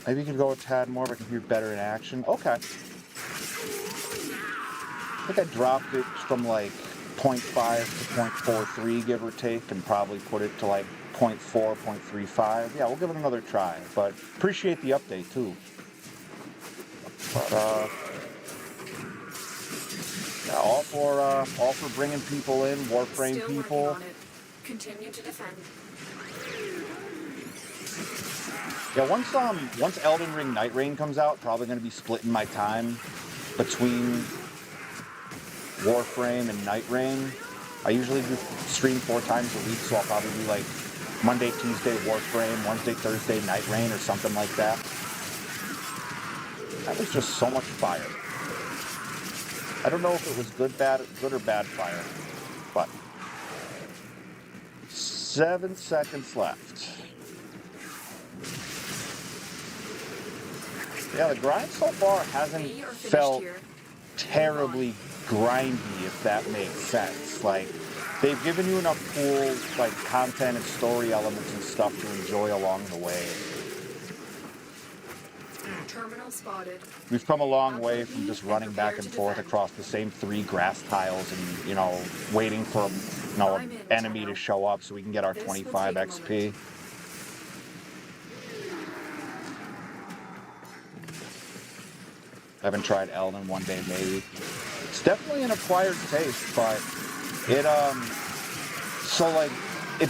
Speaker 1: Maybe you could go a tad more, but I can be better in action. Okay. I think I dropped it from like 0.5 to 0.43, give or take, and probably put it to like 0.4, 0.35. Yeah, we'll give it another try, but appreciate the update too. But yeah, all for bringing people in, Warframe
Speaker 2: Still
Speaker 1: people.
Speaker 2: working on it. Continue to defend.
Speaker 1: Yeah, once Elden Ring Night Rain comes out, probably going to be splitting my time between Warframe and Night Rain. I usually do stream 4 times a week, so I'll probably do like Monday, Tuesday Warframe, Wednesday, Thursday Night Rain, or something like that. That was just so much fire. I don't know if it was good or bad fire, but 7 seconds left. Yeah, the grind so far hasn't felt terribly grindy, if that makes sense. Like, they've given you enough cool, like, content and story elements and stuff to enjoy along the way.
Speaker 2: Terminal spotted.
Speaker 1: We've come a long way from just running back and forth across the same 3 grass tiles and, waiting for, an enemy to show up so we can get our 25 XP. I haven't tried Elden one day, maybe. It's definitely an acquired taste, but it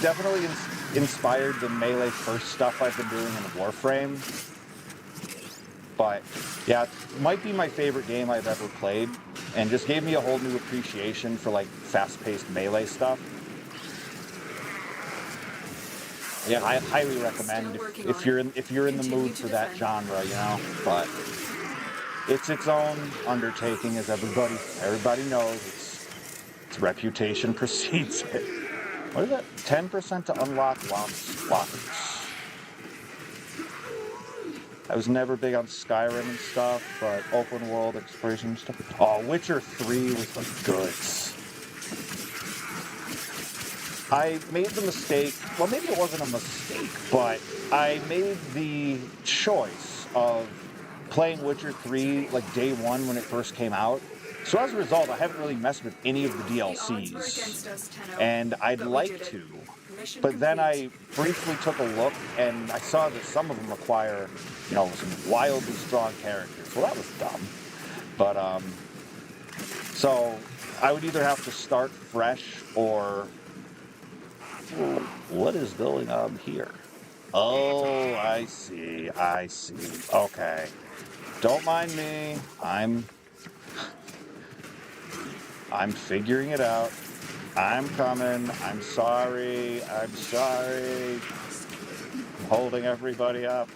Speaker 1: definitely inspired the melee first stuff I've been doing in Warframe. But yeah, it might be my favorite game I've ever played, and just gave me a whole new appreciation for like fast-paced melee stuff. Yeah, I highly recommend if you're in the mood for that genre, But it's its own undertaking, as everybody knows. Its reputation precedes it. What is it? 10% to unlock lockers. I was never big on Skyrim and stuff, but open world exploration stuff. Oh, Witcher 3 was the goods. I made the mistake, well, maybe it wasn't a mistake, but I made the choice of playing Witcher 3 like day one when it first came out. So as a result, I haven't really messed with any of the DLCs. And I'd like to. But then I briefly took a look and I saw that some of them require, some wildly strong characters. Well, that was dumb. But, so I would either have to start fresh or... What is going on here? Oh, I see. Okay. Don't mind me. I'm figuring it out. I'm coming. I'm sorry. I'm holding everybody up.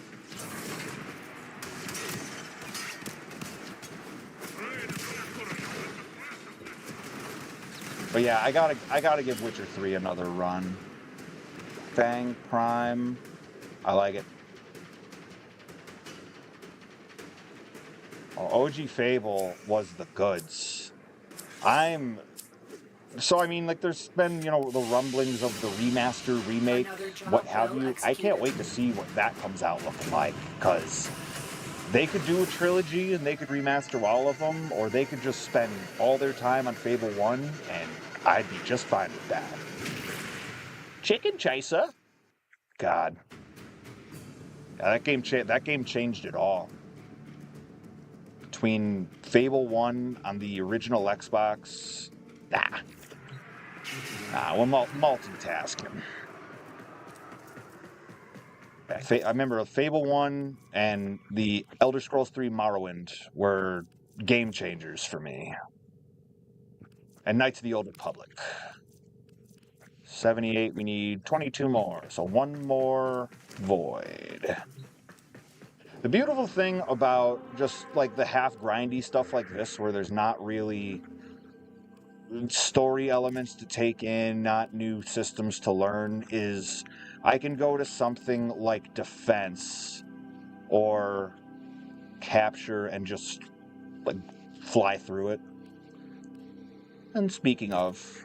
Speaker 1: But yeah, I gotta give Witcher 3 another run. Fang Prime. I like it. Oh, OG Fable was the goods. There's been, the rumblings of the remaster, remake, what have you. I can't wait to see what that comes out looking like, because they could do a trilogy and they could remaster all of them, or they could just spend all their time on Fable 1, and I'd be just fine with that. Chicken Chaser? God. Yeah, that game changed it all. Between Fable 1 on the original Xbox, we're multitasking. I remember Fable 1 and the Elder Scrolls 3 Morrowind were game changers for me. And Knights of the Old Republic. 78, we need 22 more. So one more void. The beautiful thing about just like the half grindy stuff like this, where there's not really story elements to take in, not new systems to learn, is I can go to something like defense or capture and just like fly through it. And speaking of,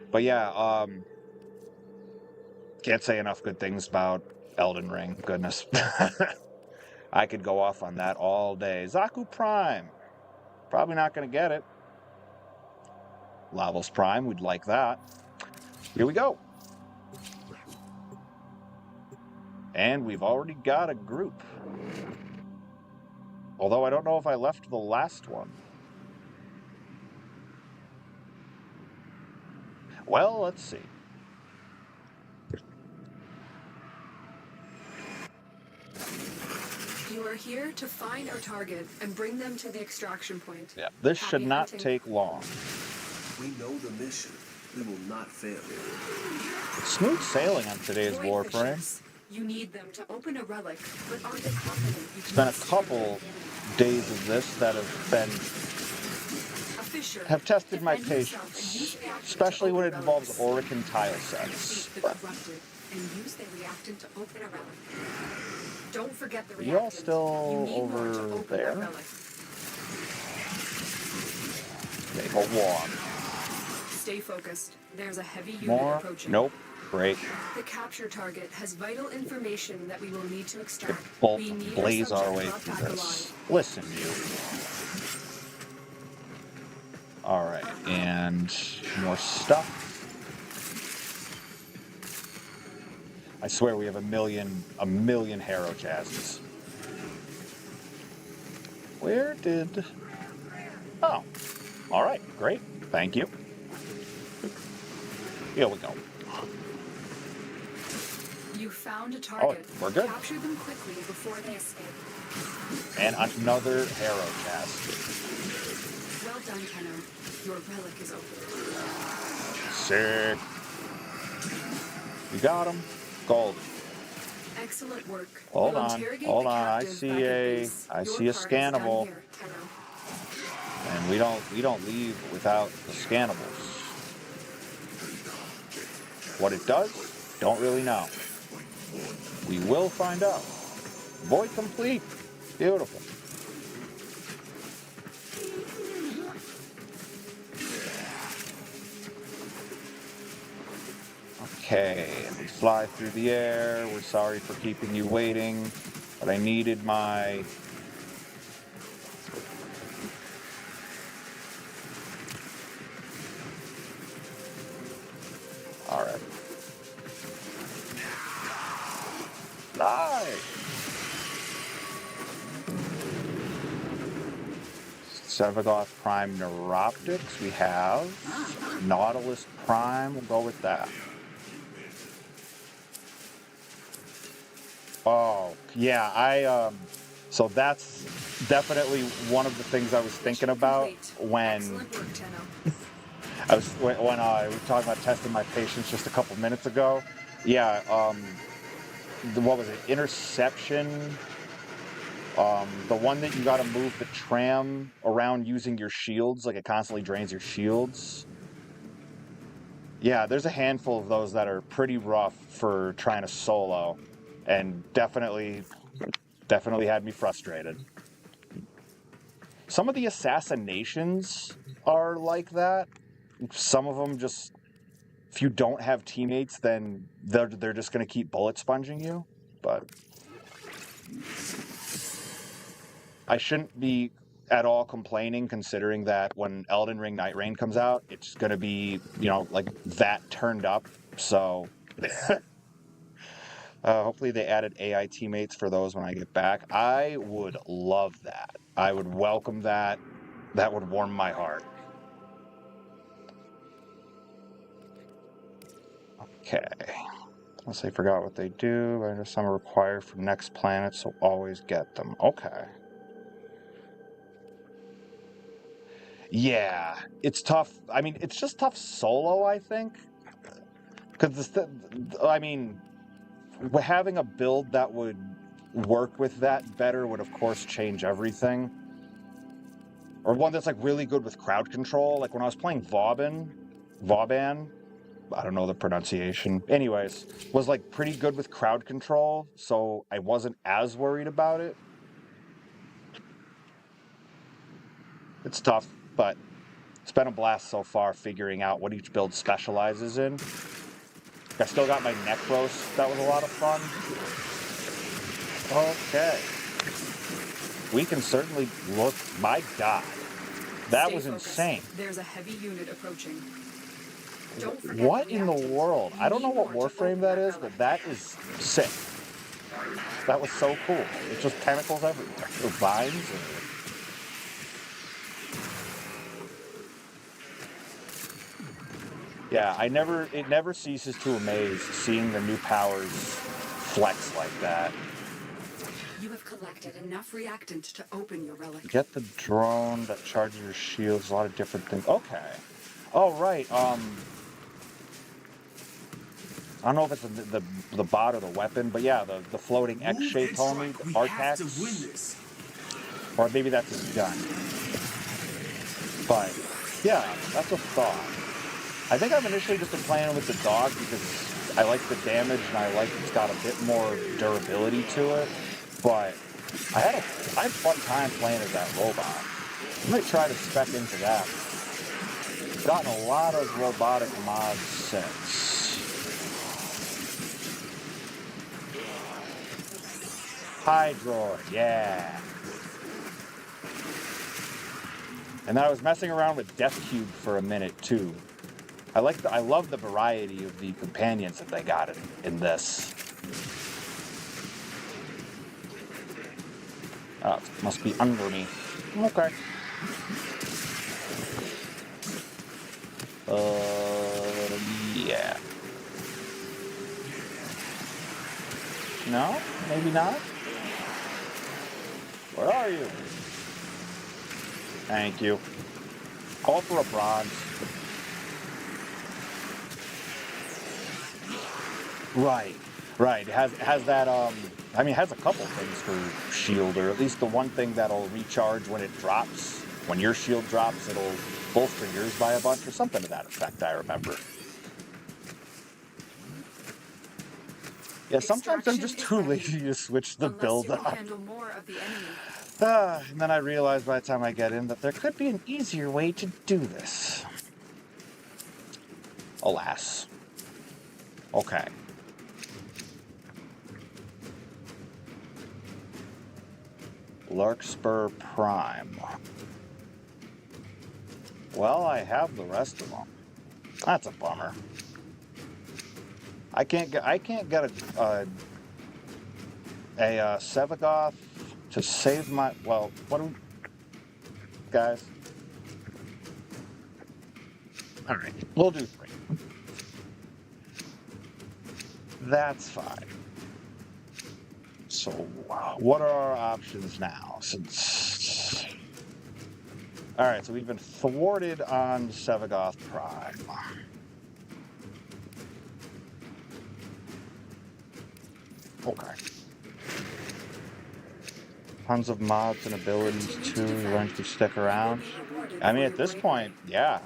Speaker 1: but yeah, can't say enough good things about Elden Ring. Goodness. I could go off on that all day. Zaku Prime. Probably not going to get it. Lavos Prime, we'd like that. Here we go. And we've already got a group. Although I don't know if I left the last one. Well, let's see.
Speaker 2: You are here to find our target and bring them to the extraction point.
Speaker 1: Yeah, this
Speaker 2: Happy
Speaker 1: should not
Speaker 2: hunting.
Speaker 1: take long.
Speaker 5: We know the mission. We will not fail.
Speaker 1: Smooth sailing on today's
Speaker 2: Void
Speaker 1: Warframe.
Speaker 2: fishers. You need them to open a relic, but are they confident you
Speaker 1: It's
Speaker 2: can
Speaker 1: been a
Speaker 2: destroy
Speaker 1: couple
Speaker 2: them?
Speaker 1: days of this that have tested my patience, especially when it involves Orican tile sets.
Speaker 2: The corrupted and use their reactant to open a relic. Don't forget the
Speaker 1: You all
Speaker 2: reactant.
Speaker 1: still
Speaker 2: You need more to
Speaker 1: over
Speaker 2: open
Speaker 1: there?
Speaker 2: that relic.
Speaker 1: Take a walk.
Speaker 2: Stay focused. There's a heavy unit
Speaker 1: More?
Speaker 2: approaching.
Speaker 1: Nope. Great.
Speaker 2: The capture target has vital information that we will need to extract.
Speaker 1: Bolt
Speaker 2: We need
Speaker 1: blaze our
Speaker 2: subject
Speaker 1: way
Speaker 2: brought
Speaker 1: through
Speaker 2: back
Speaker 1: this.
Speaker 2: alive.
Speaker 1: Listen, you. Alright, and more stuff. I swear we have a million Harrow chassis. Where did... Oh. Alright, great. Thank you. Here we go.
Speaker 2: You found a target.
Speaker 1: Oh, we're good.
Speaker 2: Capture them quickly before they escape.
Speaker 1: And another Harrow chassis.
Speaker 2: Well done, Tenno. Your relic is open.
Speaker 1: Sick. You got him. Gold.
Speaker 2: Excellent work.
Speaker 1: Hold
Speaker 2: We'll
Speaker 1: on.
Speaker 2: interrogate
Speaker 1: Hold
Speaker 2: the
Speaker 1: on. I
Speaker 2: captive
Speaker 1: see
Speaker 2: back at
Speaker 1: a
Speaker 2: base.
Speaker 1: I
Speaker 2: Your
Speaker 1: see a
Speaker 2: part is done
Speaker 1: scannable.
Speaker 2: here, Tenno.
Speaker 1: And we don't leave without the scannables. What it does, don't really know. We will find out. Void complete. Beautiful. Okay, we fly through the air. We're sorry for keeping you waiting, but I needed my... Alright. Nice! Sevagoth Prime Neuroptics we have. Nautilus Prime, we'll go with that. Oh, yeah, so that's definitely one of the things I was thinking about when I was we were talking about testing my patience just a couple minutes ago. Yeah, what was it? Interception. The one that you got to move the tram around using your shields, like it constantly drains your shields. Yeah, there's a handful of those that are pretty rough for trying to solo, and definitely had me frustrated. Some of the assassinations are like that. Some of them just, if you don't have teammates, then they're just going to keep bullet sponging you. But I shouldn't be at all complaining, considering that when Elden Ring Night Rain comes out, it's going to be, like that turned up. So hopefully they added AI teammates for those when I get back. I would love that. I would welcome that. That would warm my heart. Okay. Unless I forgot what they do. I know some are required for next planet, so always get them. Okay. Yeah, it's tough. I mean, it's just tough solo, I think. Because, I mean, having a build that would work with that better would, of course, change everything. Or one that's, like, really good with crowd control. Like, when I was playing Vauban, I don't know the pronunciation. Anyways, was, like, pretty good with crowd control, so I wasn't as worried about it. It's tough, but it's been a blast so far figuring out what each build specializes in. I still got my Necros. That was a lot of fun. Okay. We can certainly look. My God. That was insane.
Speaker 2: There's a heavy unit approaching. Don't forget
Speaker 1: What in the world? I don't know what Warframe that is, but that is sick. That was so cool. It's just tentacles everywhere. Or vines. Yeah, it never ceases to amaze seeing the new powers flex like that.
Speaker 2: You have collected enough reactant to open your relic.
Speaker 1: Get the drone that charges your shields, a lot of different things. Okay. Oh, right. I don't know if it's the bot or the weapon, but yeah, the floating X-shaped homie, the Artax. Or maybe that's his gun. But, yeah, that's a thought. I think I've initially just been playing with the dog because I like the damage and I like it's got a bit more durability to it. But I had fun time playing as that robot. I might try to spec into that. Gotten a lot of robotic mods since. Hydroid, yeah. And then I was messing around with Death Cube for a minute too. I love the variety of the companions that they got in this. Oh, it must be under me. Okay. Yeah. No? Maybe not? Where are you? Thank you. Call for a bronze. Right. It has that, I mean, it has a couple things for shield, or at least the one thing that'll recharge when it drops. When your shield drops, it'll bolster yours by a bunch, or something to that effect, I remember. Yeah, sometimes I'm just too lazy to switch the build up. And then I realize by the time I get in that there could be an easier way to do this. Alas. Okay. Larkspur Prime. Well, I have the rest of them. That's a bummer. I can't get a Sevagoth to save my. Well, what do we, guys? All right, we'll do 3. That's fine. So, what are our options now? Since, all right, so we've been thwarted on Sevagoth Prime. Okay. Tons of mods and abilities too. Learn to stick around. I mean, at this point, yeah,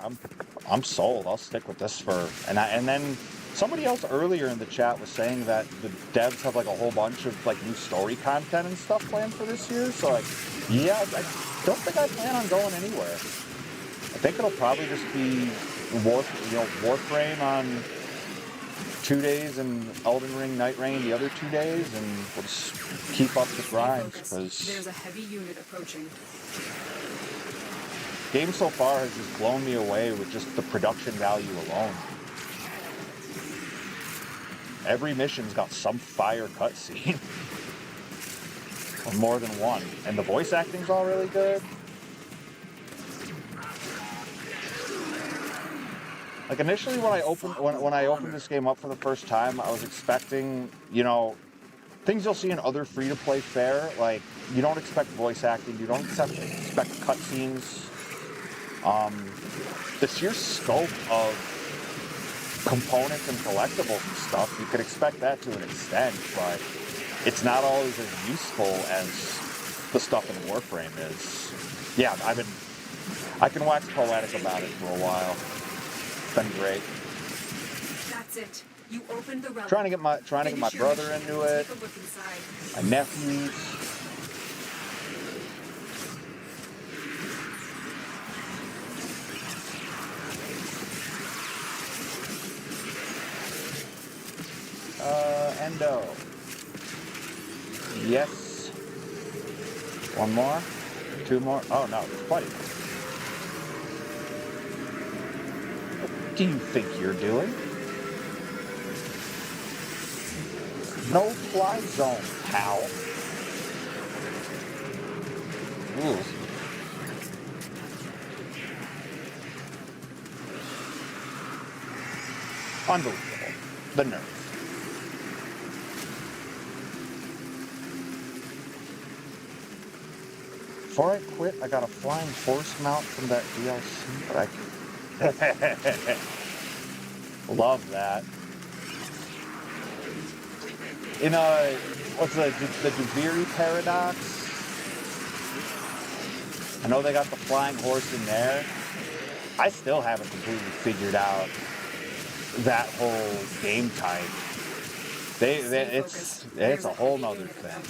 Speaker 1: I'm sold. I'll stick with this for and then. Somebody else earlier in the chat was saying that the devs have like a whole bunch of like new story content and stuff planned for this year. So like, yeah, I don't think I plan on going anywhere. I think it'll probably just be Warframe on 2 days and Elden Ring Night Rain the other 2 days, and we'll just keep up the grinds because
Speaker 2: there's a heavy unit approaching.
Speaker 1: Game so far has just blown me away with just the production value alone. Every mission's got some fire cutscene. Or more than one. And the voice acting's all really good. Like initially when I opened this game up for the first time, I was expecting, things you'll see in other free-to-play fare. Like, you don't expect voice acting, you don't expect cutscenes. The sheer scope of components and collectibles and stuff, you could expect that to an extent, but it's not always as useful as the stuff in Warframe is. Yeah, I can wax poetic about it for a while. It's been great.
Speaker 2: That's it. You opened the relic.
Speaker 1: Trying to get my brother into it.
Speaker 2: Take a look inside.
Speaker 1: My nephews. Endo. Yes. One more? Two more? Oh no, there's plenty more. What do you think you're doing? No fly zone, pal. Ooh. Unbelievable. The nerve. Before I quit, I got a flying horse mount from that DLC, but I love that. In what's the Duviri paradox? I know they got the flying horse in there. I still haven't completely figured out that whole game type. It's a whole nother thing.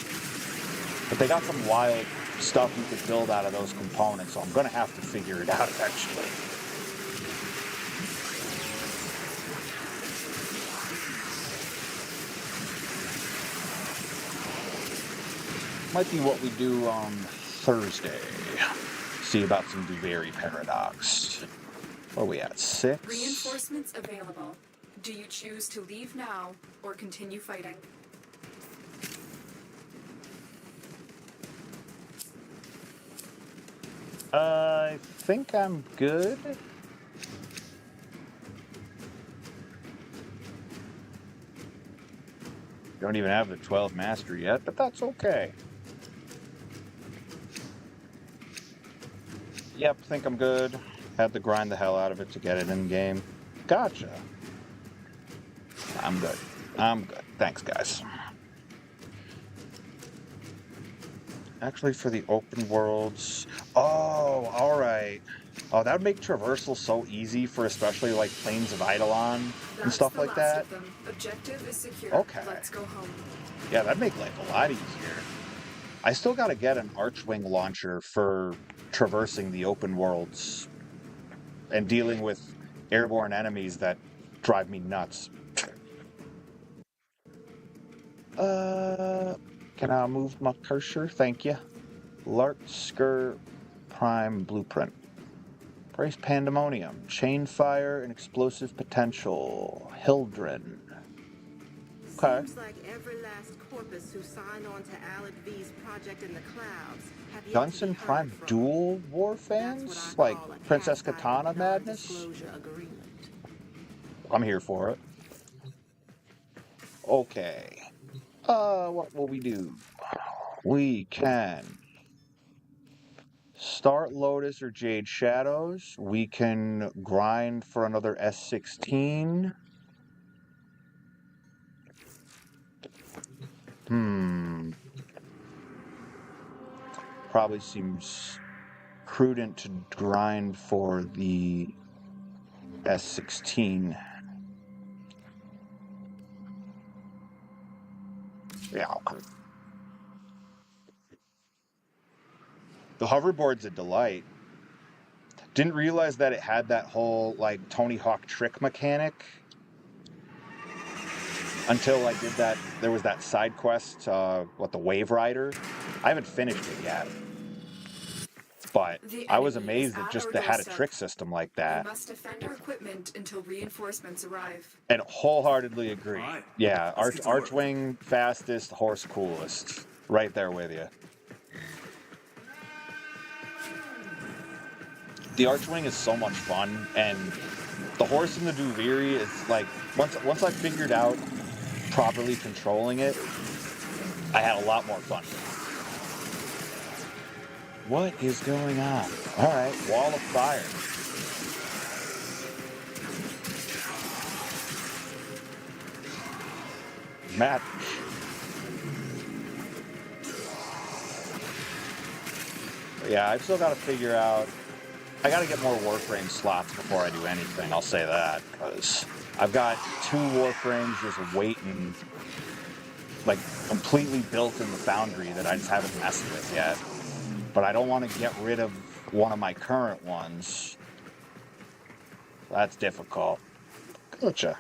Speaker 1: But they got some wild stuff you could build out of those components, so I'm gonna have to figure it out eventually. Might be what we do on Thursday. See about some Duviri paradox. Where are we at? 6?
Speaker 2: Reinforcements available. Do you choose to leave now or continue fighting?
Speaker 1: I think I'm good. Don't even have the 12 mastery yet, but that's okay. Yep, think I'm good. Had to grind the hell out of it to get it in game. Gotcha. I'm good. I'm good. Thanks, guys. Actually, for the open worlds... Oh, alright. Oh, that would make traversal so easy for especially, like, Plains of Eidolon and stuff like that.
Speaker 2: Objective is secure.
Speaker 1: Okay.
Speaker 2: Let's go home.
Speaker 1: Yeah, that'd make life a lot easier. I still gotta get an Archwing launcher for traversing the open worlds and dealing with airborne enemies that drive me nuts. Can I move my cursor? Thank you. Larksker Prime Blueprint. Brace Pandemonium. Chain Fire and Explosive Potential. Hildren. Okay.
Speaker 13: Seems like every last corpus who signed on to Alec V's project in the clouds have yet
Speaker 1: Gunson
Speaker 13: to be
Speaker 1: Prime
Speaker 13: heard from.
Speaker 1: Dual War fans? Like Princess Katana madness? I'm here for it. Okay. What will we do? We can start Lotus or Jade Shadows. We can grind for another S16. Probably seems prudent to grind for the S16. Yeah, okay. The hoverboard's a delight. Didn't realize that it had that whole, like, Tony Hawk trick mechanic until I did that. There was that side quest, the Wave Rider. I haven't finished it yet. But I was amazed that just they had a trick system like that.
Speaker 2: We must defend our equipment until reinforcements arrive.
Speaker 1: And wholeheartedly agree. Yeah, Archwing fastest, horse coolest. Right there with you. The Archwing is so much fun, and the horse in the Duviri is like, once I figured out properly controlling it, I had a lot more fun with it. What is going on? Alright, wall of fire. Match. Yeah, I've still got to figure out... I got to get more Warframe slots before I do anything, I'll say that. Because I've got 2 Warframes just waiting, like, completely built in the foundry that I just haven't messed with yet. But I don't want to get rid of one of my current ones. That's difficult. Gotcha.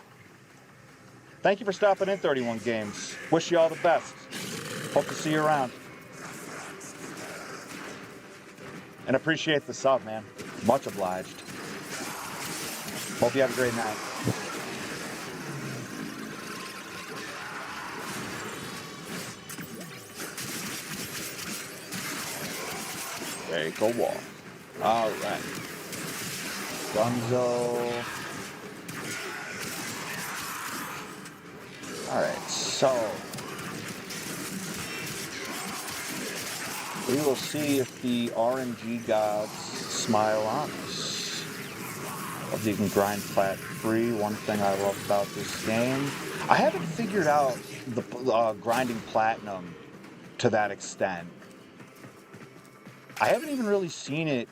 Speaker 1: Thank you for stopping in, 31 Games. Wish you all the best. Hope to see you around. And appreciate the sub, man. Much obliged. Hope you have a great night. There you go, wall. Alright. Gunzo. Alright, so we will see if the RNG gods smile on us. If you can grind plat free, one thing I love about this game. I haven't figured out the grinding platinum to that extent. I haven't even really seen it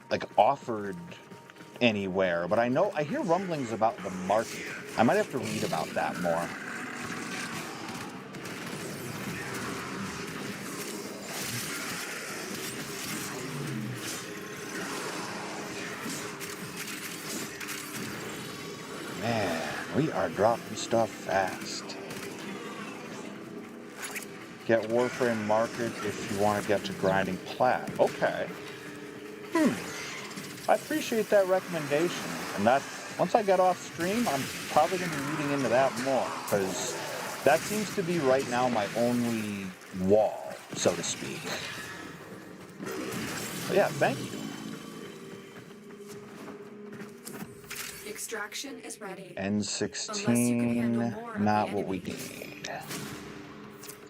Speaker 1: like offered anywhere, but I hear rumblings about the market. I might have to read about that more. Man, we are dropping stuff fast. Get Warframe Market if you want to get to grinding plat. Okay. I appreciate that recommendation. And that, once I get off stream, I'm probably going to be reading into that more. Because that seems to be right now my only wall, so to speak. But yeah, thank you.
Speaker 2: Extraction is ready.
Speaker 1: N16, not what we need.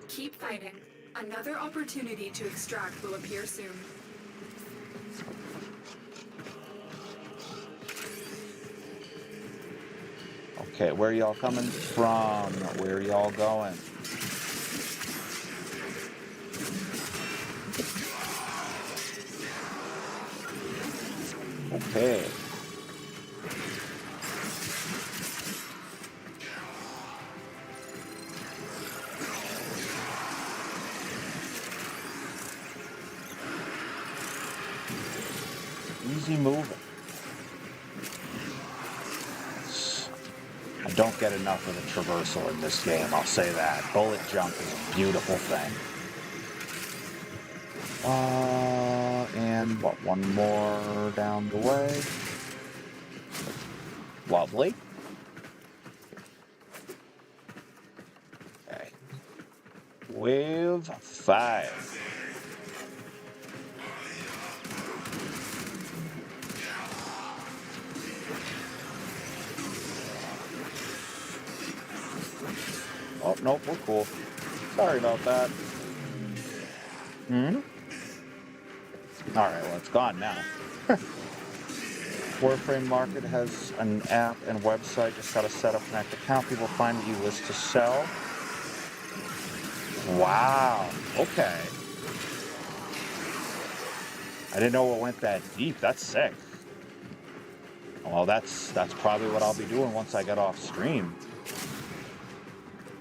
Speaker 2: Keep fighting. Another opportunity to extract will appear soon.
Speaker 1: Okay, where are y'all coming from? Where are y'all going? Okay. Easy moving. I don't get enough of the traversal in this game, I'll say that. Bullet jump is a beautiful thing. And what, one more down the way? Lovely. Okay. Wave 5. Oh, nope, we're cool. Sorry about that. Alright, well, it's gone now. Warframe Market has an app and website. Just gotta set up an active account. People find what you list to sell. Wow. Okay. I didn't know it went that deep. That's sick. Well, that's probably what I'll be doing once I get off stream.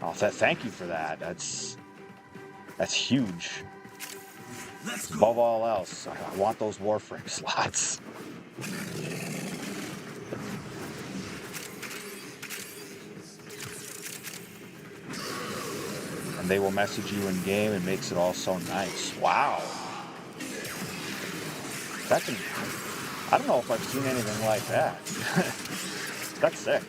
Speaker 1: Oh, thank you for that. That's huge. Above all else, I want those Warframe slots. And they will message you in game. It makes it all so nice. Wow. I don't know if I've seen anything like that. That's sick.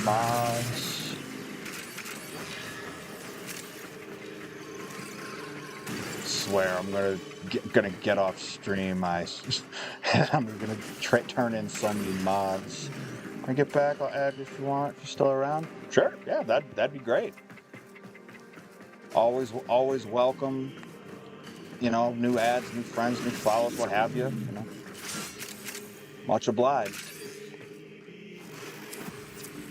Speaker 1: Mods. swear I'm gonna get off stream. I'm gonna turn in so many mods. When I get back, I'll add you if you want. If you're still around, sure. Yeah, that'd be great. Always welcome. You know, new ads, new friends, new follows, what have you. You know, much obliged.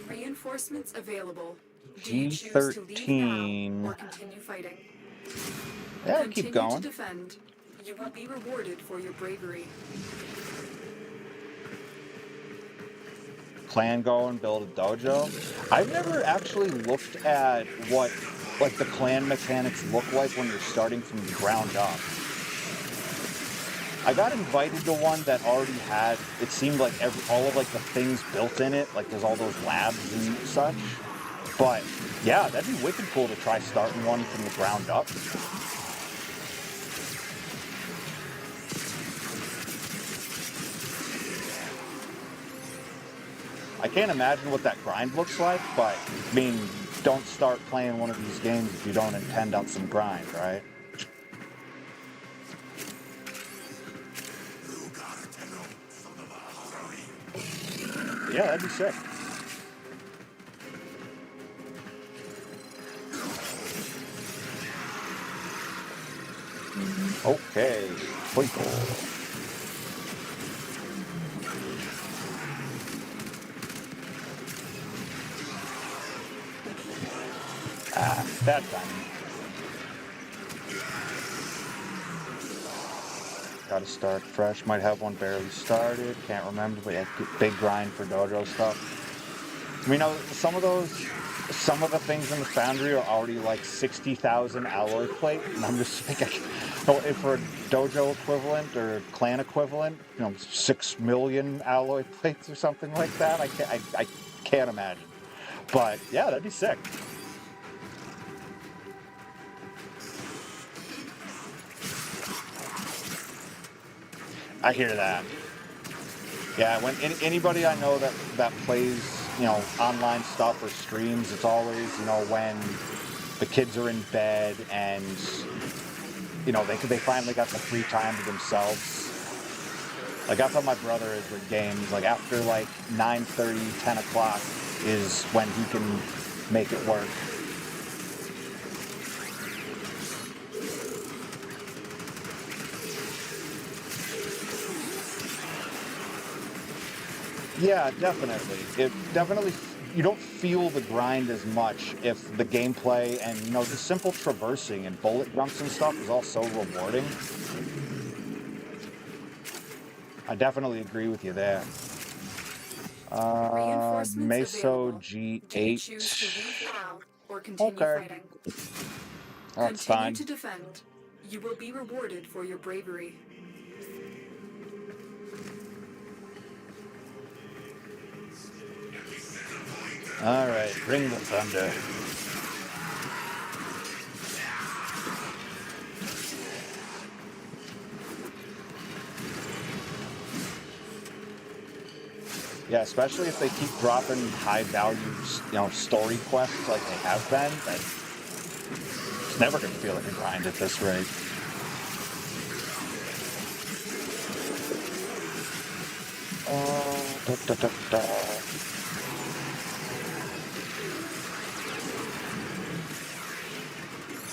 Speaker 2: Reinforcements available. Do you choose to leave now or continue fighting?
Speaker 1: Yeah, we'll keep going.
Speaker 2: Continue to defend. You will be rewarded for your bravery.
Speaker 1: Clan go and build a dojo. I've never actually looked at what like the clan mechanics look like when you're starting from the ground up. I got invited to one that already had, it seemed like all of like the things built in it, like there's all those labs and such. But yeah, that'd be wicked cool to try starting one from the ground up. I can't imagine what that grind looks like, but I mean, don't start playing one of these games if you don't intend on some grind, right? Yeah, that'd be sick. Okay, Twinkle. Bad timing. Gotta start fresh. Might have one barely started. Can't remember, but yeah, big grind for dojo stuff. I mean, some of the things in the foundry are already like 60,000 alloy plate, and I'm just like, if for a dojo equivalent or clan equivalent, 6 million alloy plates or something like that. I can't imagine. But yeah, that'd be sick. I hear that. Yeah, when anybody I know that plays, online stuff or streams, it's always, when the kids are in bed and, they finally got the free time to themselves. Like, that's how my brother is with games. Like, after, 9:30, 10 o'clock is when he can make it work. Yeah, definitely. You don't feel the grind as much if the gameplay and, the simple traversing and bullet jumps and stuff is all so rewarding. I definitely agree with you there. Meso G8.
Speaker 2: Or continue fighting?
Speaker 1: That's
Speaker 2: Continue
Speaker 1: fine.
Speaker 2: to defend. You will be rewarded for your bravery.
Speaker 1: All right, bring the thunder. Yeah, especially if they keep dropping high-value, story quests like they have been. It's never going to feel like a grind at this rate.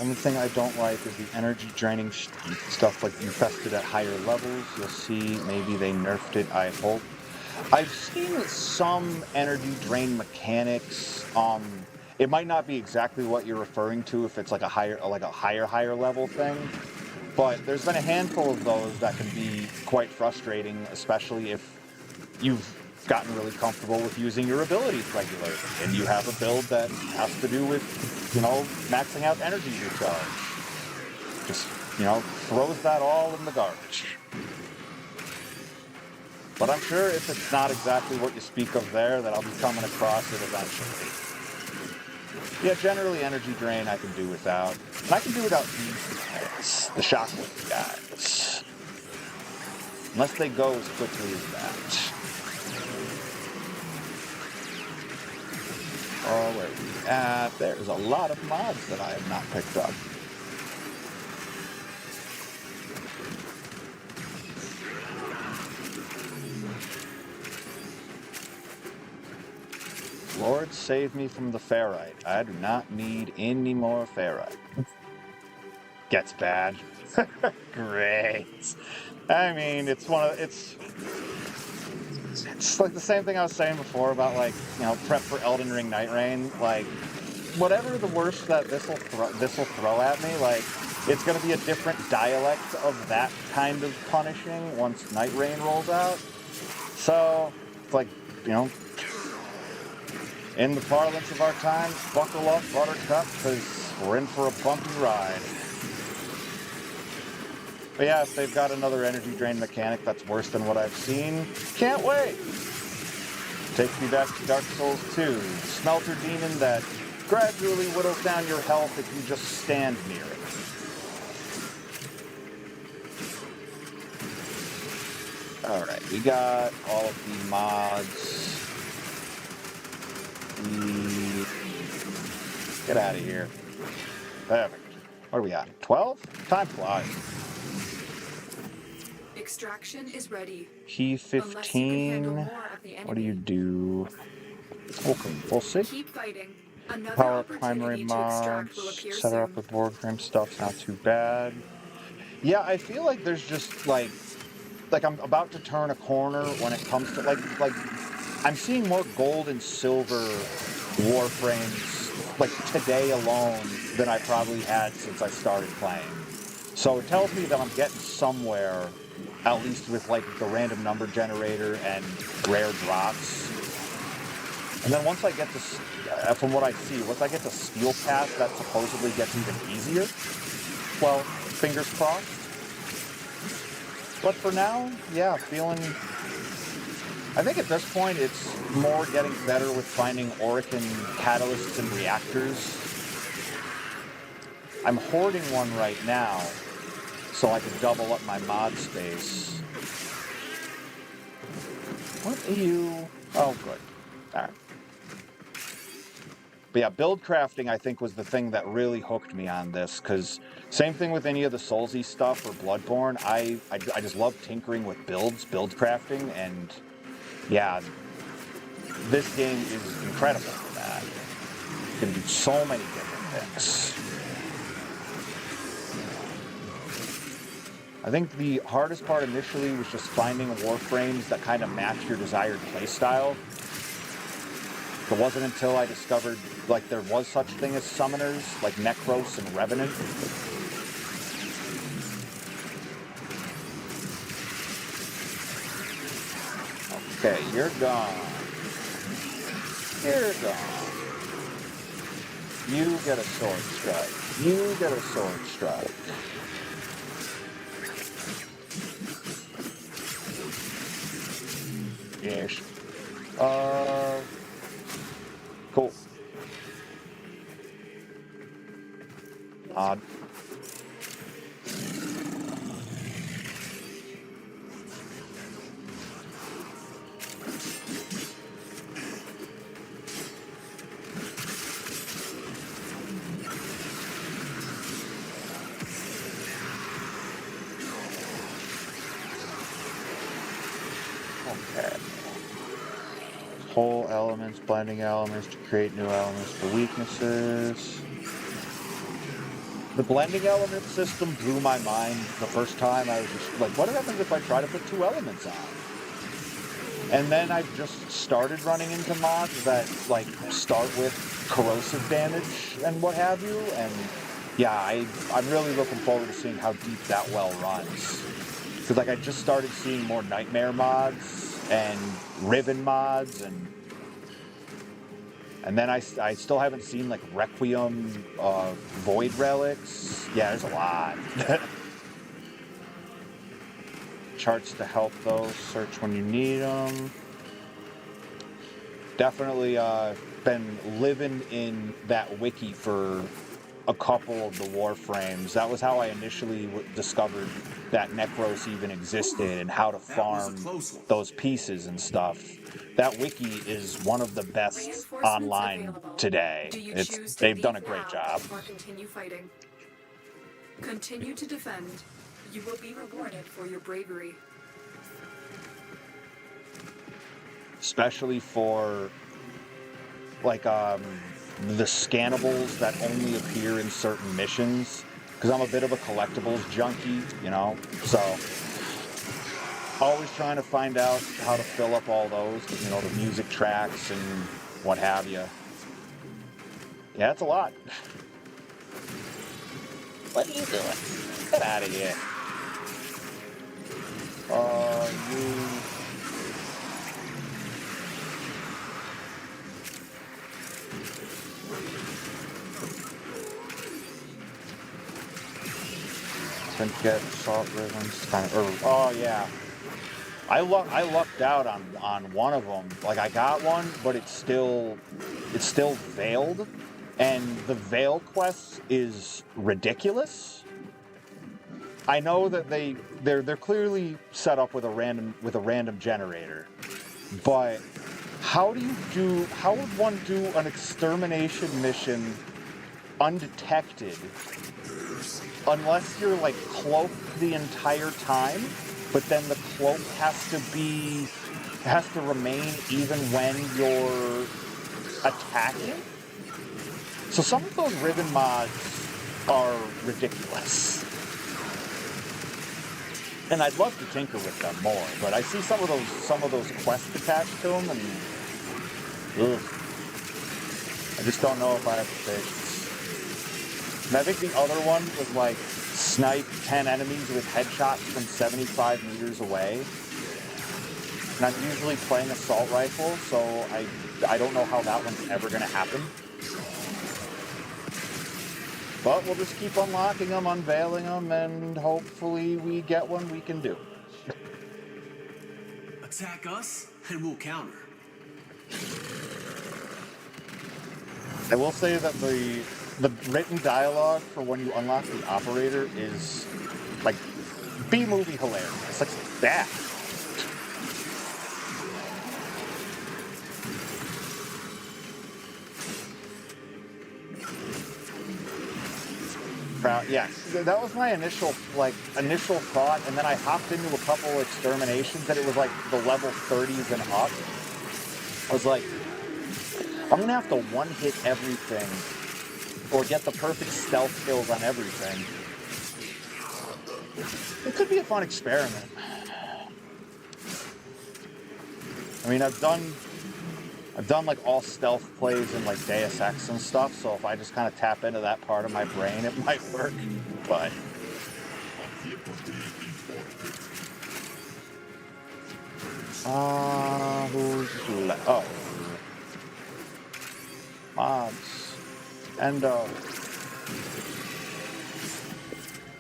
Speaker 1: Only thing I don't like is the energy draining stuff like infested at higher levels. You'll see maybe they nerfed it, I hope. I've seen some energy drain mechanics. It might not be exactly what you're referring to if it's like a higher level thing. But there's been a handful of those that can be quite frustrating, especially if you've gotten really comfortable with using your abilities regularly, and you have a build that has to do with, maxing out energy recharge. Just, throws that all in the garbage. But I'm sure if it's not exactly what you speak of there, that I'll be coming across it eventually. Yeah, generally energy drain I can do without. And I can do without the shockwave guys. Unless they go as quickly as that. Oh, where are we at? There's a lot of mods that I have not picked up. Lord save me from the ferrite. I do not need any more ferrite. Gets bad. Great. I mean, it's like the same thing I was saying before about, like, you know, prep for Elden Ring Night Rain. Like, whatever the worst that this'll throw at me, like, it's gonna be a different dialect of that kind of punishing once Night Rain rolls out. So, it's like, you know, in the parlance of our times, buckle up, Buttercup, because we're in for a bumpy ride. But yeah, if they've got another energy drain mechanic that's worse than what I've seen, can't wait! Takes me back to Dark Souls 2, Smelter Demon that gradually whittles down your health if you just stand near it. Alright, we got all of the mods. Get out of here. Perfect. What are we at? 12? Time flies.
Speaker 2: Extraction is ready.
Speaker 1: Key 15. What do you do? Okay, we'll see.
Speaker 2: Keep fighting. Another
Speaker 1: Power up primary
Speaker 2: opportunity to extract will
Speaker 1: mods.
Speaker 2: appear
Speaker 1: Set her up
Speaker 2: soon.
Speaker 1: with Warframe stuff's not too bad. Yeah, I feel like there's just like I'm about to turn a corner when it comes to like I'm seeing more gold and silver Warframes like today alone than I probably had since I started playing. So it tells me that I'm getting somewhere, at least with like the random number generator and rare drops. And then once I get to, from what I see, once I get to Steel Path, that supposedly gets even easier. Well, fingers crossed. But for now, yeah, feeling... I think at this point it's more getting better with finding Orokin catalysts and reactors. I'm hoarding one right now, so I can double up my mod space. What are you... Oh, good. Alright. But yeah, build crafting, I think, was the thing that really hooked me on this, because same thing with any of the Soulsy stuff or Bloodborne, I just love tinkering with build crafting, and yeah, this game is incredible for that. You can do so many different things. I think the hardest part initially was just finding Warframes that kind of match your desired playstyle. It wasn't until I discovered, like, there was such thing as summoners, like Necros and Revenant. Okay, you're gone. You're gone. You get a sword strike. You get a sword strike. Yes. Cool. Odd. Okay. Whole elements, blending elements to create new elements for weaknesses. The blending element system blew my mind the first time. I was just like, what happens if I try to put two elements on? And then I've just started running into mods that like start with corrosive damage and what have you. And yeah, I'm really looking forward to seeing how deep that well runs. Because like I just started seeing more Nightmare mods and Riven mods, and then I still haven't seen like Requiem, Void Relics. Yeah, there's a lot. Charts to help those, search when you need them. Definitely been living in that wiki for a couple of the Warframes. That was how I initially discovered that Necros even existed and how to farm those pieces and stuff. That wiki is one of the best online today. They've done a great job.
Speaker 2: Or continue fighting. Continue to defend. You will be rewarded for your bravery.
Speaker 1: Especially for the scannables that only appear in certain missions, because I'm a bit of a collectibles junkie, you know, so always trying to find out how to fill up all those, you know, the music tracks and what have you. Yeah, it's a lot. What are you doing? Get out of here. You... Couldn't get salt rhythms, kind of, oh yeah. I lucked out on one of them. Like, I got one, but it's still veiled, and the veil quest is ridiculous. I know that they're clearly set up with a random generator, but how would one do an extermination mission undetected unless you're like cloaked the entire time, but then the cloak has to remain even when you're attacking? So some of those ribbon mods are ridiculous. And I'd love to tinker with them more, but I see some of those quests attached to them, and ugh, I just don't know if I have the patience. And I think the other one was like snipe 10 enemies with headshots from 75 meters away. And I'm usually playing assault rifle, so I don't know how that one's ever going to happen. But we'll just keep unlocking them, unveiling them, and hopefully we get one we can do.
Speaker 5: Attack us, and we'll counter.
Speaker 1: I will say that the written dialogue for when you unlock the operator is, like, B-movie hilarious. It's like, that. Yeah, that was my initial thought, and then I hopped into a couple of exterminations, and it was like the level 30s and up. I was like, I'm gonna have to one-hit everything, or get the perfect stealth kills on everything. It could be a fun experiment. I mean, I've done like all stealth plays in like Deus Ex and stuff, so if I just kind of tap into that part of my brain, it might work, but... who's left? Oh. Mods. Endo.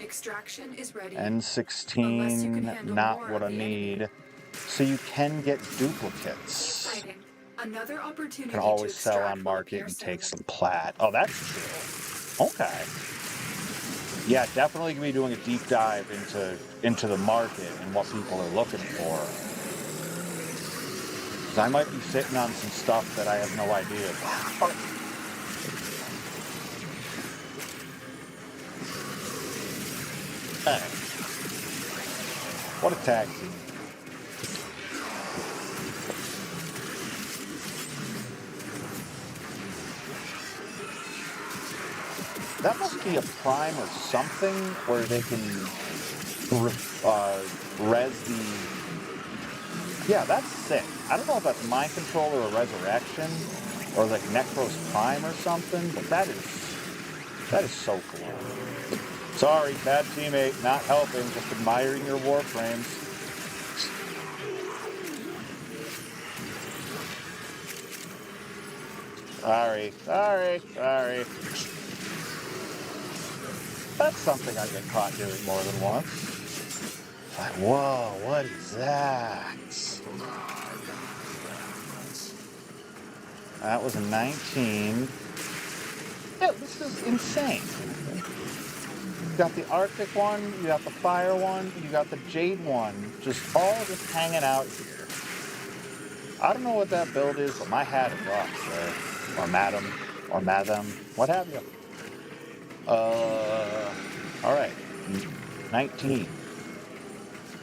Speaker 2: Extraction is ready.
Speaker 1: N16, not what I need. So you can get duplicates.
Speaker 2: Exciting. Another opportunity
Speaker 1: Can always
Speaker 2: to
Speaker 1: sell on market and take some plat. Oh, that's true. Okay. Yeah, definitely gonna be doing a deep dive into the market and what people are looking for. 'Cause I might be sitting on some stuff that I have no idea about. Hey. What a tag team. That must be a prime or something where they can res the... Yeah, that's sick. I don't know if that's Mind Control or a Resurrection or like Necros Prime or something, but that is so cool. Sorry, bad teammate, not helping, just admiring your Warframes. Sorry. That's something I get caught doing more than once. Like, whoa, what is that? That was a 19. Yeah, this is insane. You got the Arctic one, you got the Fire one, you got the Jade one, all just hanging out here. I don't know what that build is, but my hat is off, sir. Or madam, what have you. Alright. 19.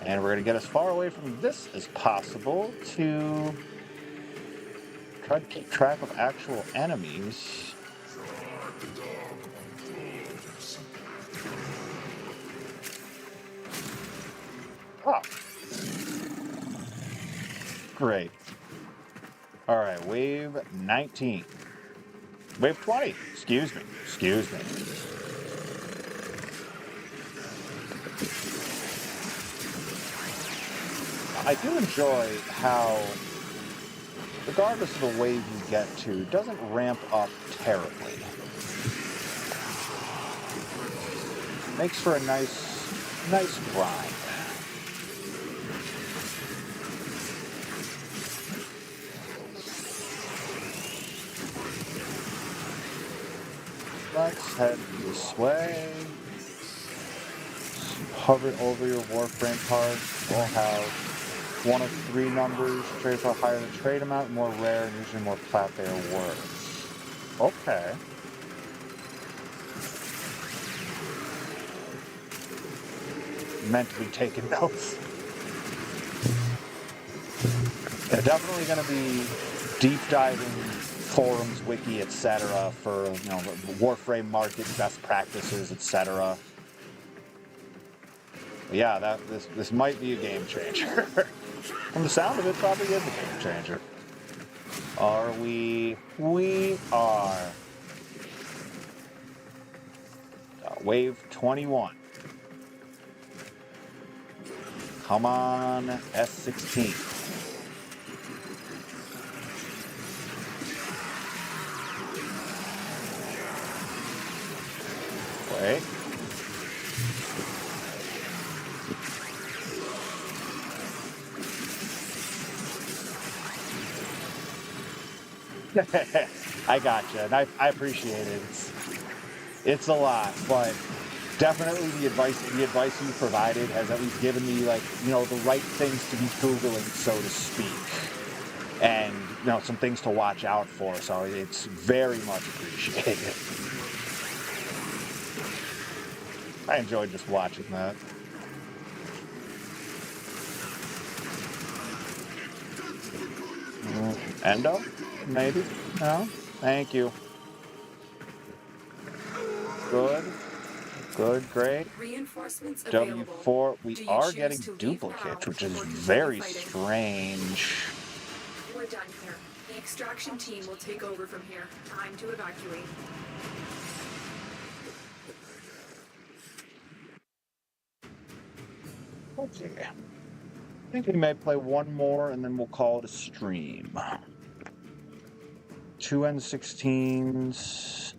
Speaker 1: And we're going to get as far away from this as possible to Try to keep track of actual enemies. Oh. Great. Alright, wave 19. Wave 20. Excuse me. Excuse me. I do enjoy how, regardless of the wave you get to, it doesn't ramp up terribly. Makes for a nice grind. Let's head this way. Hover over your Warframe card. We'll have one of 3 numbers. Trade for a higher the trade amount, more rare, and usually more plat they are worth. Okay. Mentally taking notes. Yeah, definitely going to be deep diving forums, wiki, etc. for, you know, Warframe market best practices, etc. Yeah, this might be a game changer. From the sound of it, probably is a game changer. Are we? We are. Wave 21. Come on, S16. Wait. I gotcha, and I appreciate it. It's a lot, but definitely the advice you provided has at least given me, like, you know, the right things to be Googling, so to speak, and, you know, some things to watch out for. So it's very much appreciated. I enjoyed just watching that. Endo? Maybe? No? Thank you. Good. Good, great.
Speaker 2: Reinforcements
Speaker 1: W4, we are getting duplicates, which is very strange.
Speaker 2: We're done here. The extraction team will take over from here. Time to evacuate.
Speaker 1: Okay. I think we may play one more and then we'll call it a stream. 2 N16s.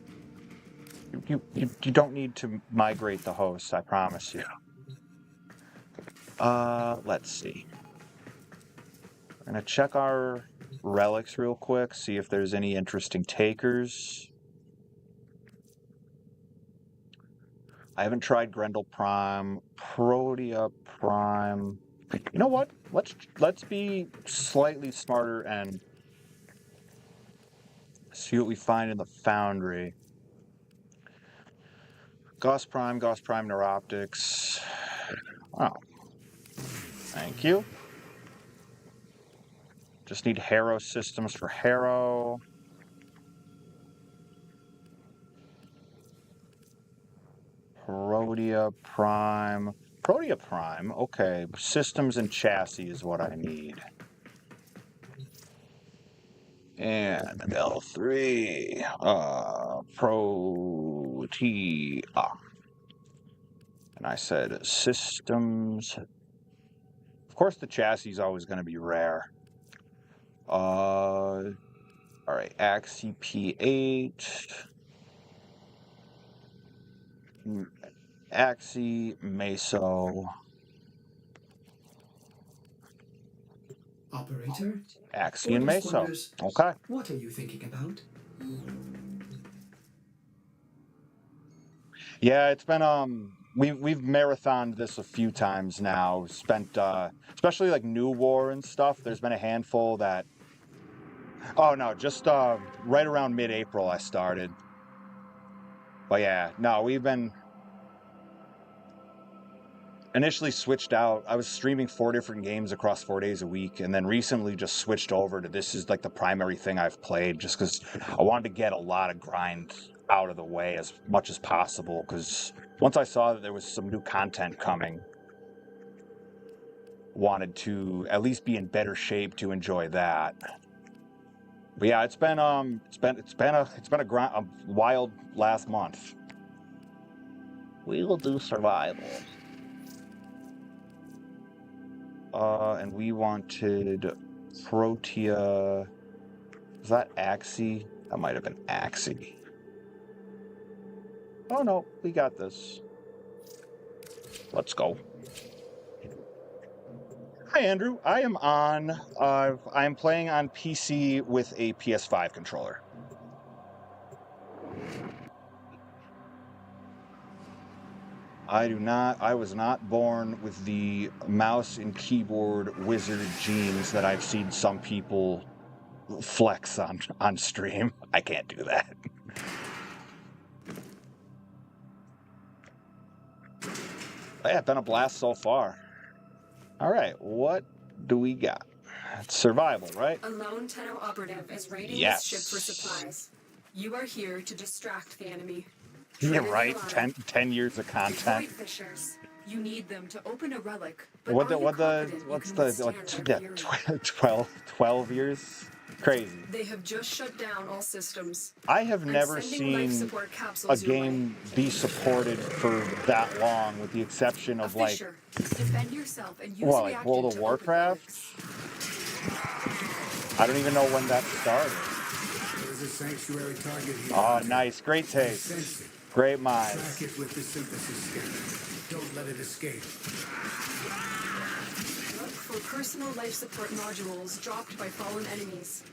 Speaker 1: You don't need to migrate the host, I promise you. Let's see. I'm gonna check our relics real quick, see if there's any interesting takers. I haven't tried Grendel Prime, Protea Prime. You know what? Let's be slightly smarter and see what we find in the Foundry. Gauss Prime, Neuroptics. Oh. Thank you. Just need Harrow systems for Harrow. Protea Prime. Protea Prime, okay. Systems and chassis is what I need. And L3. Protea. And I said systems. Of course, the chassis is always going to be rare. All right, Axie P8. Axie, Meso.
Speaker 3: Operator?
Speaker 1: Axie and Meso. Okay.
Speaker 3: What are you thinking about?
Speaker 1: Yeah, it's been we've marathoned this a few times now. Spent especially like New War and stuff. There's been a handful that. Oh no, just right around mid-April I started. But yeah, no, we've been initially switched out. I was streaming 4 different games across 4 days a week, and then recently just switched over to this is like the primary thing I've played, just because I wanted to get a lot of grind out of the way as much as possible, because once I saw that there was some new content coming, wanted to at least be in better shape to enjoy that. But yeah, it's been a wild last month. We will do survival. And we wanted Protea. Is that Axie? That might have been Axie. Oh no, we got this. Let's go. Hi Andrew, I am playing on PC with a PS5 controller. I was not born with the mouse and keyboard wizard genes that I've seen some people flex on stream. I can't do that. Yeah, it's been a blast so far. All right, what do we got? It's survival, right?
Speaker 2: A lone Tenno operative is raiding
Speaker 1: Yes.
Speaker 2: this ship for supplies. You are here to distract the enemy.
Speaker 1: You're right. 10 years of content.
Speaker 2: Void fishers. You need them to open a relic. But
Speaker 1: 12 years? Crazy.
Speaker 2: They have just shut down all systems.
Speaker 1: I have never seen a game be supported for that long, with the exception of like,
Speaker 2: Defend yourself and use
Speaker 1: what, like World of Warcraft? I don't even know when that started.
Speaker 14: There's a sanctuary target here.
Speaker 1: Oh, nice. Great taste. Great minds.
Speaker 14: Track it with the synthesis scanner. Don't let it escape.
Speaker 2: Look for personal life support modules dropped by fallen enemies.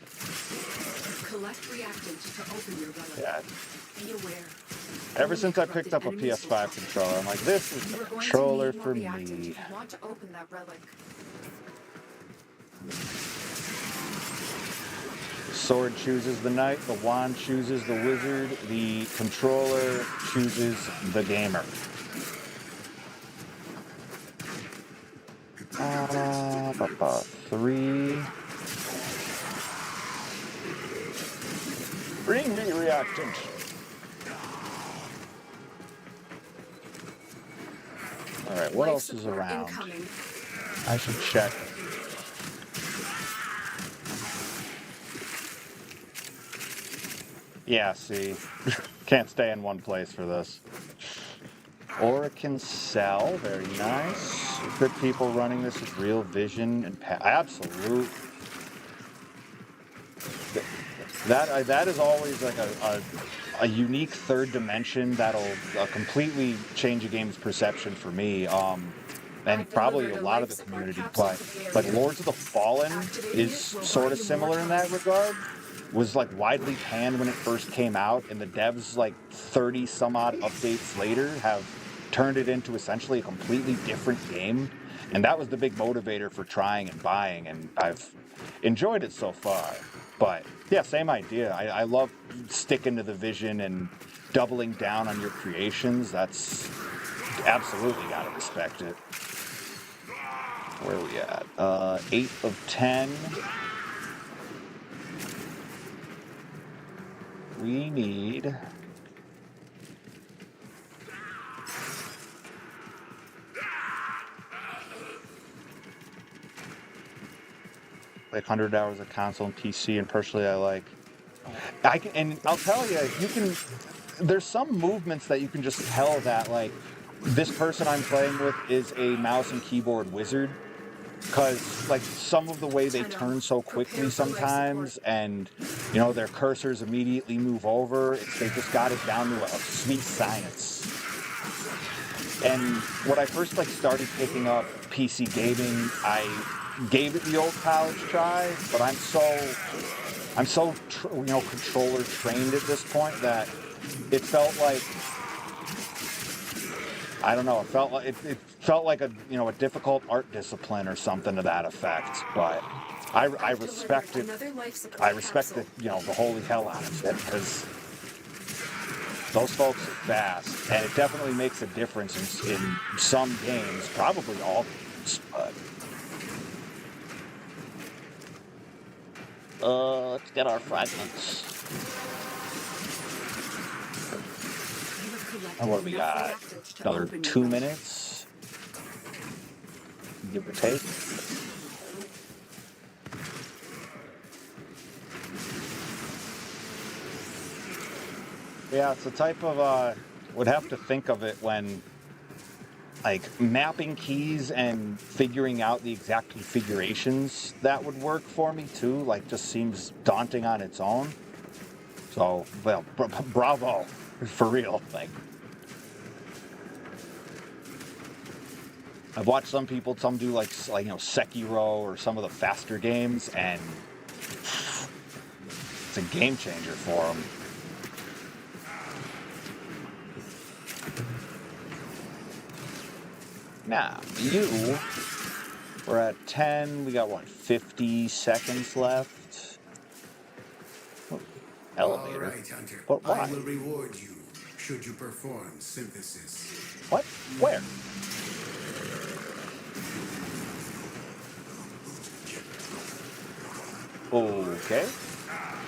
Speaker 2: Collect reactant to open your relic.
Speaker 1: Yeah.
Speaker 2: Be aware.
Speaker 1: Ever since I picked up a PS5 controller, I'm like, this is the controller for me.
Speaker 2: If you want to open that relic.
Speaker 1: Sword chooses the knight, the wand chooses the wizard, the controller chooses the gamer. Three. Bring me reactant. Alright, what else is around? I should check. Yeah, see. Can't stay in one place for this. Oracan Cell, very nice. Good people running this with real vision and absolute. That is always like a unique third dimension that'll completely change a game's perception for me. And probably a lot of the community. But like Lords of the Fallen is sort of similar in that regard. Was like widely panned when it first came out, and the devs like 30 some odd updates later have turned it into essentially a completely different game, and that was the big motivator for trying and buying, and I've enjoyed it so far. But yeah, same idea. I love sticking to the vision and doubling down on your creations. That's absolutely gotta respect it. Where are we at? 8 of 10. We need like 100 hours of console and PC, and personally I can, and I'll tell you, there's some movements that you can just tell that like this person I'm playing with is a mouse and keyboard wizard. Because, like, some of the way they turn so quickly sometimes, and, you know, their cursors immediately move over, they just got it down to a sweet science. And when I first, like, started picking up PC gaming, I gave it the old college try, but I'm so controller trained at this point that it felt like, I don't know, it felt like a difficult art discipline or something to that effect. But I respect it. I respect the holy hell out of it, because Those folks are fast, and it definitely makes a difference in some games, probably all games, but... let's get our fragments. And what do we got? Another 2 minutes? Give or take. Yeah, it's the type of, would have to think of it when, like, mapping keys and figuring out the exact configurations that would work for me, too, like, just seems daunting on its own. So, well, bravo, for real, like. I've watched some people, some do, like, you know, Sekiro or some of the faster games, and it's a game changer for them. Now, we're at 10, we got, what, 50 seconds left? Oh, elevator.
Speaker 14: All right, Hunter.
Speaker 1: But why?
Speaker 14: I will reward you should you perform synthesis.
Speaker 1: What? Where? Okay.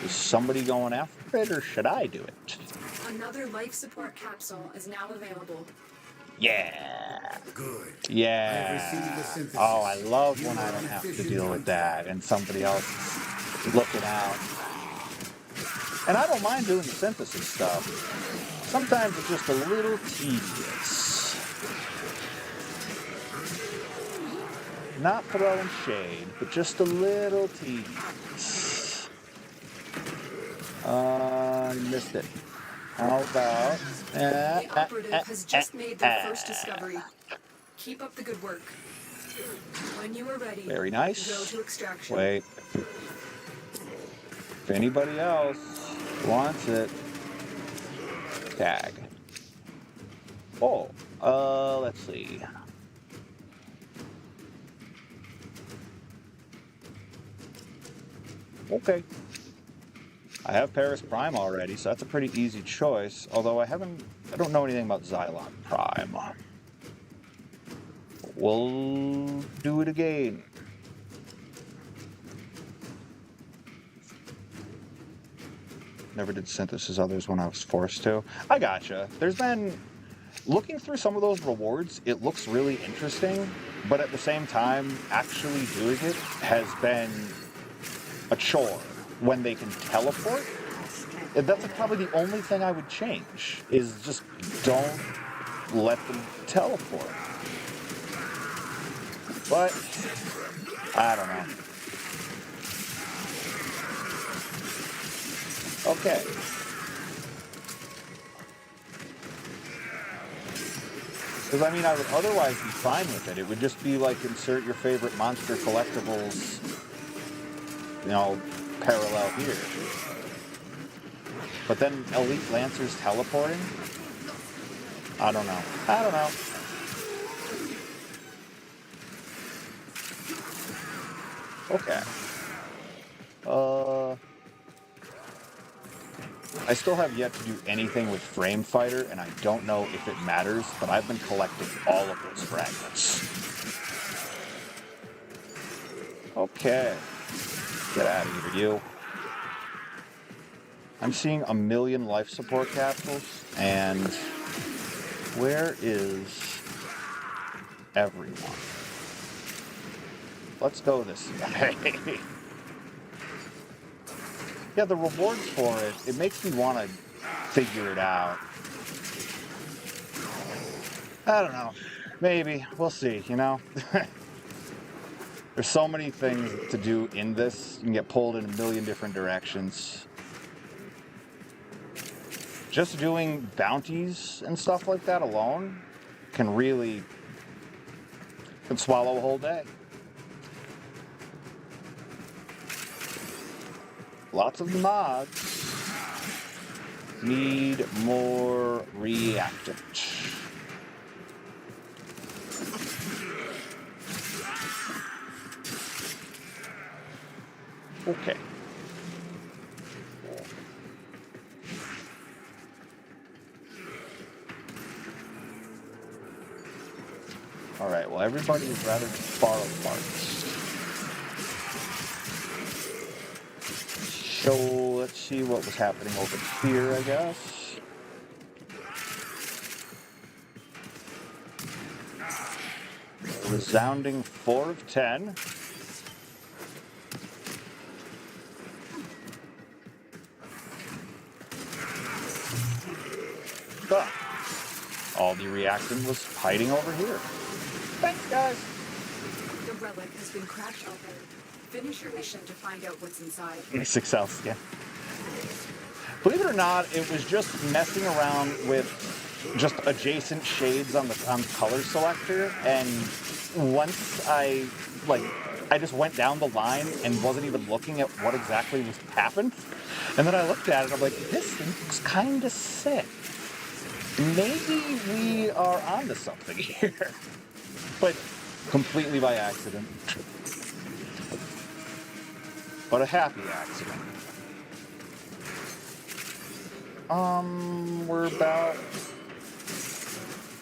Speaker 1: Is somebody going after it, or should I do it?
Speaker 2: Another life support capsule is now available.
Speaker 1: Yeah.
Speaker 14: Good.
Speaker 1: Yeah. Oh, I love when I don't have to deal with that and somebody else is looking out. And I don't mind doing the synthesis stuff. Sometimes it's just a little tedious. Not throwing shade, but just a little tedious. Missed it. How about...
Speaker 2: The operative has just made their first discovery. Keep up the good work. When you are ready,
Speaker 1: very nice.
Speaker 2: Go to extraction.
Speaker 1: Wait. If anybody else wants it, tag. Oh, let's see. Okay. I have Paris Prime already, so that's a pretty easy choice. Although I don't know anything about Xylon Prime. We'll do it again. Never did synthesis others when I was forced to. I gotcha. There's been... Looking through some of those rewards, it looks really interesting, but at the same time, actually doing it has been a chore. When they can teleport, that's probably the only thing I would change, is just don't let them teleport. But, I don't know. Okay. Because, I mean, I would otherwise be fine with it. It would just be like insert your favorite monster collectibles, you know, parallel here. But then Elite Lancers teleporting? I don't know. I don't know. Okay. I still have yet to do anything with Frame Fighter, and I don't know if it matters, but I've been collecting all of those fragments. Okay. Get out of here, you. I'm seeing 1 million life support capsules, and where is everyone? Let's go this way. Yeah, the rewards for it makes me want to figure it out. I don't know. Maybe. We'll see, you know? There's so many things to do in this. You can get pulled in 1 million different directions. Just doing bounties and stuff like that alone can swallow a whole day. Lots of the mods need more reactant. Okay. Alright, well everybody is rather far apart. So, let's see what was happening over here, I guess. Resounding 4 of 10. But all the reactant was hiding over here. Thanks, guys.
Speaker 2: The relic has been cracked open. Finish your mission to find out what's inside.
Speaker 1: 6L skin. Believe it or not, it was just messing around with just adjacent shades on the color selector, and once I just went down the line and wasn't even looking at what exactly was happened, and then I looked at it, I'm like, this looks kind of sick. Maybe we are onto something here. But completely by accident. But a happy accident. We're about...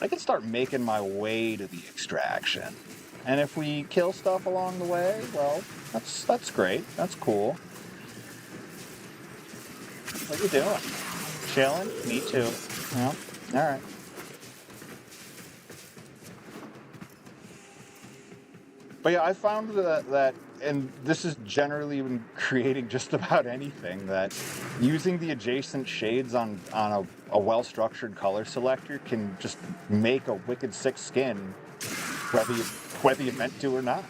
Speaker 1: I can start making my way to the extraction. And if we kill stuff along the way, well, that's great. That's cool. What you doing? Chilling? Me too. Yeah. Alright. But yeah, I found that, and this is generally when creating just about anything, that using the adjacent shades on a well-structured color selector can just make a wicked sick skin, whether you meant to or not.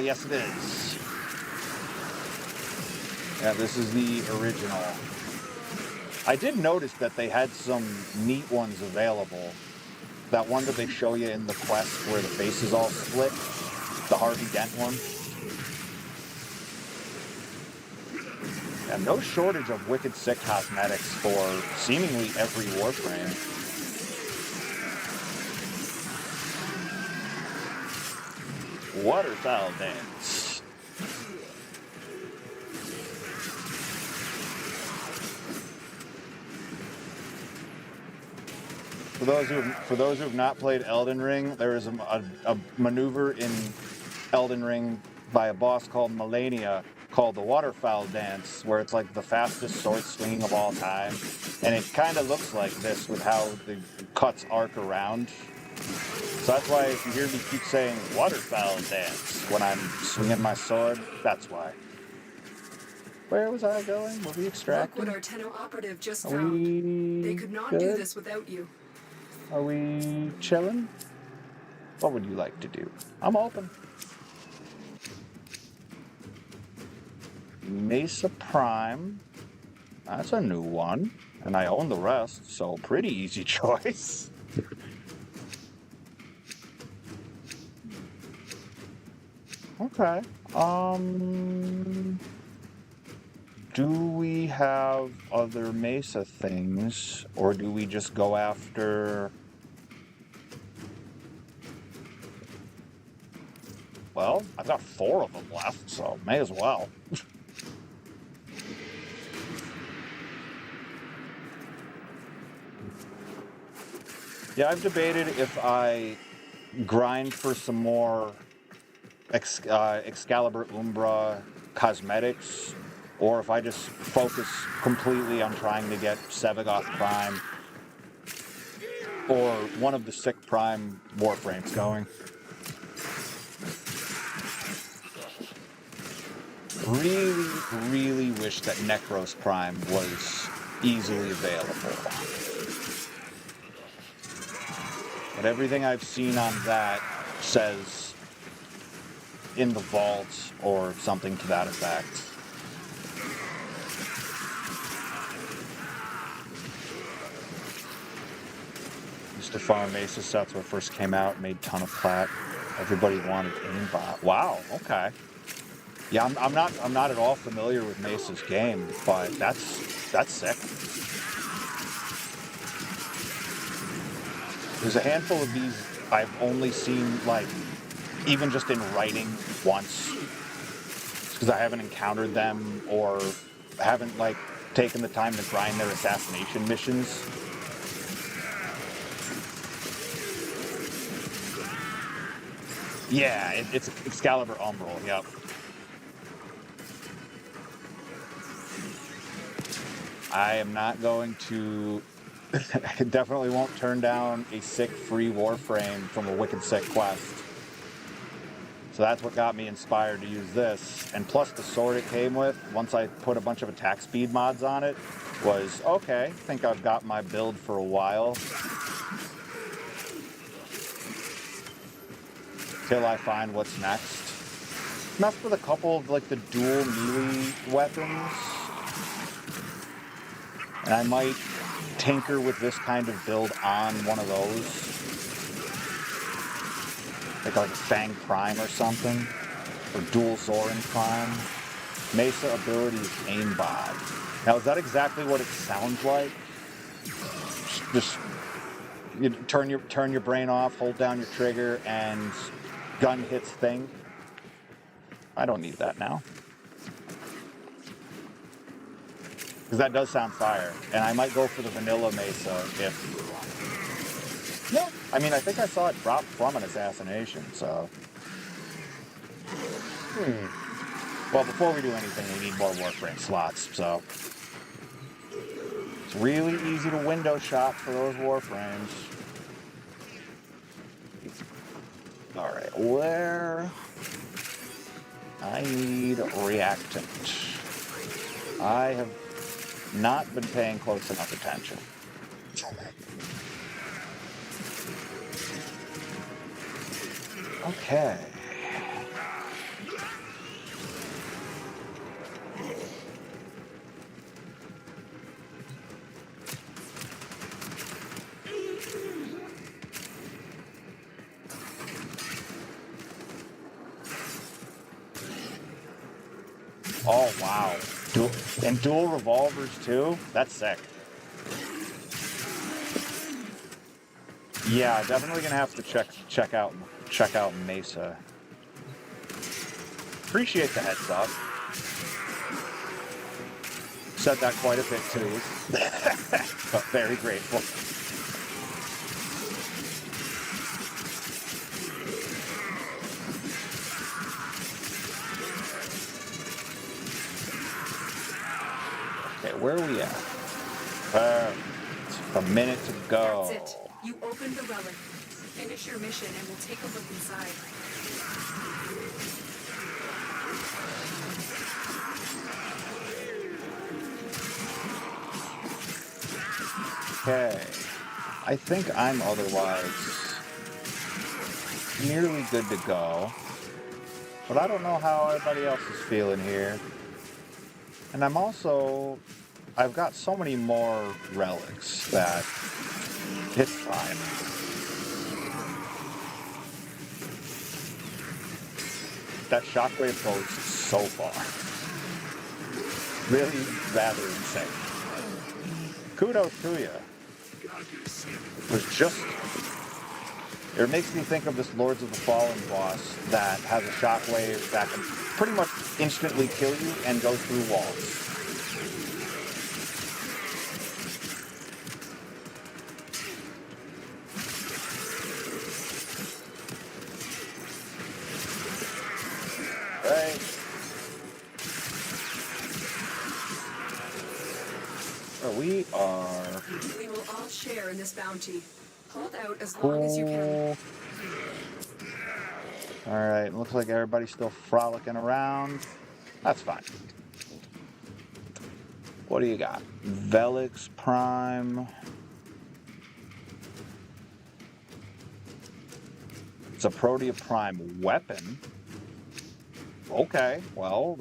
Speaker 1: Yes, it is. Yeah, this is the original. I did notice that they had some neat ones available. That one that they show you in the quest where the face is all split. The Harvey Dent one. And no shortage of wicked sick cosmetics for seemingly every Warframe. Waterfowl dance. For those who have not played Elden Ring, there is a maneuver in Elden Ring by a boss called Melania called the Waterfowl Dance, where it's like the fastest sword swinging of all time, and it kind of looks like this with how the cuts arc around. So that's why if you hear me keep saying Waterfowl Dance when I'm swinging my sword, that's why. Where was I going? Were we extracting?
Speaker 2: Look what our Tenno operative just found. They could not do this without you.
Speaker 1: Are we chilling? What would you like to do? I'm open. Mesa Prime. That's a new one. And I own the rest, so pretty easy choice. Okay. Do we have other Mesa things, or do we just go after... Well, I've got 4 of them left, so may as well. Yeah, I've debated if I grind for some more Excalibur Umbra cosmetics, or if I just focus completely on trying to get Sevagoth Prime or one of the sick Prime Warframes going. Really wish that Necros Prime was easily available. But everything I've seen on that says in the vault or something to that effect. Used to farm Mesa sets when it first came out, made a ton of plat. Everybody wanted aimbot. Wow, okay. Yeah, I'm not at all familiar with Mesa's game, but that's sick. There's a handful of these I've only seen, like, even just in writing once. because I haven't encountered them or haven't, like, taken the time to grind their assassination missions. Yeah, it's Excalibur Umbra, yep. I am not going to... I definitely won't turn down a sick free Warframe from a wicked sick quest. So that's what got me inspired to use this. And plus the sword it came with, once I put a bunch of attack speed mods on it, was, okay, I think I've got my build for a while. Till I find what's next. Messed with a couple of, like, the dual melee weapons. And I might tinker with this kind of build on one of those. Like a Fang Prime or something. Or dual Zoran Prime. Mesa ability is aimbot. Now, is that exactly what it sounds like? Just you turn your brain off, hold down your trigger, and gun hits thing. I don't need that now. Because that does sound fire. And I might go for the vanilla Mesa if... No, I mean, I think I saw it drop from an assassination, so... Well, before we do anything, we need more Warframe slots, so... It's really easy to window shop for those Warframes. Alright, where... I need reactant. I have not been paying close enough attention. Okay. Oh, wow. And dual revolvers, too? That's sick. Yeah, definitely gonna have to check out Mesa. Appreciate the heads up. Said that quite a bit, too. But very grateful. Where are we at? A minute to go.
Speaker 2: That's it. You opened the relic. Finish your mission and we'll take a look inside.
Speaker 1: Okay. I think I'm otherwise nearly good to go. But I don't know how everybody else is feeling here. And I've got so many more relics that it's fine. That shockwave goes so far. Really rather insane. Kudos to you. It makes me think of this Lords of the Fallen boss that has a shockwave that can pretty much instantly kill you and goes through walls. Right. We
Speaker 2: will all share in this bounty. Hold out as long as you can.
Speaker 1: Alright, looks like everybody's still frolicking around. That's fine. What do you got? Velix Prime. It's a Protea Prime weapon. Okay, well,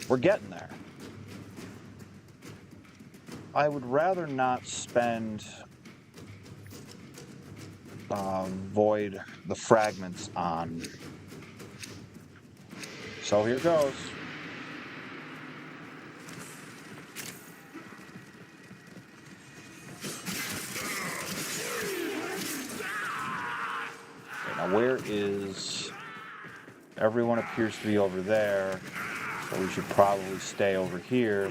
Speaker 1: we're getting there. I would rather not spend Void the fragments on. So here goes. Okay, now where is everyone appears to be over there, so we should probably stay over here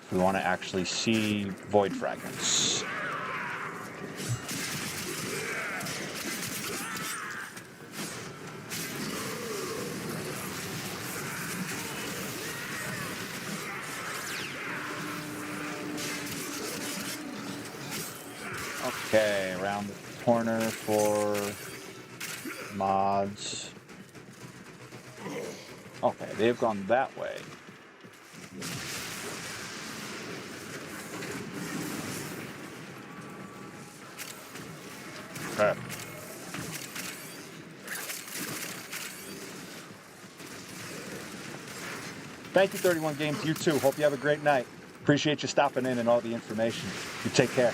Speaker 1: if we want to actually see void fragments. Okay, around the corner for mods. Okay, they've gone that way. Okay. Thank you, 31 Games. You too. Hope you have a great night. Appreciate you stopping in and all the information. You take care.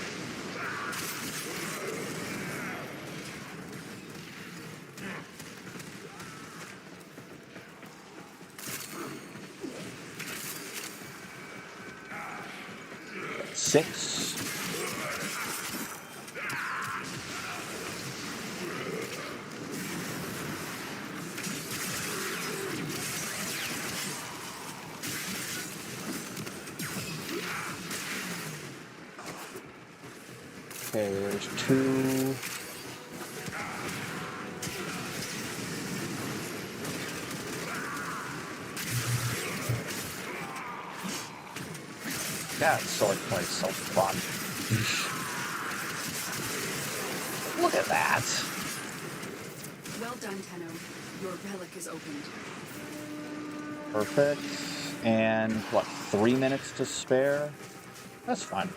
Speaker 1: Six. Okay, there's two. That sword play is so fun. Look at that.
Speaker 2: Well done, Tenno. Your relic is opened.
Speaker 1: Perfect. And what, 3 minutes to spare? That's fine.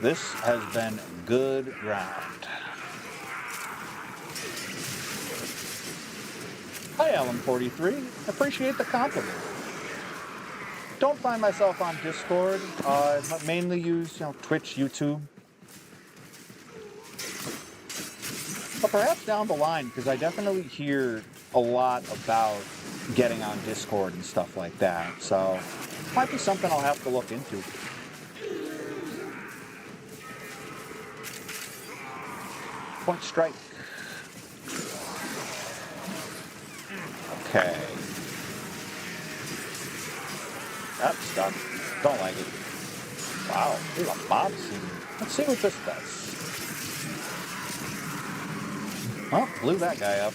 Speaker 1: This has been good ground. Hi, Alan43. Appreciate the compliment. Don't find myself on Discord. I mainly use, Twitch, YouTube. But perhaps down the line, because I definitely hear a lot about getting on Discord and stuff like that. So, might be something I'll have to look into. Point strike. Okay. That's stuck. Don't like it. Wow, there's a mob scene. Let's see what this does. Well, blew that guy up.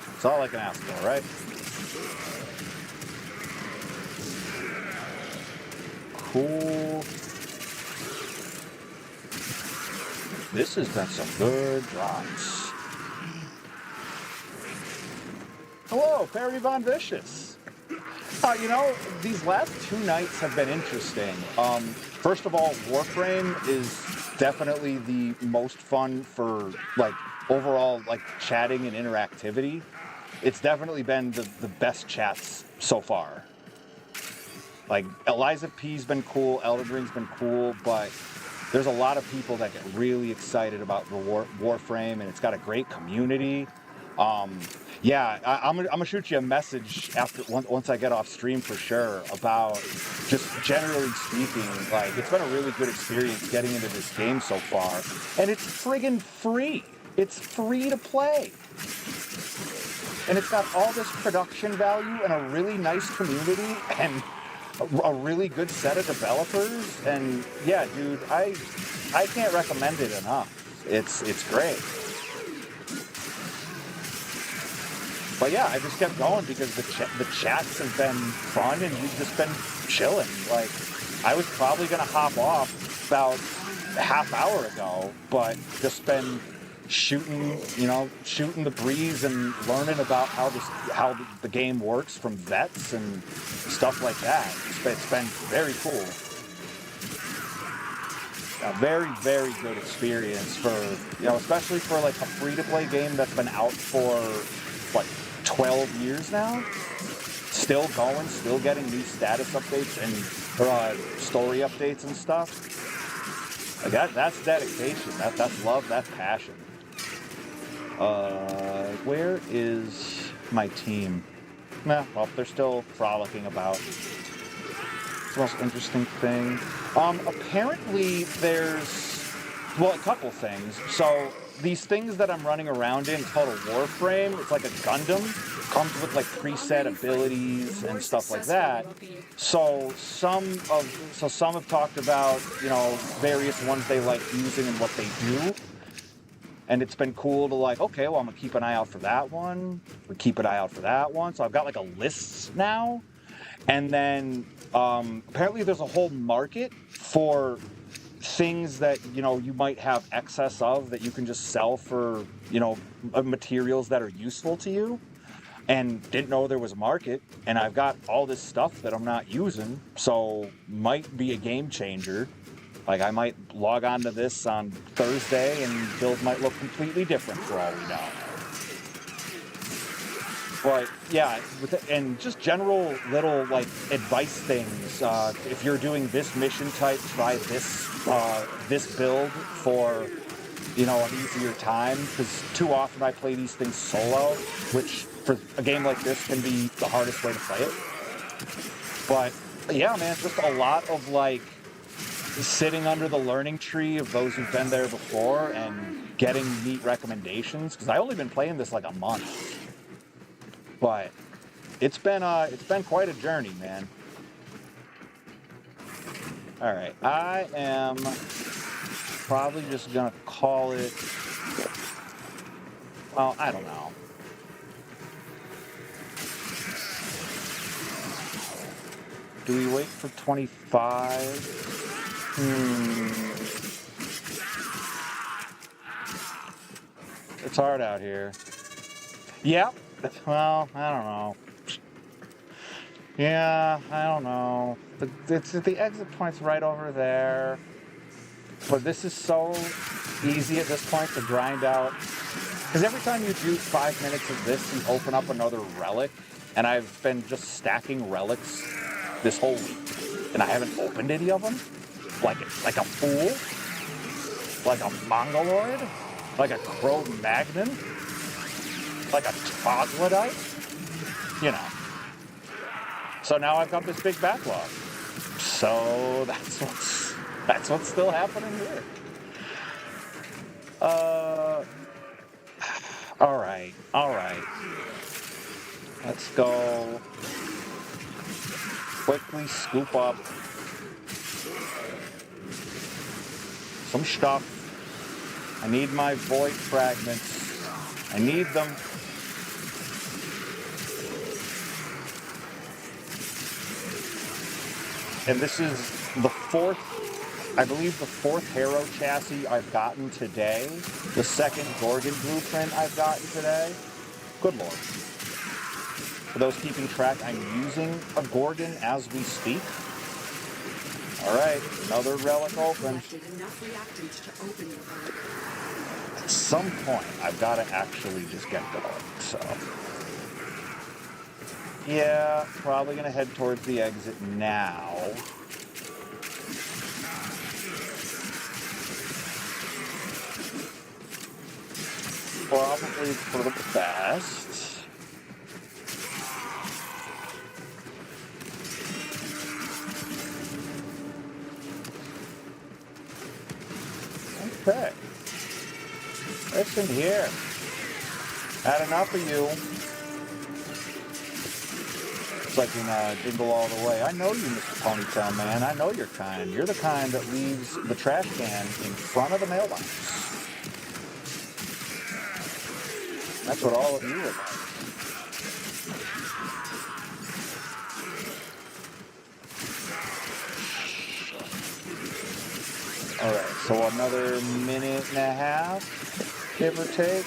Speaker 1: That's all I can ask for, right? Cool. This has been some good drops. Hello, Perry Von Vicious. These last 2 nights have been interesting. First of all, Warframe is definitely the most fun for, overall, chatting and interactivity. It's definitely been the best chats so far. Eliza P's been cool, Elden Ring's been cool, but there's a lot of people that get really excited about the Warframe, and it's got a great community. I'm gonna shoot you a message once I get off stream for sure about just generally speaking, it's been a really good experience getting into this game so far, and it's friggin' free. It's free to play, and it's got all this production value and a really nice community and a really good set of developers. And yeah, dude, I can't recommend it enough. It's great. But yeah, I just kept going because the chats have been fun and you've just been chilling. I was probably gonna hop off about a half hour ago, but just been shooting the breeze and learning about how the game works from vets and stuff like that. It's been very cool. A very, very good experience for, especially for a free-to-play game that's been out for 12 years now. Still going, still getting new status updates and story updates and stuff. That's dedication. That's love. That's passion. Where is my team? Well, they're still frolicking about. It's the most interesting thing. Apparently there's, a couple things. So these things that I'm running around in, it's called a Warframe. It's like a Gundam. Comes with like preset abilities and stuff like that. So some have talked about, you know, various ones they like using and what they do. And it's been cool to like, okay, well, I'm gonna keep an eye out for that one. We keep an eye out for that one. So I've got like a list now. And then apparently there's a whole market for things that, you know, you might have excess of that you can just sell for, you know, materials that are useful to you. And didn't know there was a market. And I've got all this stuff that I'm not using. So might be a game changer. Like, I might log on to this on Thursday and build might look completely different for all we know. But, yeah, and just general little, like, advice things. If you're doing this mission type, try this build for, you know, an easier time. Because too often I play these things solo, which for a game like this can be the hardest way to play it. But, yeah, man, just a lot of, like, sitting under the learning tree of those who've been there before and getting neat recommendations, because I've only been playing this like a month, but it's been quite a journey, man. All right, I am probably just gonna call it. Well, I don't know. Do we wait for 25? It's hard out here. Yep. Well, I don't know. Yeah, I don't know. The exit point's right over there. But this is so easy at this point to grind out. Because every time you do 5 minutes of this, you open up another relic. And I've been just stacking relics this whole week. And I haven't opened any of them. Like a fool, like a Mongoloid, like a Cro-Magnon, like a Troglodyte, you know. So now I've got this big backlog. So that's what's still happening here. All right. Let's go quickly scoop up some stuff. I need my void fragments. I need them. And this is the fourth, I believe the fourth Harrow chassis I've gotten today. The second Gorgon blueprint I've gotten today. Good lord. For those keeping track, I'm using a Gorgon as we speak. Alright, another relic open. At some point, I've got to actually just get going, so. Yeah, probably going to head towards the exit now. Probably for the best. Okay. Listen here. Had enough of you. It's like in Jingle All the Way. I know you, Mr. Ponytail Man. I know your kind. You're the kind that leaves the trash can in front of the mailbox. That's what all of you are like. Alright, so another minute and a half, give or take.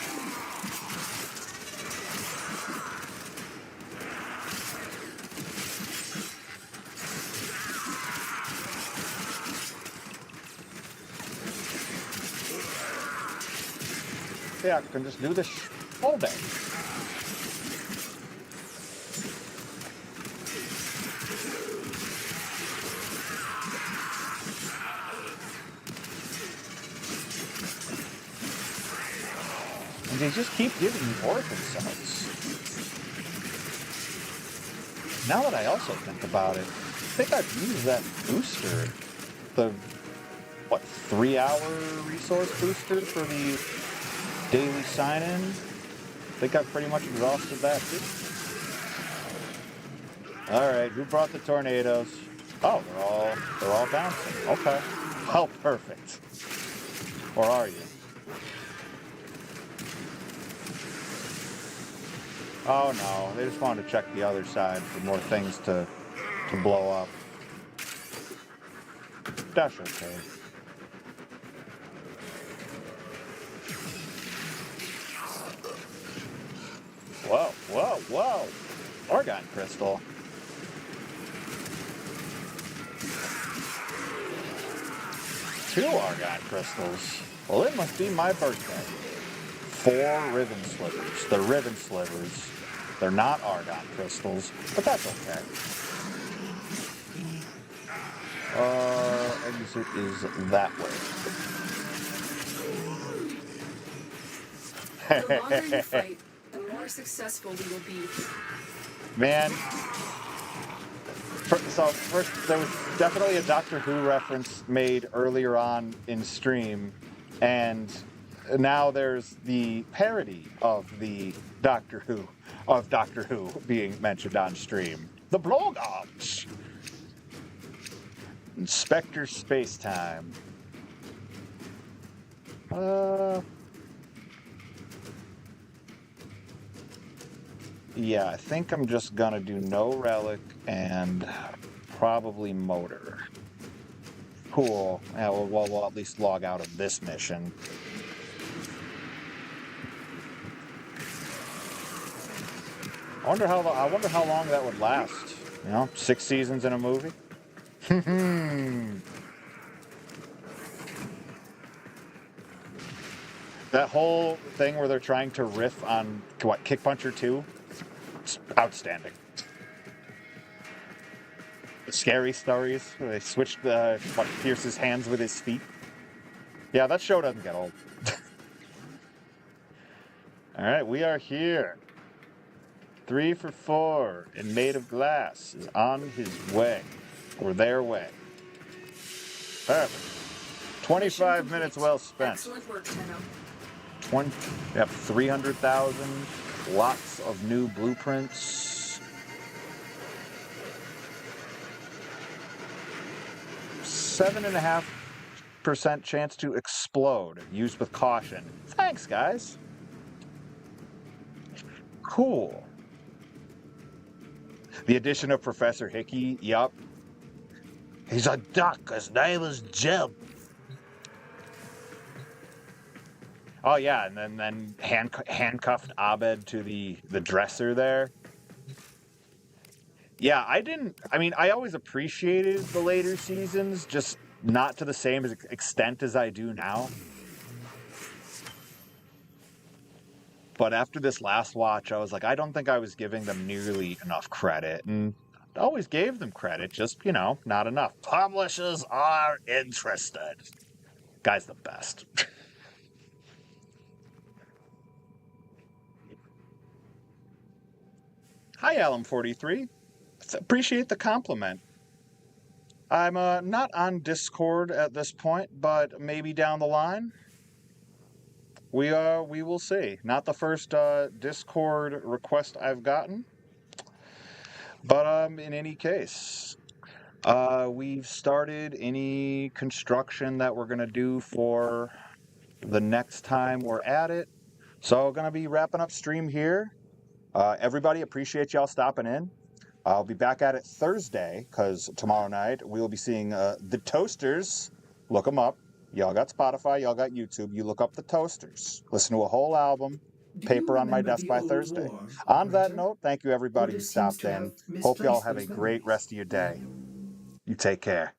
Speaker 1: Yeah, I can just do this all day. And they just keep giving me orphan cells. Now that I also think about it, I think I've used that booster, the, 3-hour resource booster for the Daily sign-in. I think I've pretty much exhausted that too. Alright, who brought the tornadoes? Oh, they're all bouncing. Okay. How perfect. Or are you? Oh no, they just wanted to check the other side for more things to blow up. That's okay. Whoa, whoa, whoa! Argon crystal. Two Argon crystals. Well, it must be my birthday. 4 ribbon slivers. They're ribbon slivers. They're not Argon crystals, but that's okay. Exit is that way.
Speaker 2: The longer you fight, the more successful we will be.
Speaker 1: Man. So first, there was definitely a Doctor Who reference made earlier on in stream, and now there's the parody of the Doctor Who being mentioned on stream. The Blowgogs. Inspector Spacetime. Yeah, I think I'm just gonna do no relic and probably motor. Cool. Yeah, we'll at least log out of this mission. I wonder how long that would last. You know, 6 seasons in a movie. That whole thing where they're trying to riff on what, Kick Puncher 2? It's outstanding. The scary stories where they switched what pierces hands with his feet. Yeah, that show doesn't get old. Alright, we are here. 3 for 4 and Made of Glass is on his way. Or their way. Perfect. 25 minutes well spent.
Speaker 2: Excellent work, Tenno.
Speaker 1: We have 300,000. Lots of new blueprints. 7.5% chance to explode. Used with caution. Thanks, guys. Cool. The addition of Professor Hickey. Yup. He's a duck. His name is Jim. Oh yeah, and then handcuffed Abed to the dresser there. Yeah, I always appreciated the later seasons, just not to the same extent as I do now. But after this last watch, I was like, I don't think I was giving them nearly enough credit. And I always gave them credit, just, not enough. Publishers are interested. Guy's the best. Hi, Alum43. Appreciate the compliment. I'm not on Discord at this point, but maybe down the line. We will see. Not the first Discord request I've gotten. But in any case, we've started any construction that we're going to do for the next time we're at it. So going to be wrapping up stream here. Everybody, appreciate y'all stopping in. I'll be back at it Thursday, because tomorrow night we'll be seeing The Toasters. Look them up. Y'all got Spotify, y'all got YouTube. You look up The Toasters. Listen to a whole album. Paper on my desk by Thursday. On that note, thank you everybody who stopped in. Hope y'all have a great rest of your day. You take care.